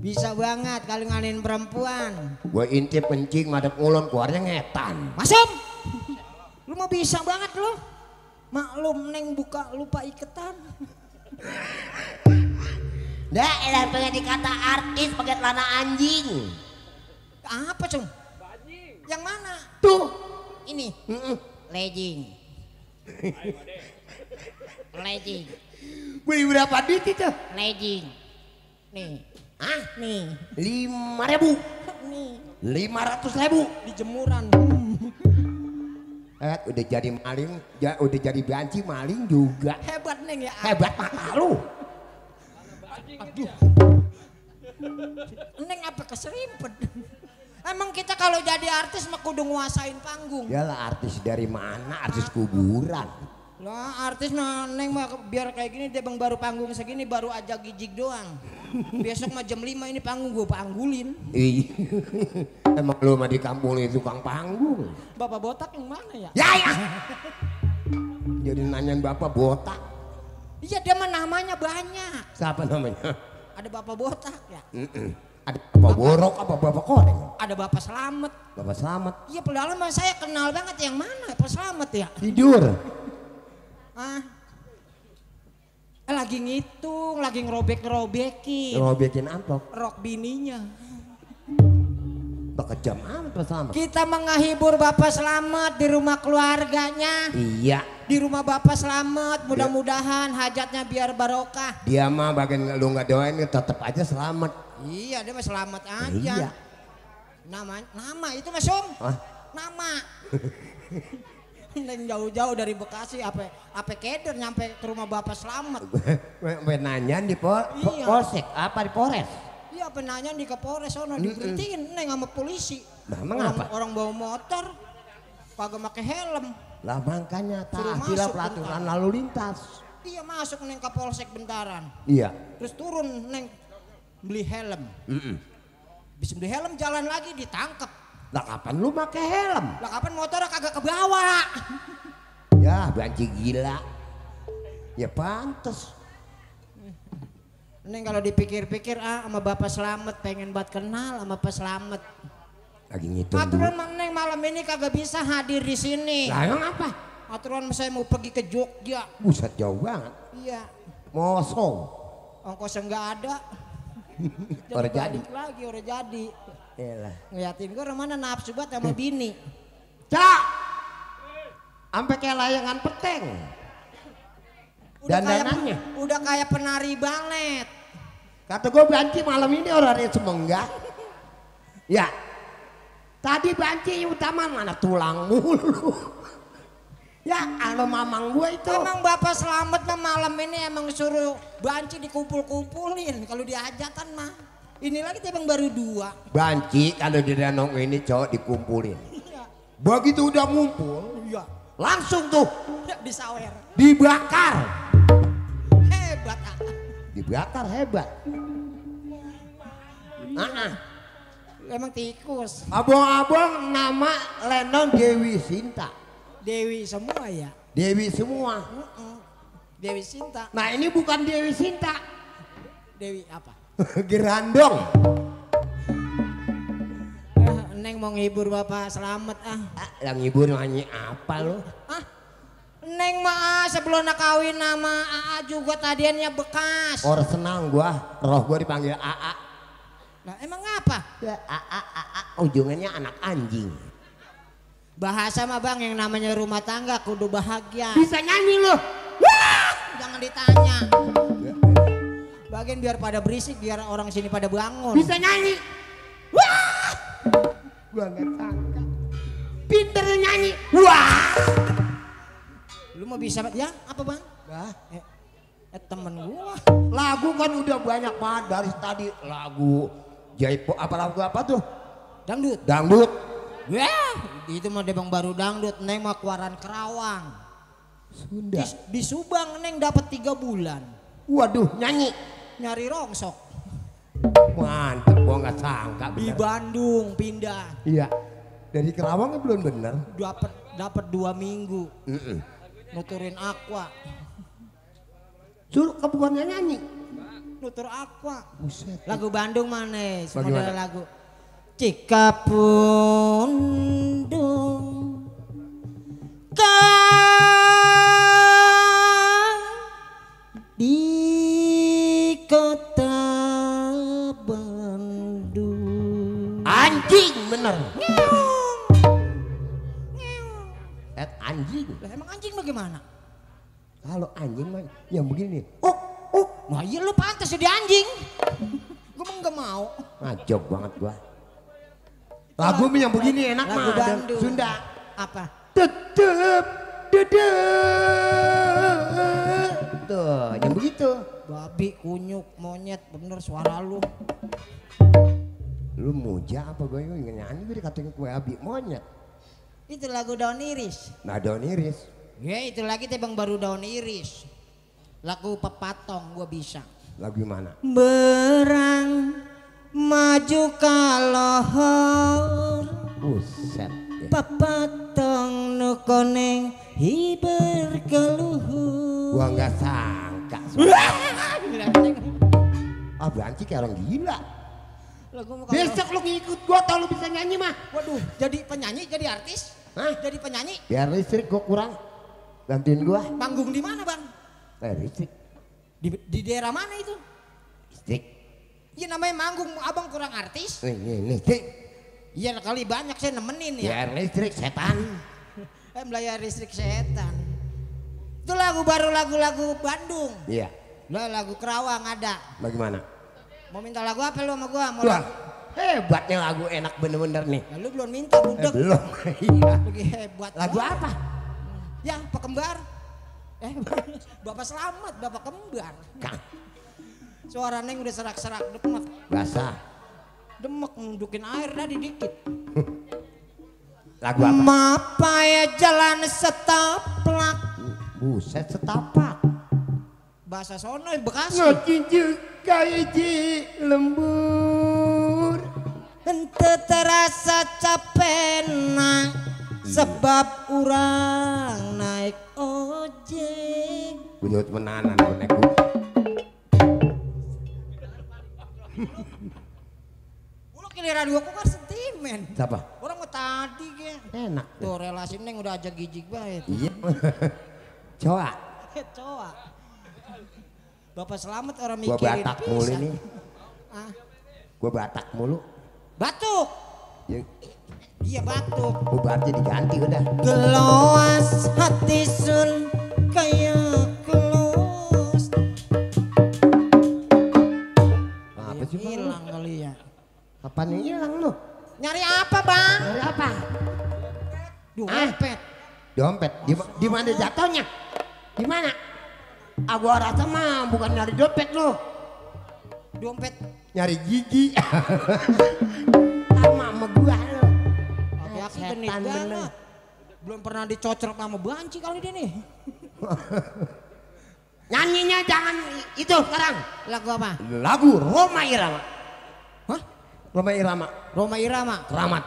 bisa banget kalau ngalahin perempuan. Gua intip kencing madep ngulon keluarnya ngetan. Masum! Lu mau bisa banget lu. Maklum Neng buka lupa iketan. Dah elah pengen dikata artis pakai celana anjing. Apa Cum? Yang mana? Tuh. Ini. Legging. Legging. Beli berapa duit itu? Legging. Nih. Hah? Nih. 5.000. Nih. 500.000 di jemuran. Udah jadi maling, udah jadi Banci maling juga. Hebat Neng ya. Hebat mata lu. Aduh. Neng apa keserimpet? Emang kita kalau jadi artis mah kudu nguasain panggung. Yalah artis dari mana? Artis kuburan. Lah artis mah Neng mah biar kayak gini dia bang baru panggung segini baru aja gijik doang. Besok mah jam 5 ini panggung gue panggulin. Emang lu mah di kampung itu tukang panggung. Bapak botak yang mana ya? Ya. Jadi nanyain bapak botak. Iya dia mah namanya banyak. Siapa namanya? Ada bapak botak ya. Ada bapak borok apa bapak koreng? Ada bapak Selamat. Bapak Selamat. Iya padahal mah saya kenal banget yang mana Bapak Selamat ya. Tidur. Lagi ngitung, lagi ngerobek-ngerobekin. Ngerobekin amplop. Rok bininya. Bakal jam amat Bapak Selamat. Kita menghibur Bapak Selamat di rumah keluarganya. Iya. Di rumah Bapak Selamat, mudah-mudahan hajatnya biar barokah. Dia mah bagian lu nggak doain tetap aja selamat. Iya dia mah selamat aja. Iya. Nama itu Mas Om. Hah? Nama. Neng jauh-jauh dari Bekasi, apa keder nyampe ke rumah Bapak Selamat. Gue nanya di Iya. polsek apa di Polres? Iya penanya di Kapolres sono diberhentiin Neng sama polisi. Nah, emang apa? Orang bawa motor kagak pakai helm. Lah makanya Suruh taatilah masuk peraturan bentar. lalu lintas. Iya masuk Neng ke Polsek bentaran. Iya. Terus turun Neng beli helm. Bisa beli helm jalan lagi ditangkap. Lah kapan lu pakai helm? Lah kapan motornya kagak kebawa? Ya Banci gila. Ya pantes. Neng kalau dipikir-pikir sama Bapak Selamat pengen buat kenal sama Bapak Selamat. Lagi ngitung Aturan duit. Mang Neng malam ini kagak bisa hadir di sini. Lah emang apa? Aturan saya mau pergi ke Jogja. Buset jauh banget. Iya. Mosong. Ongkosnya nggak ada. Udah jadi. balik lagi udah jadi. Elah. Ngeliatin gue mana nafsu banget sama bini. Cak. Sampai kayak layangan peteng. Dandanannya. Udah kayak penari balet. Kata gue Banci malam ini orangnya semenggak. Ya. Tadi Banci utama mana tulang mulu. Ya, alo mamang gue itu. Emang Bapak Selamat mah malam ini emang suruh Banci dikumpul-kumpulin kalau di hajatan mah. Ini lagi Tebang baru 2. Banci kalau di danau ini cowok dikumpulin. Iya. Begitu udah ngumpul, Iya. langsung tuh Ya, disawer. dibakar. Hebat. Dibakar hebat. Emang tikus. Abang-abang nama Lenong Dewi Sinta. Dewi semua ya. Dewi semua. Dewi Sinta. Nah ini bukan Dewi Sinta. Dewi apa? Gerandong. Neng mau ngibur Bapak Selamat Yang ngibur nyanyi apa lo? Neng mah sebelum nak kawin nama AA juga tadiannya bekas. Orang senang gua, roh gua dipanggil AA. Nah emang apa? Ya, AA, ujungannya anak anjing. Bahasa mah bang yang namanya rumah tangga kudu bahagia. Bisa nyanyi lo? Jangan ditanya. Bagian biar pada berisik biar orang sini pada bangun. Bisa nyanyi? Wah! Gua nggak sangka. Pinter nyanyi. Wah! Lu mau bisa ya apa bang? Temen gua. Lagu kan udah banyak banget dari tadi lagu Jaipo apa lagu apa tuh? Dangdut. Dangdut. Wah, itu mah Debang baru dangdut, Neng mah Kuaran Kerawang. Sunda. Di Subang Neng dapat 3 bulan. Waduh, nyanyi. Nyari rongsok. Mantep, gua nggak sangka. Di Bandung pindah. Iya. Dari Kerawang belum bener. Dapat 2 minggu. Nuturin Aqua. Suruh kebuannya nyanyi. Nutur Aqua. Buset. Lagu Bandung mana? Semua Bagaimana? lagu. Cikapundung kang di kota Bandung. Anjing bener. Anjing. Lah emang anjing bagaimana? Kalau anjing mah yang begini. Nah iya lu pantas jadi anjing. Gue mah gak mau. Ngajok banget gua. Lagu yang begini enak Lagu mah. Bandung. Sunda. Apa? Tetep tuh yang begitu. Babi, kunyuk, monyet, bener suara lu. Lu muja apa gue nyanyi gue dikatain kue abi monyet. Itu lagu Daun Iris. Nah daun iris. Ya itu lagi Tebang baru Daun Iris. Lagu Pepatong gua bisa. Lagu mana? Berang maju kalohor. Buset. Pepatong nu koneng hiber keluhur. Gua nggak sangka. Ah Banci kayak orang gila. Besok lu ngikut gua tau lu bisa nyanyi mah. Waduh, jadi penyanyi, jadi artis? Hah? Jadi penyanyi? Biar listrik gua kurang. Gantiin gua. Panggung di mana, Bang? Listrik. Di daerah mana itu? Listrik. Iya namanya manggung, Abang kurang artis. Nih listrik. Iya kali banyak saya nemenin ya. Biar listrik setan. Belayar listrik setan. Itu lagu baru lagu-lagu Bandung. Iya. Lah lagu Kerawang ada. Bagaimana? Mau minta lagu apa lu sama gua? Mau Wah, lagu? hebatnya lagu enak bener-bener nih. Ya, lu belum minta budek. Belum. Iya. Lagi hebat. Lagu banget. apa? Ya, Pak Kembar. Bapak Selamat, Bapak Kembar. Kang. Suara Neng udah serak-serak demek. Basah. Demek nunjukin air tadi dikit. Lagu apa? Mapaya jalan setaplak. Buset setapak. Bahasa sono Bekasi. Ngecinjuk kayak lembur. Ente terasa capek nak sebab urang naik ojek. Bunyut menanan bonek. Lu giliran gua kok sentimen. Siapa? Orang mah tadi ke. Enak. Tuh relasi Neng udah aja gijik banget. Iya. Coba. Coba. Bapak Selamat orang Gua mikirin Batak mulu pisan. nih. Ah, Gua Batak mulu. batuk. Ya, Iya batuk. bubarnya diganti udah. Geloas hati sun kayak kelus. Apa sih Bang? Hilang kali ya. Kapan yang hilang lu? Nyari apa bang? Nyari apa? Dompet. Dompet. Di mana jatuhnya? Di mana? Ah gua rasa mah bukan nyari dompet lu. Dompet. Nyari gigi. Sama sama gua lu. Aki genit banget. Belum pernah dicocok sama banci kali dia nih. Nyanyinya jangan itu sekarang. Lagu apa? Lagu Roma Irama. Hah? Roma Irama. Roma Irama. Keramat.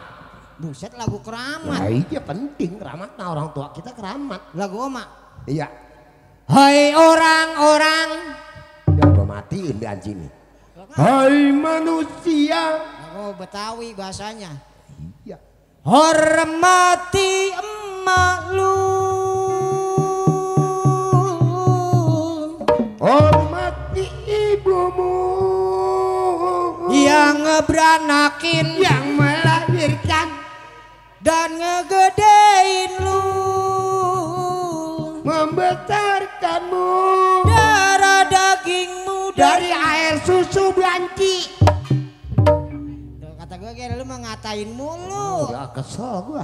Buset lagu keramat. Nah, iya penting keramat. Nah orang tua kita keramat. Lagu Oma. Iya. Hai orang-orang. Ya gua matiin di anjing nih. Hai manusia. Lagu Betawi bahasanya. Iya. Hormati emak lu. Hormati ibumu. Yang ngeberanakin. Yang melahirkan. Dan ngegedein lu. Membesarkanmu. Darah dagingmu Dari air susu banci. Kata gue kayak lu mah ngatain mulu. Udah kesel gua.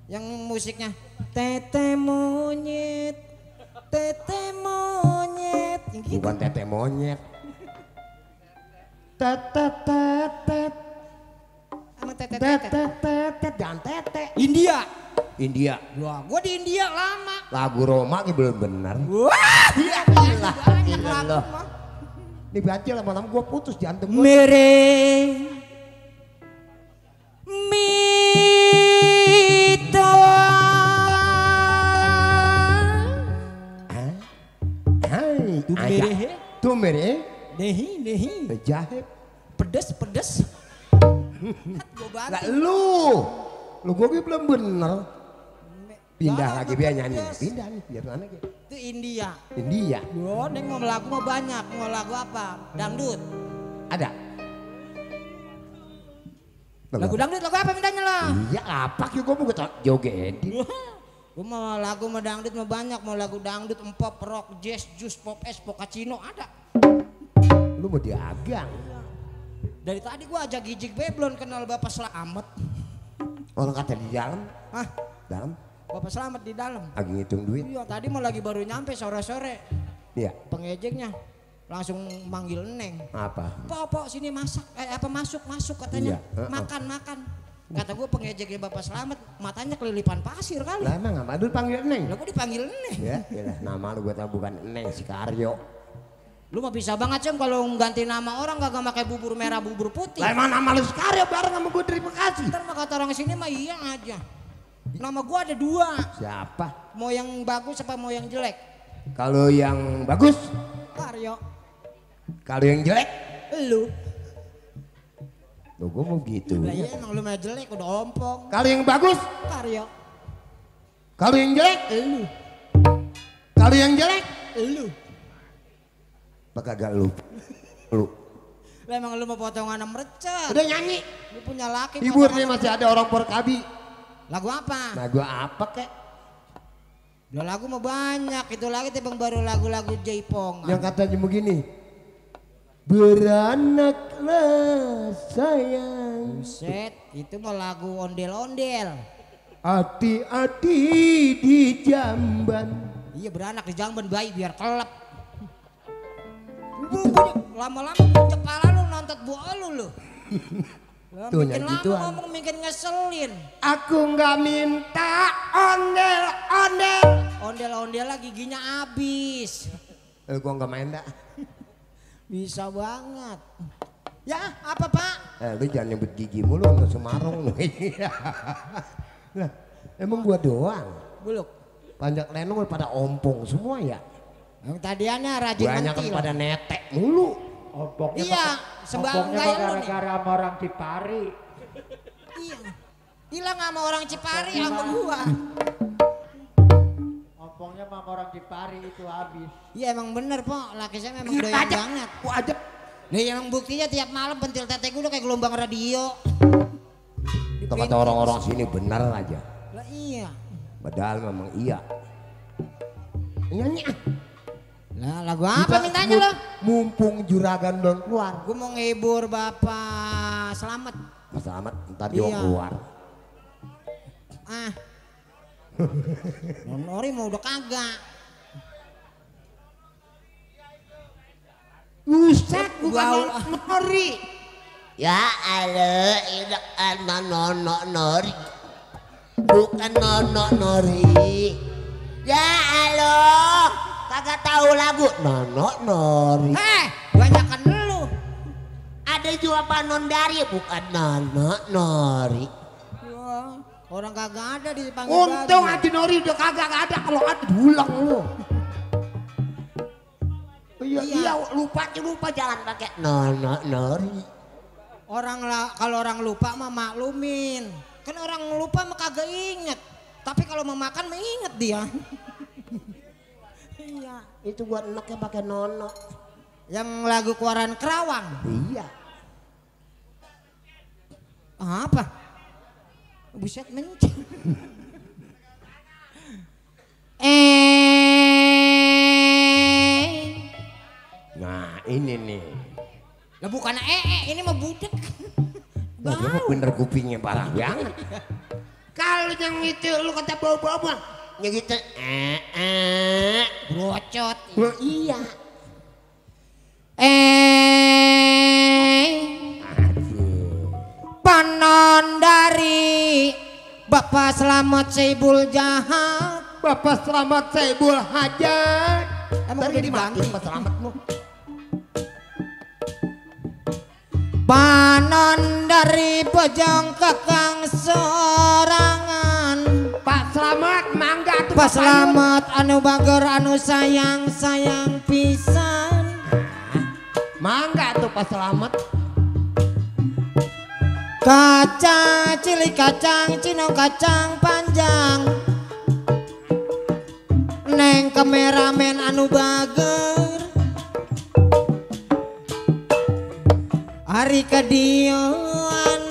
Yang musiknya tete monyet, tete monyet. Yang gitu. Bukan tete monyet. Tetetetet. Emang tete tete. Tetetetet dan tete. India. India. Wah, gue di India lama. Lagu Roma ini belum benar. Wah, iya gila. Gila. Ini banci lama-lama gua putus jantung gua. Mere Mito. Hai, Tumere. Tumere. Nehi. Jahe. Pedes. Lah lu gua belum bener. Pindah lagi biar nyanyi. Pindah nih biar mana gitu. Itu India. India. Yo, Neng mau lagu mau banyak. Mau lagu apa? Dangdut. Ada. Lagu dangdut lagu apa mintanya lah? Iya apa sih gua mau joget. Gue mau lagu mau dangdut mau banyak, mau lagu dangdut, pop, rock, jazz, jus, pop es, pokacino ada. Lu mau diagang. Dari tadi gue ajak gijik be belum kenal Bapak Selamat. Orang kata di dalam. Hah? Dalam. Bapak Selamat di dalam. Lagi ngitung duit. Iya tadi mau lagi baru nyampe sore-sore. Iya. Pengejeknya langsung manggil Neng. Apa? Pok sini masak, masuk katanya. Iya. Makan. Kata gue pengejeknya Bapak Selamat matanya kelilipan pasir kali. Lah emang apa? Lu panggil Neng? Lah gue dipanggil Neng. Ya, iyalah nama lu gue tahu bukan Neng si Karyo. Lu mah bisa banget Cem kalau ganti nama orang gak pakai bubur merah bubur putih. Lah emang nama lu si Karyo bareng sama gue dari Bekasi. Ntar mah kata orang sini mah iya aja. Nama gue ada 2. Siapa? Mau yang bagus apa mau yang jelek? Kalau yang bagus, Karyo. kalau yang jelek, Lu. Loh gue mau gitu. Lah iya emang lu mah jelek udah ompong. Kalau yang bagus, Karyo. kalau yang jelek, Lu. kalau yang jelek, Lu. kagak lu. Lah emang lu mau potongan merecet. Udah nyanyi. Lu punya laki. Hibur nih masih ada orang Porkabi. Lagu apa? Lagu apa kek? Udah lagu mah banyak. Itu lagi timbang baru lagu-lagu Jaipong. Yang katanya begini. Beranaklah sayang. Buset, itu mah lagu ondel-ondel. Hati-hati di jamban. Iya beranak di jamban bayi biar kelep. Lama-lama kepala lu nontot buah lu. Tuh Bikin yang lama gituan. ngomong bikin ngeselin. Aku nggak minta ondel-ondel. Ondel-ondel giginya habis. Gua nggak main dah. Bisa banget. Ya apa pak? Lu jangan nyebut gigi mulu sama Semarang lu. Lah, emang gua doang. Buluk. Panjang lenong pada ompong semua ya. Yang tadiannya rajin Banyak mentil. pada netek mulu. Iya, sembarang Ompongnya kayak lu nih. gara-gara sama orang Cipari. Iya. Hilang sama orang Cipari sama gua. Ompongnya sama orang Cipari itu habis. Iya emang bener po, laki saya memang doyan banget. Gua aja. Nih emang buktinya tiap malam pentil tete gua udah kayak gelombang radio. Itu kata orang-orang sini benar aja. Lah iya. Padahal memang iya. Nyanyi. Lah lagu apa mintanya lo? Mumpung juragan belum keluar. Gua mau ngehibur Bapak Selamat. Mas Selamat ntar dia Iya. keluar. Ah. Nori mau udah kagak. Buset bukan Nori. Ya Allah, ini kan nono nori. Bukan nono nori. Ya Allah, kagak tahu lagu nono nori. Banyakan lu. Ada juga panon dari bukan nono nori. Wah, orang kagak ada di panggil. Untung Haji Nori udah kagak ada, kalau ada dulang lu. Iya, lupa jalan pakai nono nori. Kalau orang lupa mah maklumin. Kan orang lupa mah kagak inget. Tapi kalau mau makan mah inget dia. Iya. Itu buat enaknya pakai nono. Yang lagu Keluaran Kerawang. Iya. Apa? Buset mencet. Nah ini nih. Lah bukan ini mah budek. Nah, dia mah bener kupingnya parah banget. Kalau yang itu lu kata bawa-bawa, yang gitu brocot. Oh, iya. Panon dari Bapak Selamat Saibul Jahat. Bapak Selamat Saibul Hajat. Emang udah dibantu Bapak Selamatmu. Panon dari Bojong Kakang Sorangan. Pak Selamat mangga tuh. Pak Selamat anu bager anu sayang pisan. Mangga tuh Pak Selamat. Kaca cilik kacang cino kacang panjang. Neng kameramen anu bager. Hari kadioan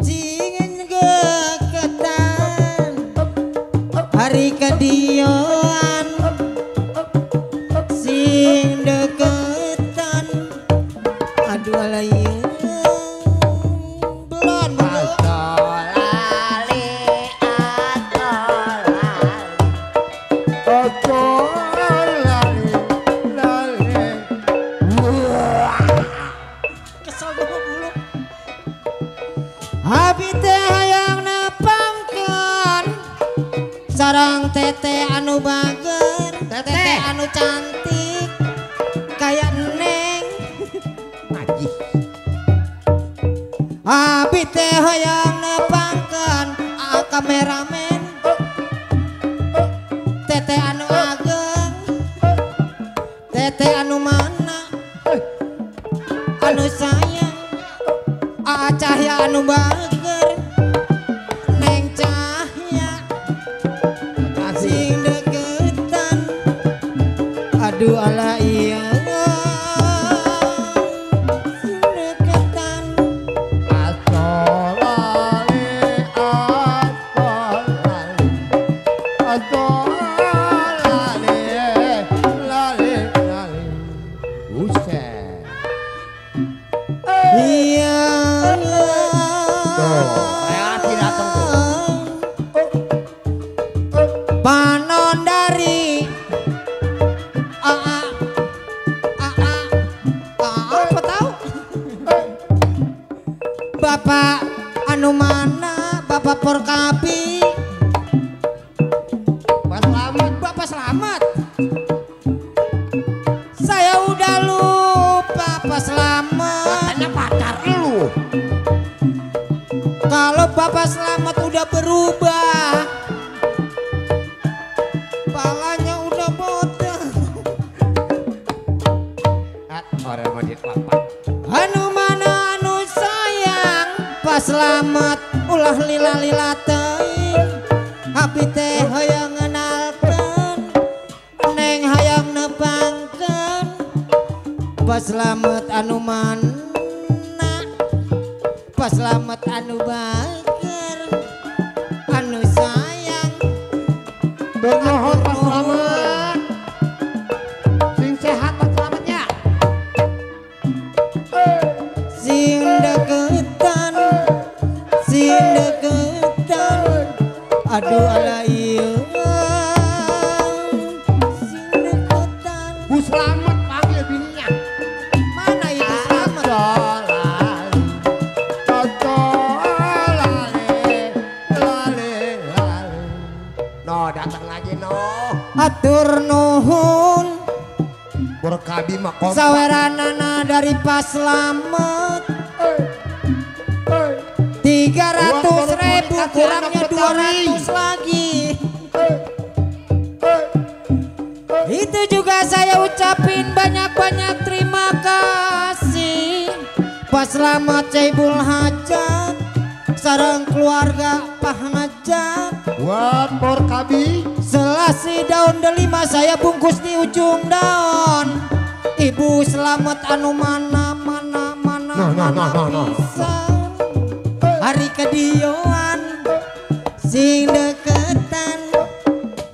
cingin geketan. Hari kadioan sing deketan. Aduh alay belon kesel banget bulu. Abi teh hayang nepangkeun sarang tete anu bager, tete anu cantik kayak neng. Ngaji. Abi teh hayang nepangkeun kameramen tete anu ageng, tete anu mana anu sayang Cahya anu bager Neng Cahya sing deketan. Aduh ala iya sing deketan. Iya. Panon dari apa tahu? Bapak anu mana? Bapak Porkapi. Bapak Selamat. Saya udah lupa Pak Selamat. Katanya pacar lu. Kalau Bapak Selamat udah berubah, palanya udah botak. Orang mau dipapak. Anu mana anu sayang Pas slamet anu mana, pas slamet anu bager, anu sayang. Bermohon pas slamet. Sing sehat pas slametnya. Sing deketan, sing deketan. Aduh ala ieu. Sing deketan. Bu Slamet panggil bininya. Mana itu Slamet? No, datang lagi no. Atur nuhun. Berkabi mah kompak. Saweranana dari Pas Slamet. 300.000 kurangnya 200 lagi. Itu juga saya ucapin banyak-banyak terima kasih. Pas Slamet Caibul Hajat sareng keluarga Pak Hajat. Buat Porkabi. Selasi daun delima saya bungkus di ujung daun. Ibu Slamet anu mana bisa. Hari kedioan sing deketan,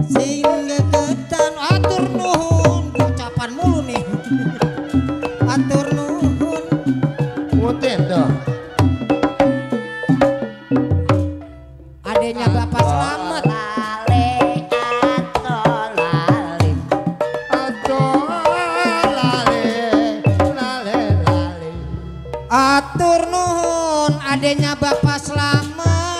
sing deketan. Atur nuhun, ucapan mulu nih. Atur nuhun. Mutin tuh. Adenya Bapak Slamet. Atur nuhun adenya Bapak Slamet.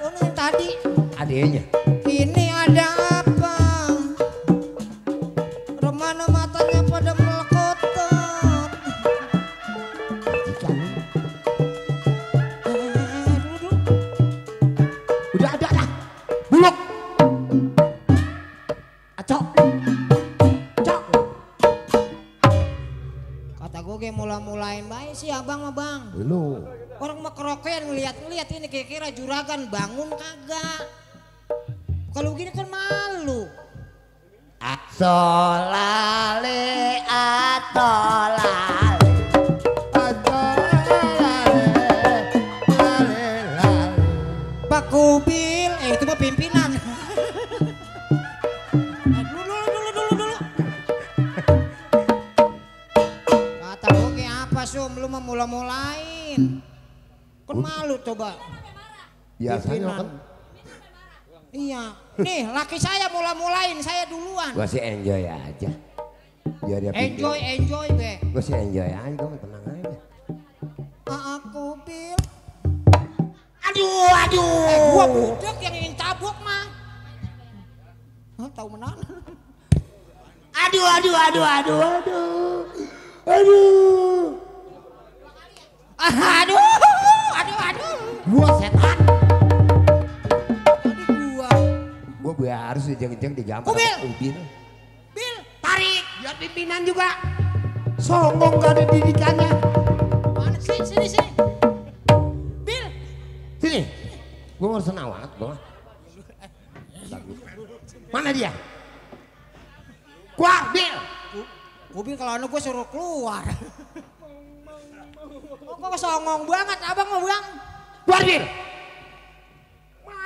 Oh yang tadi. Adenya. Ini ada apa? Remana matanya pada melekotot. Udah ada dah. Buluk. Acok. Kata gue kayak mula-mulain baik sih abang mah bang. Belum. Orang mah kerokean ngeliat-ngeliat ini kira-kira juragan bangun kagak. Kalau gini kan malu. Atolale, atolale. Pak Kubil, itu mah pimpinan. Dulu. Kata gue kayak apa Sum, lu mah mula-mulain. Kan malu coba. Biasanya kan. Iya, nih laki saya mula-mulain, saya duluan. Gua sih enjoy aja. Biar dia Enjoy be. Gua sih enjoy aja, gua mah tenang aja. Aku Bil. Aduh. Gua budak yang ingin tabuk mah. Hah, tahu menang. Aduh. Gua setan. Gua harus dijeng-jeng digampar. Bil, Tarik, biar pimpinan juga. Songong gak ada didikannya. Mana sini. Bil. Sini. Gua mau senawat, gua. Mana dia? Keluar, Bil. Bil kalau anu gue suruh keluar. Kok songong banget abang mau bang. Keluar, Bil.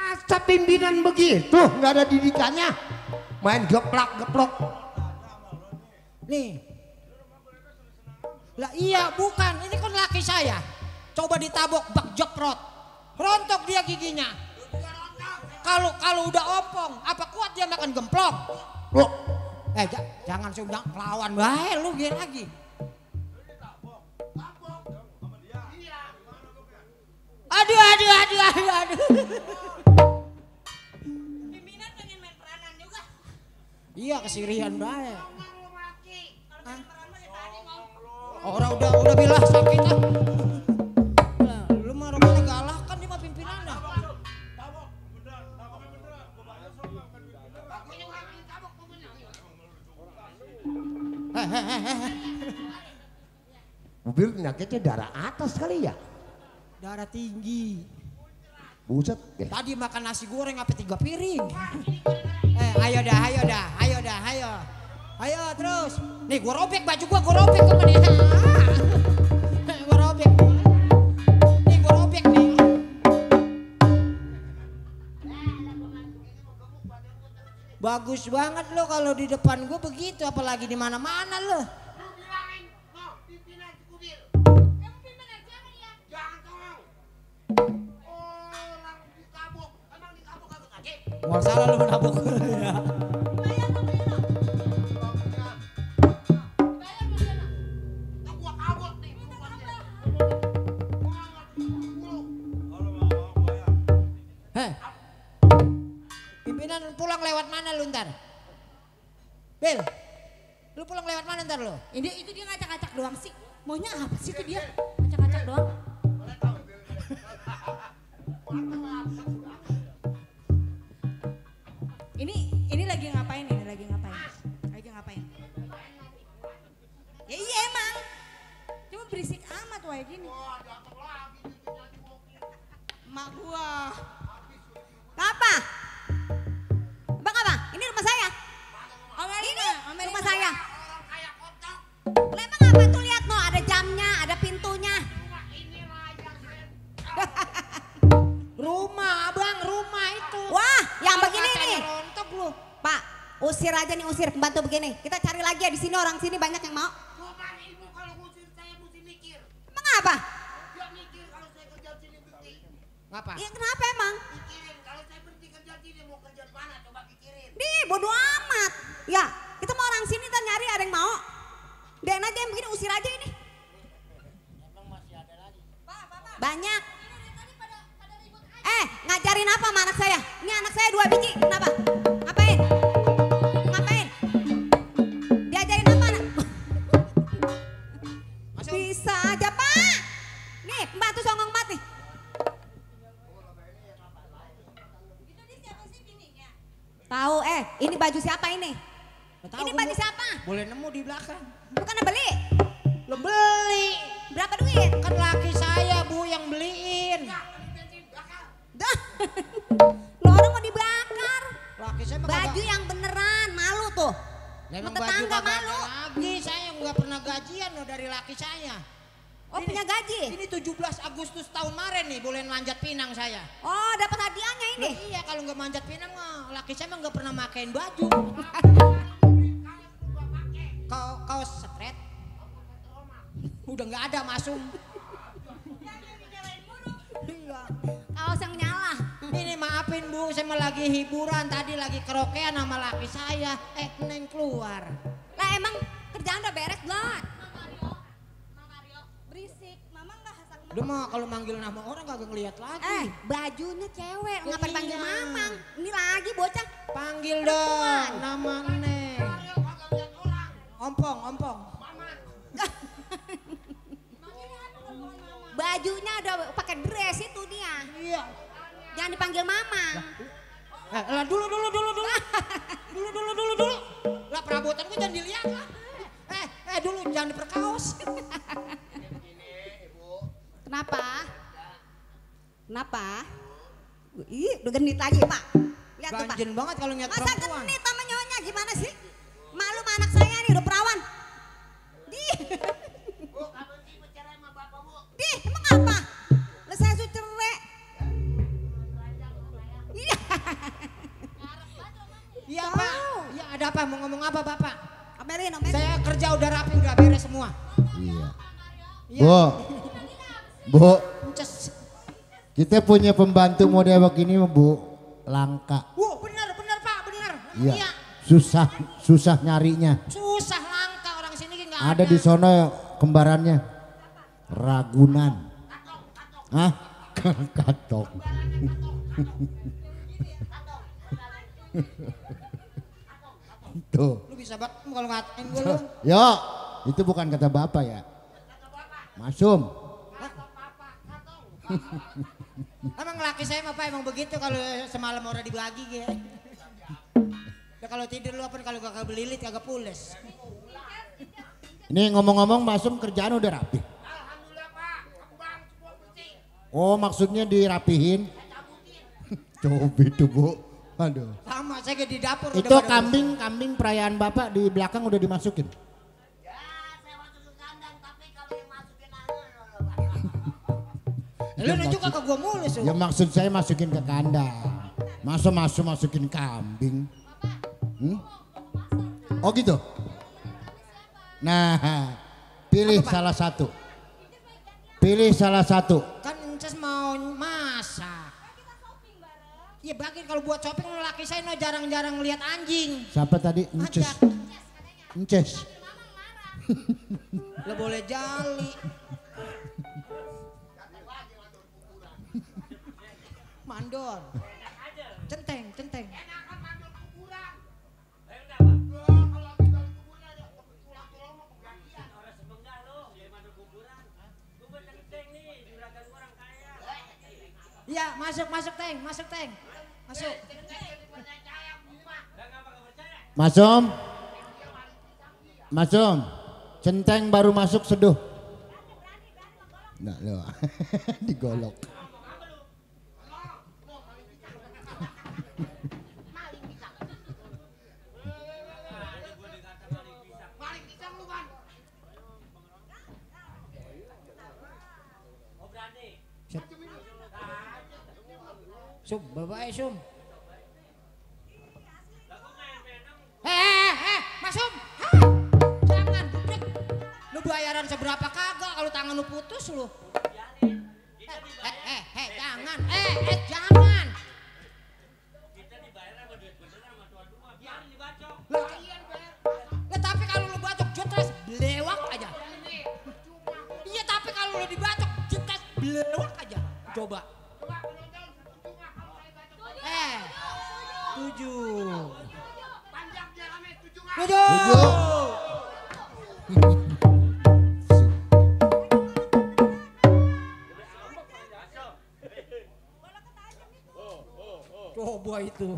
Masa pimpinan begitu, nggak ada didikannya. Main geplak. Nih. Lah iya bukan, ini kan laki saya. Coba ditabok bak jeprot. Rontok dia giginya. Kalau udah opong, apa kuat dia makan gemplok? Loh. Jangan sudah lawan bae lu gini lagi. Aduh. Pimpinan pengen main peranan juga. Iya kesirian bae. Orang udah bilang sakit ah. Lu mah rumahnya galak kan dia mah pimpinan dah. Mobil penyakitnya darah atas kali ya? Darah tinggi. Buset. Tadi makan nasi goreng apa 3 piring. Ayo dah. Ayo terus. Nih gua robek baju gua robek temen ya. Gua robek. Nih gua robek nih. Bagus banget lo kalau di depan gua begitu, apalagi di mana-mana lo. Wah salah lu menabuk. Heh. Pimpinan pulang lewat mana lu ntar? Bel, lu pulang lewat mana ntar lu? Itu dia ngacak-ngacak doang sih. Maunya apa sih itu dia? Ngacak-ngacak doang. Ini lagi ngapain? Lagi ngapain? Ya iya emang. Cuma berisik amat kayak gini. Emak gua. Apa? Bang apa? Ini rumah saya. Ini rumah saya. Lah emang apa tuh lihat no, ada jamnya, ada pintunya. Rumah abang, rumah itu. Wah, yang begini nih. Rontok lu. Pak, usir aja nih, usir pembantu begini. Kita cari lagi ya di sini, orang sini banyak yang mau. Ibu kalau ngusir saya mesti mikir. Emang apa? Dia mikir kalau saya kerja sini berhenti. Ngapa? Iya kenapa emang? Pikirin kalau saya berhenti kerja sini mau kerja di mana coba pikirin. Nih, bodo amat. Ya, kita mau orang sini kita nyari ada yang mau. Dan aja yang begini usir aja ini. Emang masih ada lagi. Banyak. Ngajarin apa sama anak saya? Ini anak saya 2 biji, kenapa? Ngapain? Diajarin apa anak? Bisa aja Pak. Nih pembantu songong banget nih. Tahu ini baju siapa ini? Ini baju siapa? Boleh nemu di belakang. Bukannya beli? Lo beli. Berapa duit? Kan laki saya bu yang beliin. Dah. Lo orang mau dibakar. Laki saya mah baju yang beneran, malu tuh. Memang mau baju tetangga kagak malu. ada lagi, saya nggak pernah gajian loh dari laki saya. Oh punya gaji? Ini 17 Agustus tahun kemarin nih boleh manjat pinang saya. Oh dapat hadiahnya ini? Loh, iya kalau nggak manjat pinang mah laki saya mah nggak pernah makain baju. Kaos stret. Udah nggak ada masuk. Kaos yang nyala. Ini maafin bu, saya mah lagi hiburan tadi lagi kerokean sama laki saya. Neng keluar. Lah emang kerjaan udah beres belum? Berisik, mama nggak hasak. Udah mah kalau manggil nama orang kagak ngeliat lagi. Bajunya cewek, Oh, ngapain panggil iya. mamang? Ini lagi bocah. Panggil dong nama Neng. Ompong. Bajunya udah pakai dress itu dia. Iya. Jangan dipanggil mamang. Lah dulu. Lah perabotan gue jangan dilihat lah. Dulu jangan diperkaos. Kenapa? Ih, udah genit lagi Pak. Lihat tuh Pak. Ganjen banget kalau ngeliat Masa perempuan. genit sama nyonya gimana sih? Malu sama anak saya nih udah perawan. Bu, kamu sih bercerai sama bapak bu? Emang apa? Lah saya suruh cerai. Iya. Iya Pak. Iya ada apa? Mau ngomong apa Bapak? Omelin. Saya kerja udah rapi udah beres semua. Iya. Iya. Bu, Ences. kita punya pembantu model begini Bu, langka. Bener Pak, bener. Iya. Susah nyarinya. Susah langka orang sini nggak ada. Ada di sono kembarannya. Ragunan. Hah? Katok. Tuh. Lu bisa banget kalau ngatain gue lu. Yo, itu bukan kata bapak ya. Masum. Emang laki saya mah Pak emang begitu kalau semalam orang dibagi gitu. Ya kalau tidur lu apa kalau kagak belilit kagak pules. Ini ngomong-ngomong Masum kerjaan udah rapi. Alhamdulillah Pak, aku bang semua bersih. Oh maksudnya dirapihin. Coba itu Bu. Aduh. Sama Saya di dapur. Itu kambing perayaan Bapak di belakang udah dimasukin. Lu juga ke gua mulu sih. Ya maksud saya masukin ke kandang. Masukin kambing. Oh gitu. Nah, pilih salah satu. Pilih salah satu. Kan Ences mau masak. Iya bagi kalau buat shopping laki saya no jarang-jarang ngeliat anjing. Siapa tadi? Ences. Ences. Lo boleh jali. Mandor. Centeng. Iya, masuk Teng. Masuk. Masum. Centeng baru masuk seduh. Nah, lo. Digolok. Sum, bapak Sum. Masum. Jangan budek. Lu bayaran seberapa kagak kalau tangan lu putus lu. Jangan. Jangan. Kita dibayar sama duit beneran sama tuan rumah. Biarin dibacok. Lah tapi kalau lu bacok jotres belewak aja. Iya tapi kalau lu dibacok jotres belewak aja. Coba. 7. Coba itu.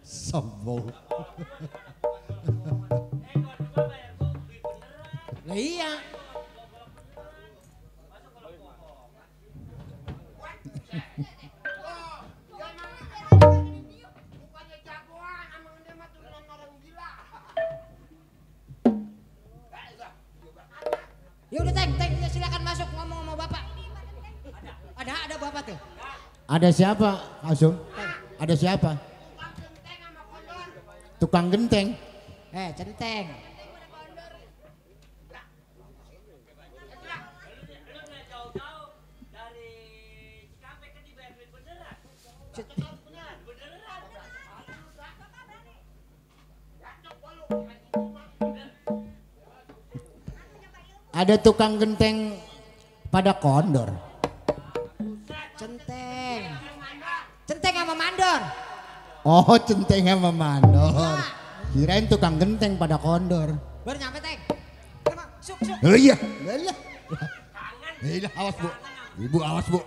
Sombong. Lah iya. Ya udah Teng, silakan masuk ngomong sama Bapak. Ada Bapak tuh. Ada siapa, Asum? Ada siapa? Tukang genteng. Centeng. Ada tukang genteng pada kondor. Centeng sama mandor. Oh, centeng sama mandor. Kirain tukang genteng pada kondor. Baru nyampe Teng. Suk. Oh iya. Iya, awas Bu. Ibu awas Bu.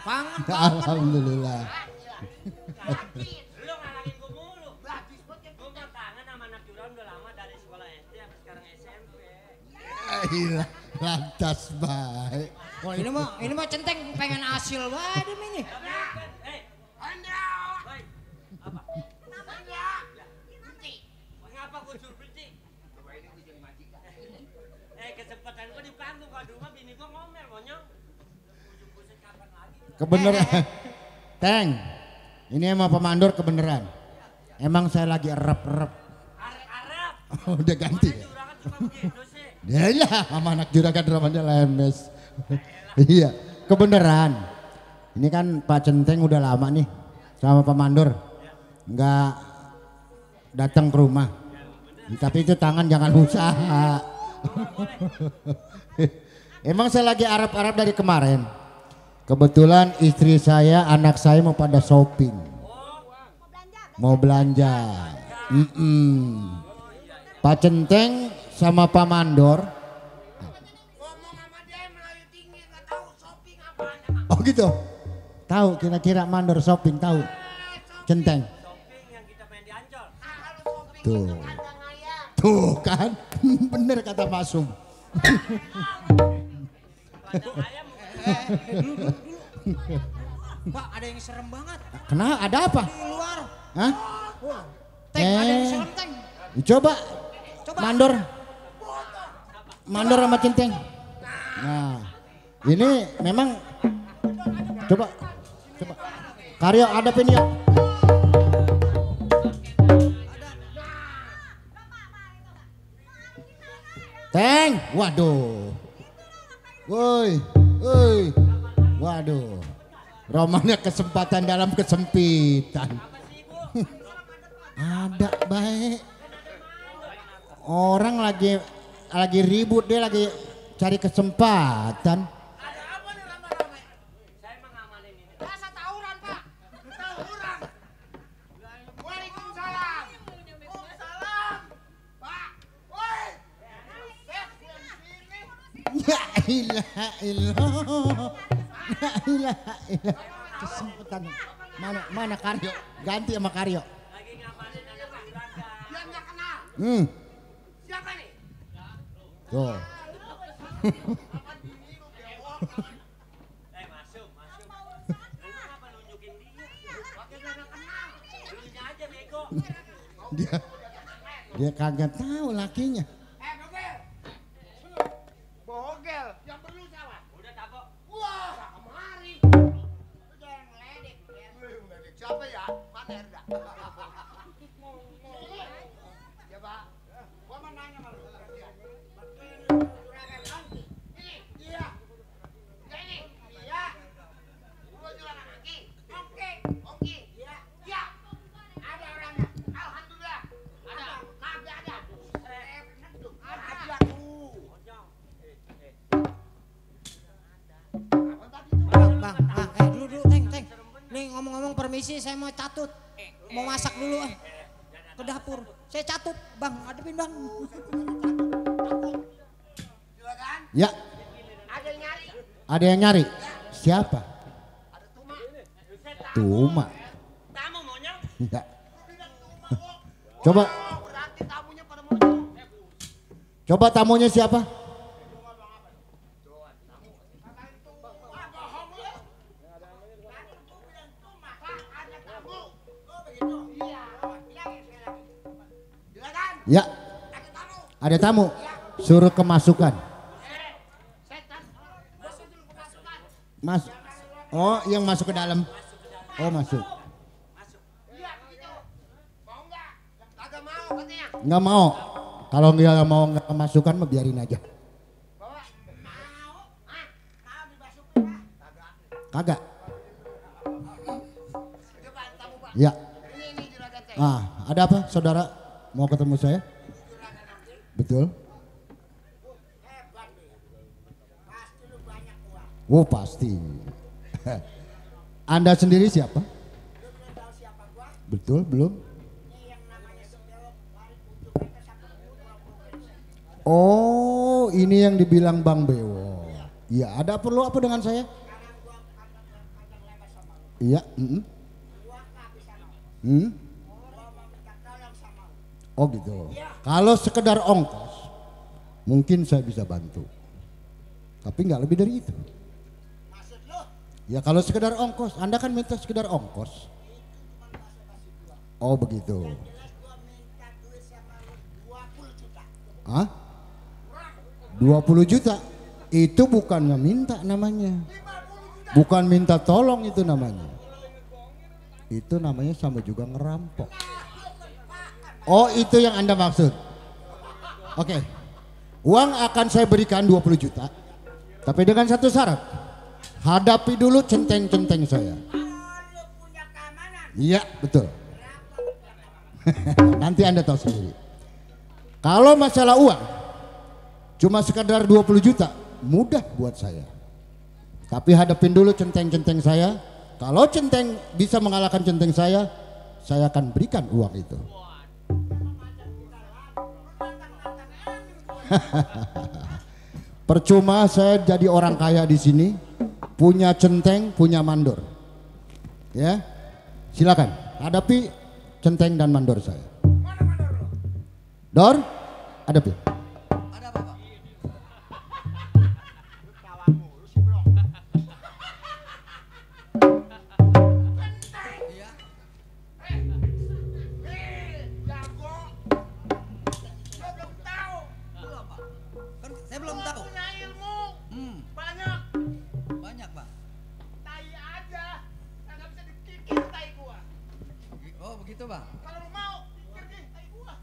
Kangen. Alhamdulillah. Iya, lantas baik. Wah ini mah centeng pengen hasil waduh ini. Kenapa gue suruh berhenti? Kesempatan gue di panggung kalau di rumah bini gue ngomel monyong. Kebeneran. Teng, ini emang pemandor kebeneran. Emang saya lagi erep-erep. Oh, udah ganti ya? Ya sama anak juragan namanya lemes. Iya, kebeneran. Ini kan Pak Centeng udah lama nih sama Pak Mandor. Nggak datang ke rumah. Tapi itu tangan jangan usaha. Emang saya lagi arap-arap dari kemarin. Kebetulan istri saya, anak saya mau pada shopping. Mau belanja. Pak Centeng sama Pak Mandor. Oh gitu. Tahu kira-kira Mandor shopping tahu. Centeng. Tuh. Tuh kan. Bener kata Masum. Pak, ada yang serem banget. Kenapa? Ada apa? Di luar. Hah? Teng, ada yang serem, Teng. Coba. Mandor. Mandor sama centeng. Nah, ini memang coba. Karyo hadapin yuk. Teng, waduh. Woi, waduh. Romannya kesempatan dalam kesempitan. Ada baik. Orang lagi ribut, dia lagi cari kesempatan. Rasa tawuran, Pak. Tawuran. Waalaikumsalam. Waalaikumsalam. Pak. Woi. Ya ilaha illallah. Ya ilaha illallah. Kesempatan. Mana Karyo? Ganti sama Karyo. Dia nggak kenal. Siapa nih? Tuh. Masuk. Kenapa nunjukin dia? Pakai nggak kenal. Lunya aja bego. Dia kagak tahu lakinya. Bogel. Yang perlu siapa? Udah tako. Wah, kemari. Jangan ngeledek. Ngeledek siapa ya? Mana Erda? Ya, Pak. Gua mau nanya sama lu. Ini, iya. Ya ini. Iya. Gua juragan Angki. Oke. Iya. Iya. Ada orangnya. Alhamdulillah. Ada. Kagak ada. Ada tuh. Bang, dulu, Teng. Nih ngomong-ngomong permisi, saya mau catut. Mau masak dulu ke dapur. Saya catut, Bang. Adepin, Bang. Ya. Ada yang nyari. Siapa? Tuma. Tamu maunya? Enggak. Coba. Coba tamunya siapa? Ya. Ada tamu. Suruh kemasukan. Mas. Oh, yang masuk ke dalam. Oh, masuk. Nggak mau. Kalau nggak mau nggak kemasukan mah biarin aja. Kagak. Ya. Ah, ada apa, saudara? Mau ketemu saya? Betul. Oh pasti. Anda sendiri siapa? Betul, belum? Oh, ini yang dibilang Bang Bewo. Iya, ada perlu apa dengan saya? Iya. Oh gitu. Kalau sekedar ongkos, mungkin saya bisa bantu. Tapi nggak lebih dari itu. Ya kalau sekedar ongkos, Anda kan minta sekedar ongkos. Oh begitu. Hah? 20 juta? Itu bukannya minta namanya. Bukan minta tolong itu namanya. Itu namanya sama juga ngerampok. Oh itu yang Anda maksud. Oke. Uang akan saya berikan 20 juta. Tapi dengan satu syarat. Hadapi dulu centeng-centeng saya. Iya betul. Nanti Anda tahu sendiri. Kalau masalah uang cuma sekedar 20 juta mudah buat saya. Tapi hadapin dulu centeng-centeng saya. Kalau centeng bisa mengalahkan centeng saya akan berikan uang itu. Percuma saya jadi orang kaya di sini, punya centeng, punya mandor. Ya, silakan hadapi centeng dan mandor saya. Dor, hadapi. gitu bang. Kalau lu mau, pergi, tai gua.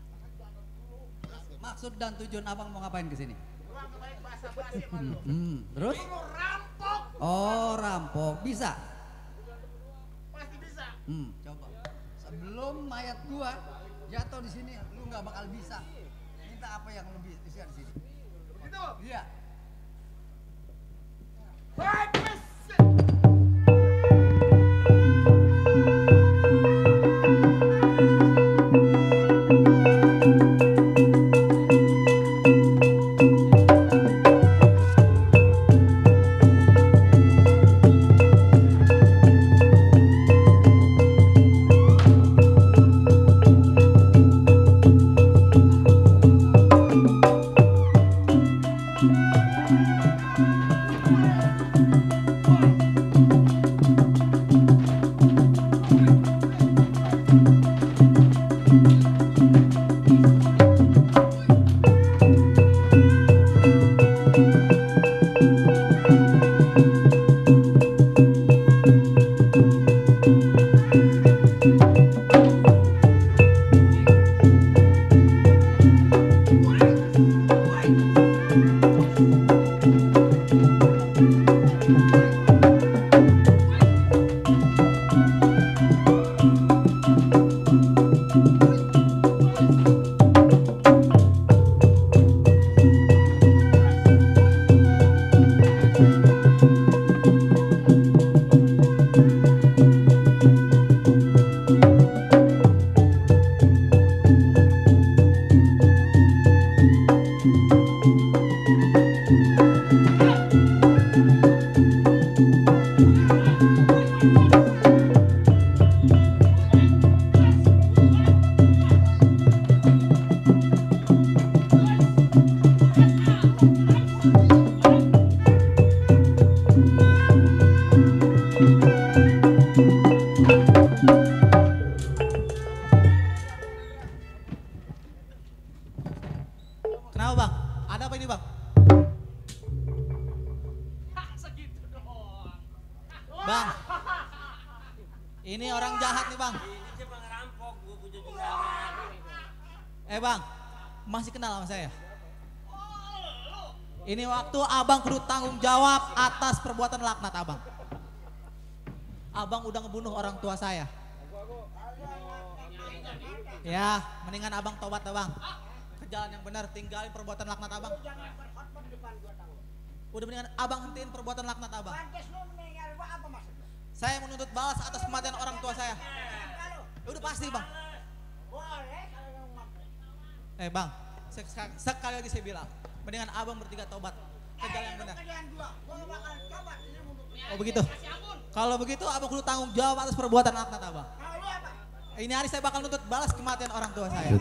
Maksud dan tujuan abang mau ngapain ke sini? Gua nggak baik basa-basi sama lu. Terus? Lu mau rampok. Oh rampok, bisa? Pasti bisa. Coba. Sebelum mayat gua jatuh di sini, lu nggak bakal bisa. Minta apa yang lebih bisa di sini? Begitu? Iya. Bagus. Kenapa bang? Ada apa ini bang? Segitu doang. Bang, ini orang jahat nih bang. Ini cuma ngerampok, gue punya juga. Bang, masih kenal sama saya? Ini waktu abang kudu tanggung jawab atas perbuatan laknat abang. Abang udah ngebunuh orang tua saya. Ya, mendingan abang tobat abang. Ke jalan yang benar, tinggalin perbuatan laknat abang. Udah mendingan abang hentiin perbuatan laknat abang. Saya menuntut balas atas kematian orang tua saya. Udah pasti bang. Bang, sekali lagi saya bilang, mendingan abang bertiga tobat ke jalan yang benar. Oh begitu. Kalau begitu abang kudu tanggung jawab atas perbuatan laknat abang. Ini hari saya bakal nuntut balas kematian orang tua saya.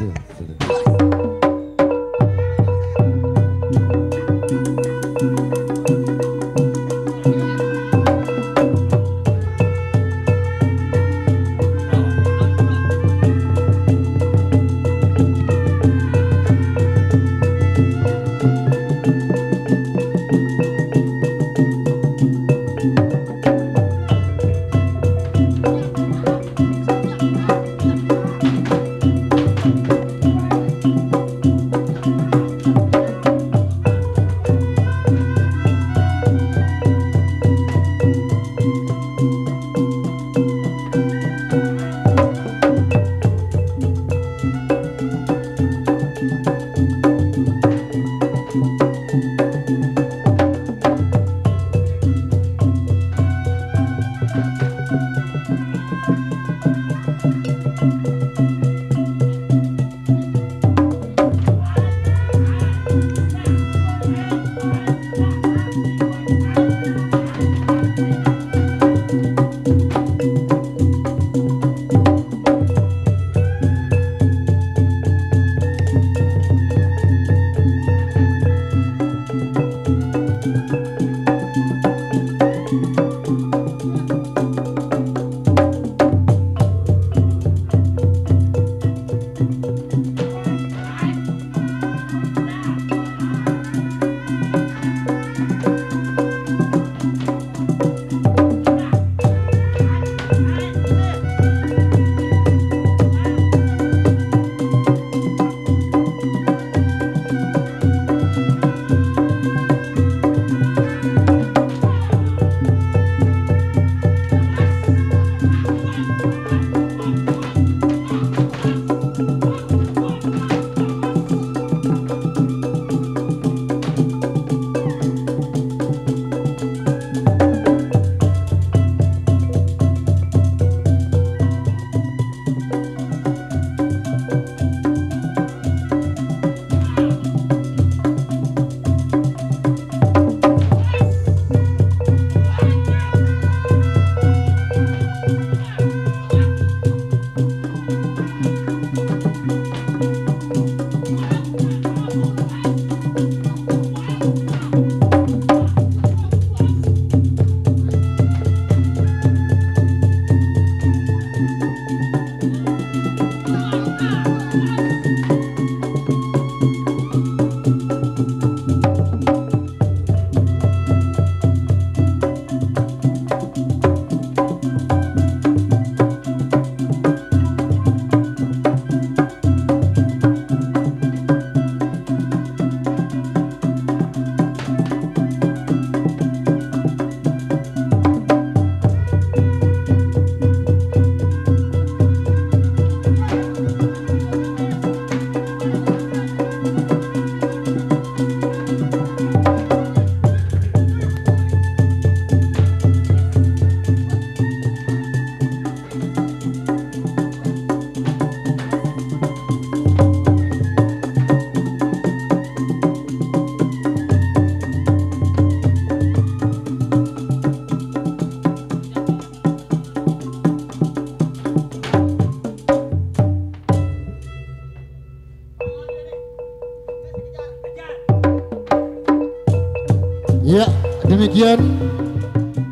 Ya, demikian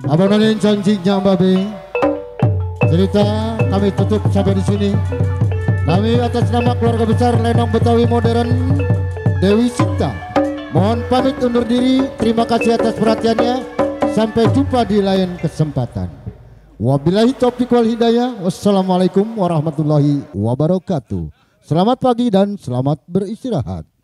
Abang Noni janjinya Mbak Be. Cerita kami tutup sampai di sini. Kami atas nama keluarga besar Lenong Betawi Modern Dewi Sinta mohon pamit undur diri. Terima kasih atas perhatiannya. Sampai jumpa di lain kesempatan. Wabillahi taufiq wal hidayah. Wassalamualaikum warahmatullahi wabarakatuh. Selamat pagi dan selamat beristirahat.